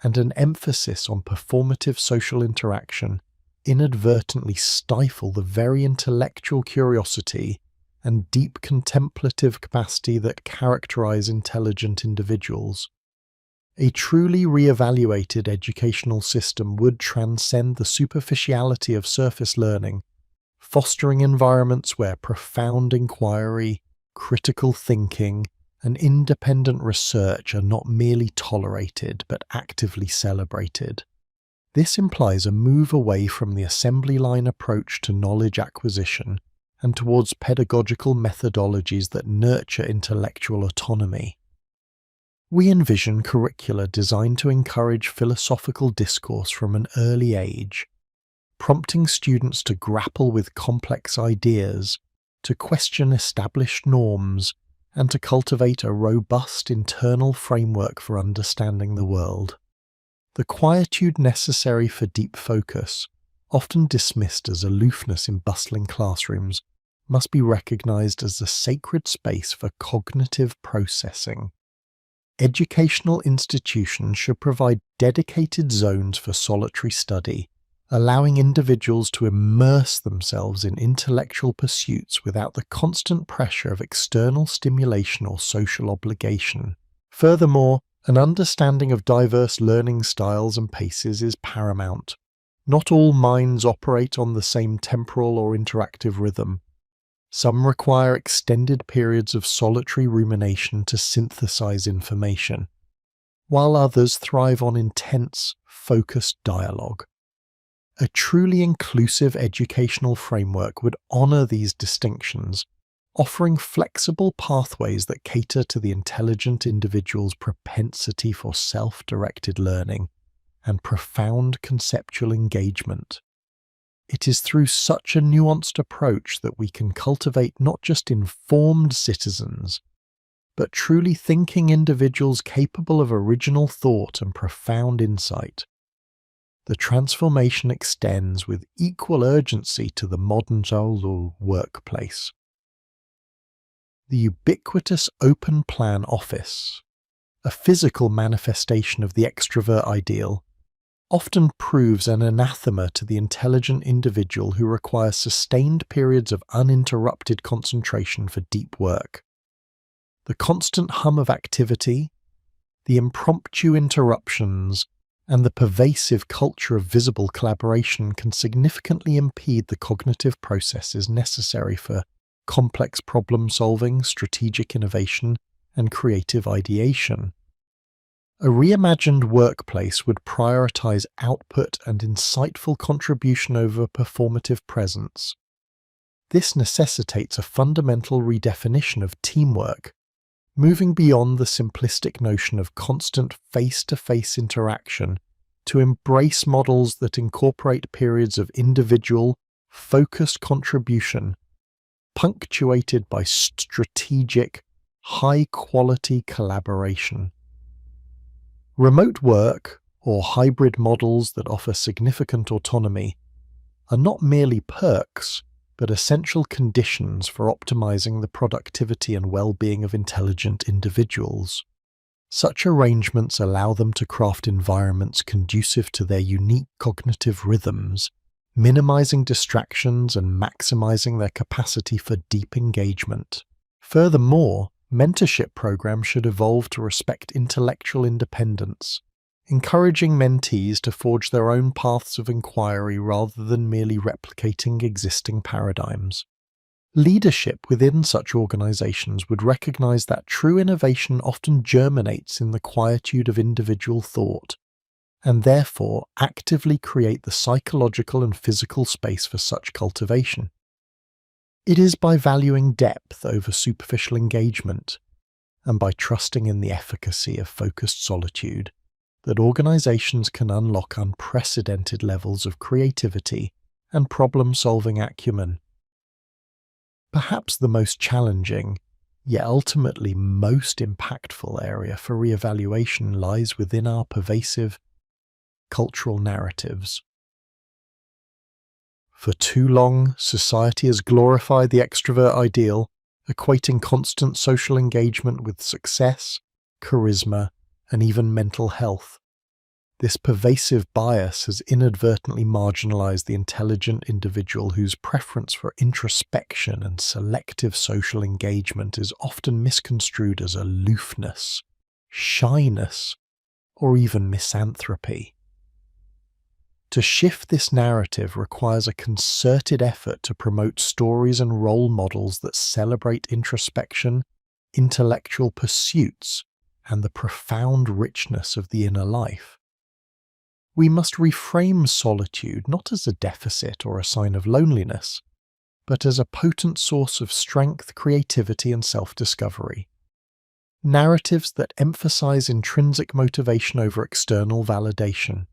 and an emphasis on performative social interaction, inadvertently stifle the very intellectual curiosity and deep contemplative capacity that characterize intelligent individuals. A truly re-evaluated educational system would transcend the superficiality of surface learning, fostering environments where profound inquiry, critical thinking, and independent research are not merely tolerated but actively celebrated. This implies a move away from the assembly line approach to knowledge acquisition and towards pedagogical methodologies that nurture intellectual autonomy. We envision curricula designed to encourage philosophical discourse from an early age, prompting students to grapple with complex ideas, to question established norms, and to cultivate a robust internal framework for understanding the world. The quietude necessary for deep focus, often dismissed as aloofness in bustling classrooms, must be recognized as the sacred space for cognitive processing. Educational institutions should provide dedicated zones for solitary study, allowing individuals to immerse themselves in intellectual pursuits without the constant pressure of external stimulation or social obligation. Furthermore, an understanding of diverse learning styles and paces is paramount. Not all minds operate on the same temporal or interactive rhythm. Some require extended periods of solitary rumination to synthesize information, while others thrive on intense, focused dialogue. A truly inclusive educational framework would honor these distinctions, offering flexible pathways that cater to the intelligent individual's propensity for self-directed learning and profound conceptual engagement. It is through such a nuanced approach that we can cultivate not just informed citizens, but truly thinking individuals capable of original thought and profound insight. the transformation extends with equal urgency to the modern workplace. The ubiquitous open-plan office, a physical manifestation of the extrovert ideal, often proves an anathema to the intelligent individual who requires sustained periods of uninterrupted concentration for deep work. The constant hum of activity, the impromptu interruptions, and the pervasive culture of visible collaboration can significantly impede the cognitive processes necessary for complex problem-solving, strategic innovation, and creative ideation. A reimagined workplace would prioritize output and insightful contribution over performative presence. This necessitates a fundamental redefinition of teamwork, moving beyond the simplistic notion of constant face-to-face interaction to embrace models that incorporate periods of individual, focused contribution, punctuated by strategic, high-quality collaboration. Remote work, or hybrid models that offer significant autonomy, are not merely perks, but essential conditions for optimizing the productivity and well-being of intelligent individuals. Such arrangements allow them to craft environments conducive to their unique cognitive rhythms, minimizing distractions and maximizing their capacity for deep engagement. Furthermore, mentorship programs should evolve to respect intellectual independence, encouraging mentees to forge their own paths of inquiry rather than merely replicating existing paradigms. Leadership within such organizations would recognize that true innovation often germinates in the quietude of individual thought, and therefore actively create the psychological and physical space for such cultivation. It is by valuing depth over superficial engagement, and by trusting in the efficacy of focused solitude, that organizations can unlock unprecedented levels of creativity and problem-solving acumen. Perhaps the most challenging, yet ultimately most impactful area for re-evaluation lies within our pervasive cultural narratives. For too long, society has glorified the extrovert ideal, equating constant social engagement with success, charisma, and even mental health. This pervasive bias has inadvertently marginalized the intelligent individual whose preference for introspection and selective social engagement is often misconstrued as aloofness, shyness, or even misanthropy. To shift this narrative requires a concerted effort to promote stories and role models that celebrate introspection, intellectual pursuits, and the profound richness of the inner life. We must reframe solitude not as a deficit or a sign of loneliness, but as a potent source of strength, creativity, and self-discovery. Narratives that emphasize intrinsic motivation over external validation,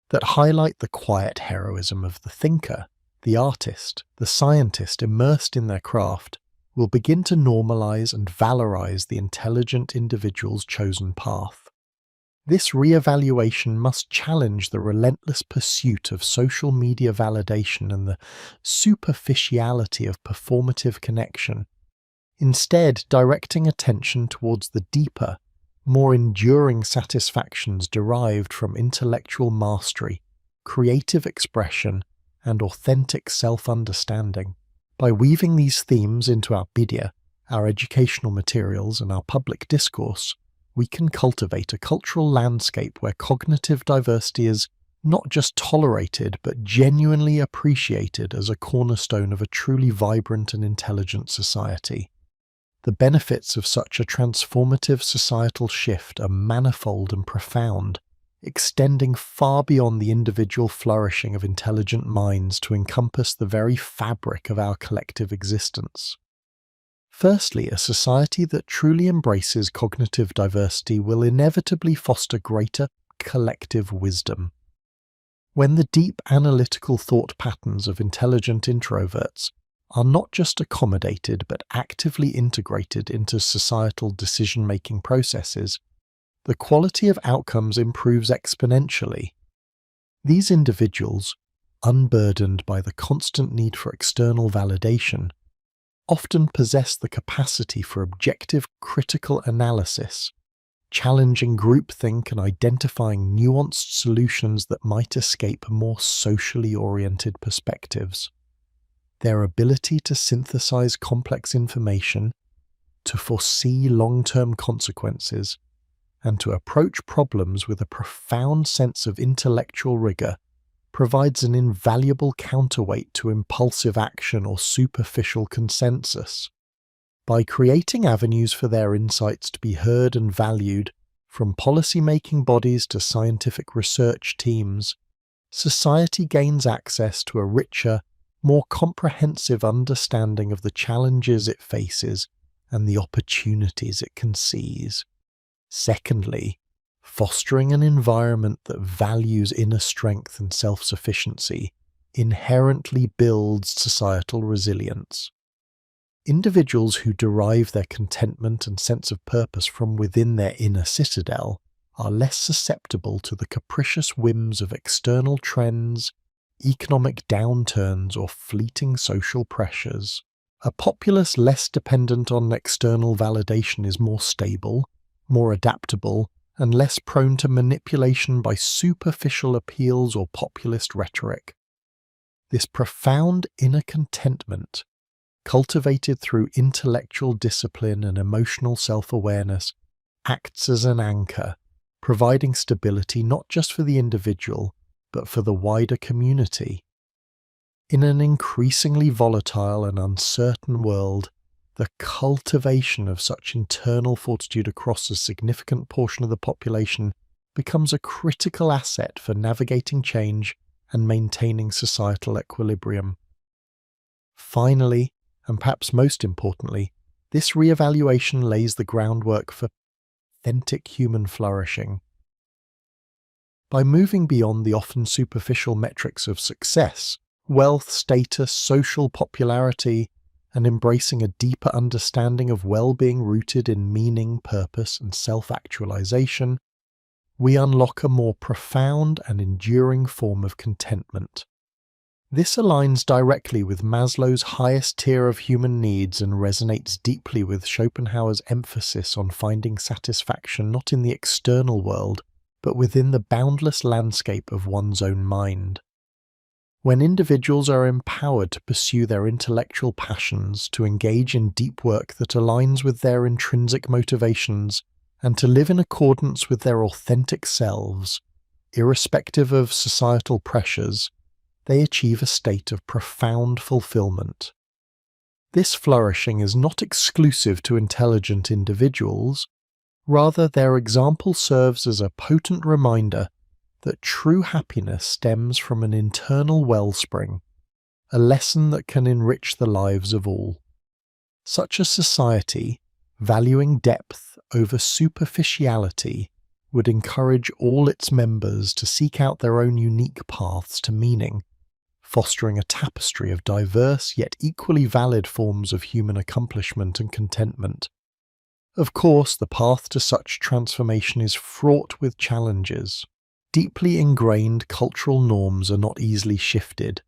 that highlight the quiet heroism of the thinker, the artist, the scientist immersed in their craft, will begin to normalize and valorize the intelligent individual's chosen path. This re-evaluation must challenge the relentless pursuit of social media validation and the superficiality of performative connection, instead directing attention towards the deeper, more enduring satisfactions derived from intellectual mastery, creative expression, and authentic self-understanding. By weaving these themes into our media, our educational materials, and our public discourse, we can cultivate a cultural landscape where cognitive diversity is not just tolerated but genuinely appreciated as a cornerstone of a truly vibrant and intelligent society. The benefits of such a transformative societal shift are manifold and profound, extending far beyond the individual flourishing of intelligent minds to encompass the very fabric of our collective existence. Firstly, a society that truly embraces cognitive diversity will inevitably foster greater collective wisdom. When the deep analytical thought patterns of intelligent introverts are not just accommodated but actively integrated into societal decision-making processes, the quality of outcomes improves exponentially. These individuals, unburdened by the constant need for external validation, often possess the capacity for objective critical analysis, challenging groupthink and identifying nuanced solutions that might escape more socially oriented perspectives. Their ability to synthesize complex information, to foresee long-term consequences, and to approach problems with a profound sense of intellectual rigor provides an invaluable counterweight to impulsive action or superficial consensus. By creating avenues for their insights to be heard and valued, from policy-making bodies to scientific research teams, society gains access to a richer, more comprehensive understanding of the challenges it faces and the opportunities it can seize. Secondly, fostering an environment that values inner strength and self-sufficiency inherently builds societal resilience. Individuals who derive their contentment and sense of purpose from within their inner citadel are less susceptible to the capricious whims of external trends, economic downturns, or fleeting social pressures. A populace less dependent on external validation is more stable, more adaptable, and less prone to manipulation by superficial appeals or populist rhetoric. This profound inner contentment, cultivated through intellectual discipline and emotional self-awareness, acts as an anchor, providing stability not just for the individual, but for the wider community. In an increasingly volatile and uncertain world, the cultivation of such internal fortitude across a significant portion of the population becomes a critical asset for navigating change and maintaining societal equilibrium. Finally, and perhaps most importantly, this re-evaluation lays the groundwork for authentic human flourishing. By moving beyond the often superficial metrics of success, wealth, status, social popularity, and embracing a deeper understanding of well-being rooted in meaning, purpose, and self-actualization, we unlock a more profound and enduring form of contentment. This aligns directly with Maslow's highest tier of human needs and resonates deeply with Schopenhauer's emphasis on finding satisfaction not in the external world, but within the boundless landscape of one's own mind. When individuals are empowered to pursue their intellectual passions, to engage in deep work that aligns with their intrinsic motivations, and to live in accordance with their authentic selves, irrespective of societal pressures, they achieve a state of profound fulfillment. This flourishing is not exclusive to intelligent individuals. Rather, their example serves as a potent reminder that true happiness stems from an internal wellspring, a lesson that can enrich the lives of all. Such a society, valuing depth over superficiality, would encourage all its members to seek out their own unique paths to meaning, fostering a tapestry of diverse yet equally valid forms of human accomplishment and contentment. Of course, the path to such transformation is fraught with challenges. Deeply ingrained cultural norms are not easily shifted.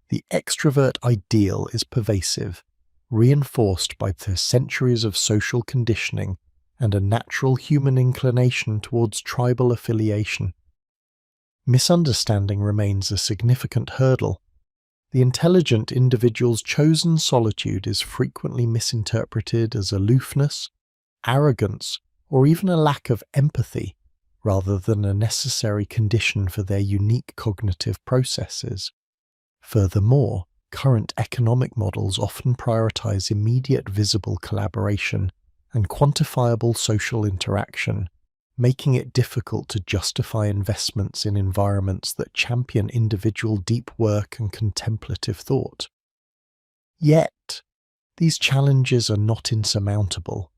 The extrovert ideal is pervasive, reinforced by the centuries of social conditioning and a natural human inclination towards tribal affiliation. Misunderstanding remains a significant hurdle. The intelligent individual's chosen solitude is frequently misinterpreted as aloofness, arrogance, or even a lack of empathy, rather than a necessary condition for their unique cognitive processes. Furthermore, current economic models often prioritize immediate visible collaboration and quantifiable social interaction, making it difficult to justify investments in environments that champion individual deep work and contemplative thought. Yet, these challenges are not insurmountable.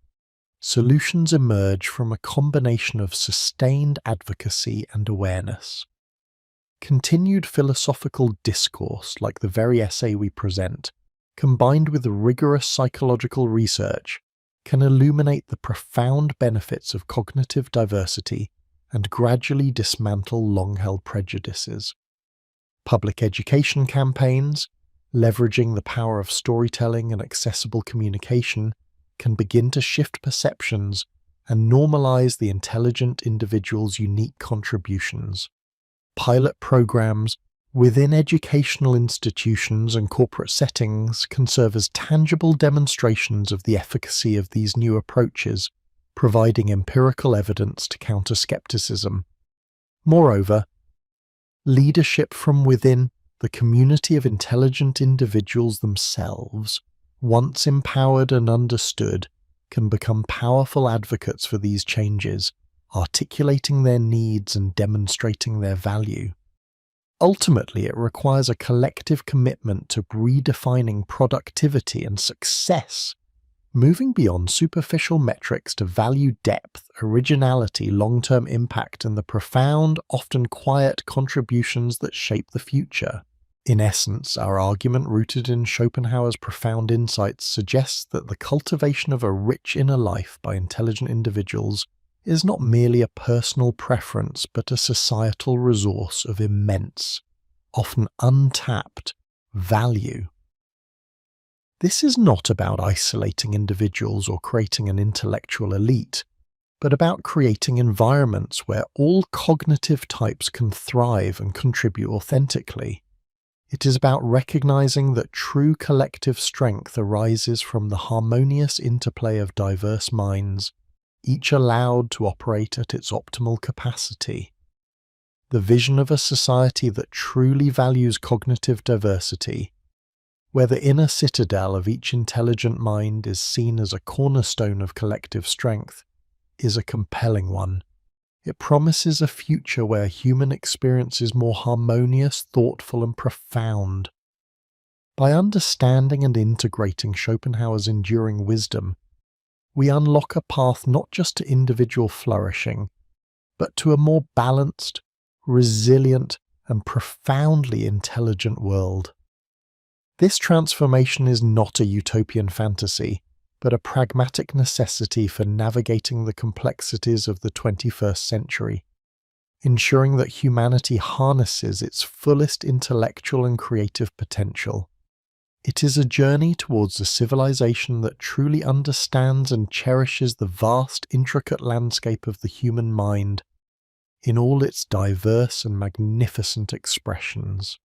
Solutions emerge from a combination of sustained advocacy and awareness. Continued philosophical discourse, like the very essay we present, combined with rigorous psychological research, can illuminate the profound benefits of cognitive diversity and gradually dismantle long-held prejudices. Public education campaigns, leveraging the power of storytelling and accessible communication, can begin to shift perceptions and normalize the intelligent individual's unique contributions. Pilot programs within educational institutions and corporate settings can serve as tangible demonstrations of the efficacy of these new approaches, providing empirical evidence to counter skepticism. Moreover, leadership from within the community of intelligent individuals themselves, once empowered and understood, can become powerful advocates for these changes, articulating their needs and demonstrating their value. Ultimately, it requires a collective commitment to redefining productivity and success, moving beyond superficial metrics to value depth, originality, long-term impact, and the profound, often quiet contributions that shape the future. In essence, our argument, rooted in Schopenhauer's profound insights, suggests that the cultivation of a rich inner life by intelligent individuals is not merely a personal preference but a societal resource of immense, often untapped, value. This is not about isolating individuals or creating an intellectual elite, but about creating environments where all cognitive types can thrive and contribute authentically. It is about recognizing that true collective strength arises from the harmonious interplay of diverse minds, each allowed to operate at its optimal capacity. The vision of a society that truly values cognitive diversity, where the inner citadel of each intelligent mind is seen as a cornerstone of collective strength, is a compelling one. It promises a future where human experience is more harmonious, thoughtful, and profound. By understanding and integrating Schopenhauer's enduring wisdom, we unlock a path not just to individual flourishing, but to a more balanced, resilient, and profoundly intelligent world. This transformation is not a utopian fantasy, but a pragmatic necessity for navigating the complexities of the 21st century, ensuring that humanity harnesses its fullest intellectual and creative potential. It is a journey towards a civilization that truly understands and cherishes the vast, intricate landscape of the human mind in all its diverse and magnificent expressions.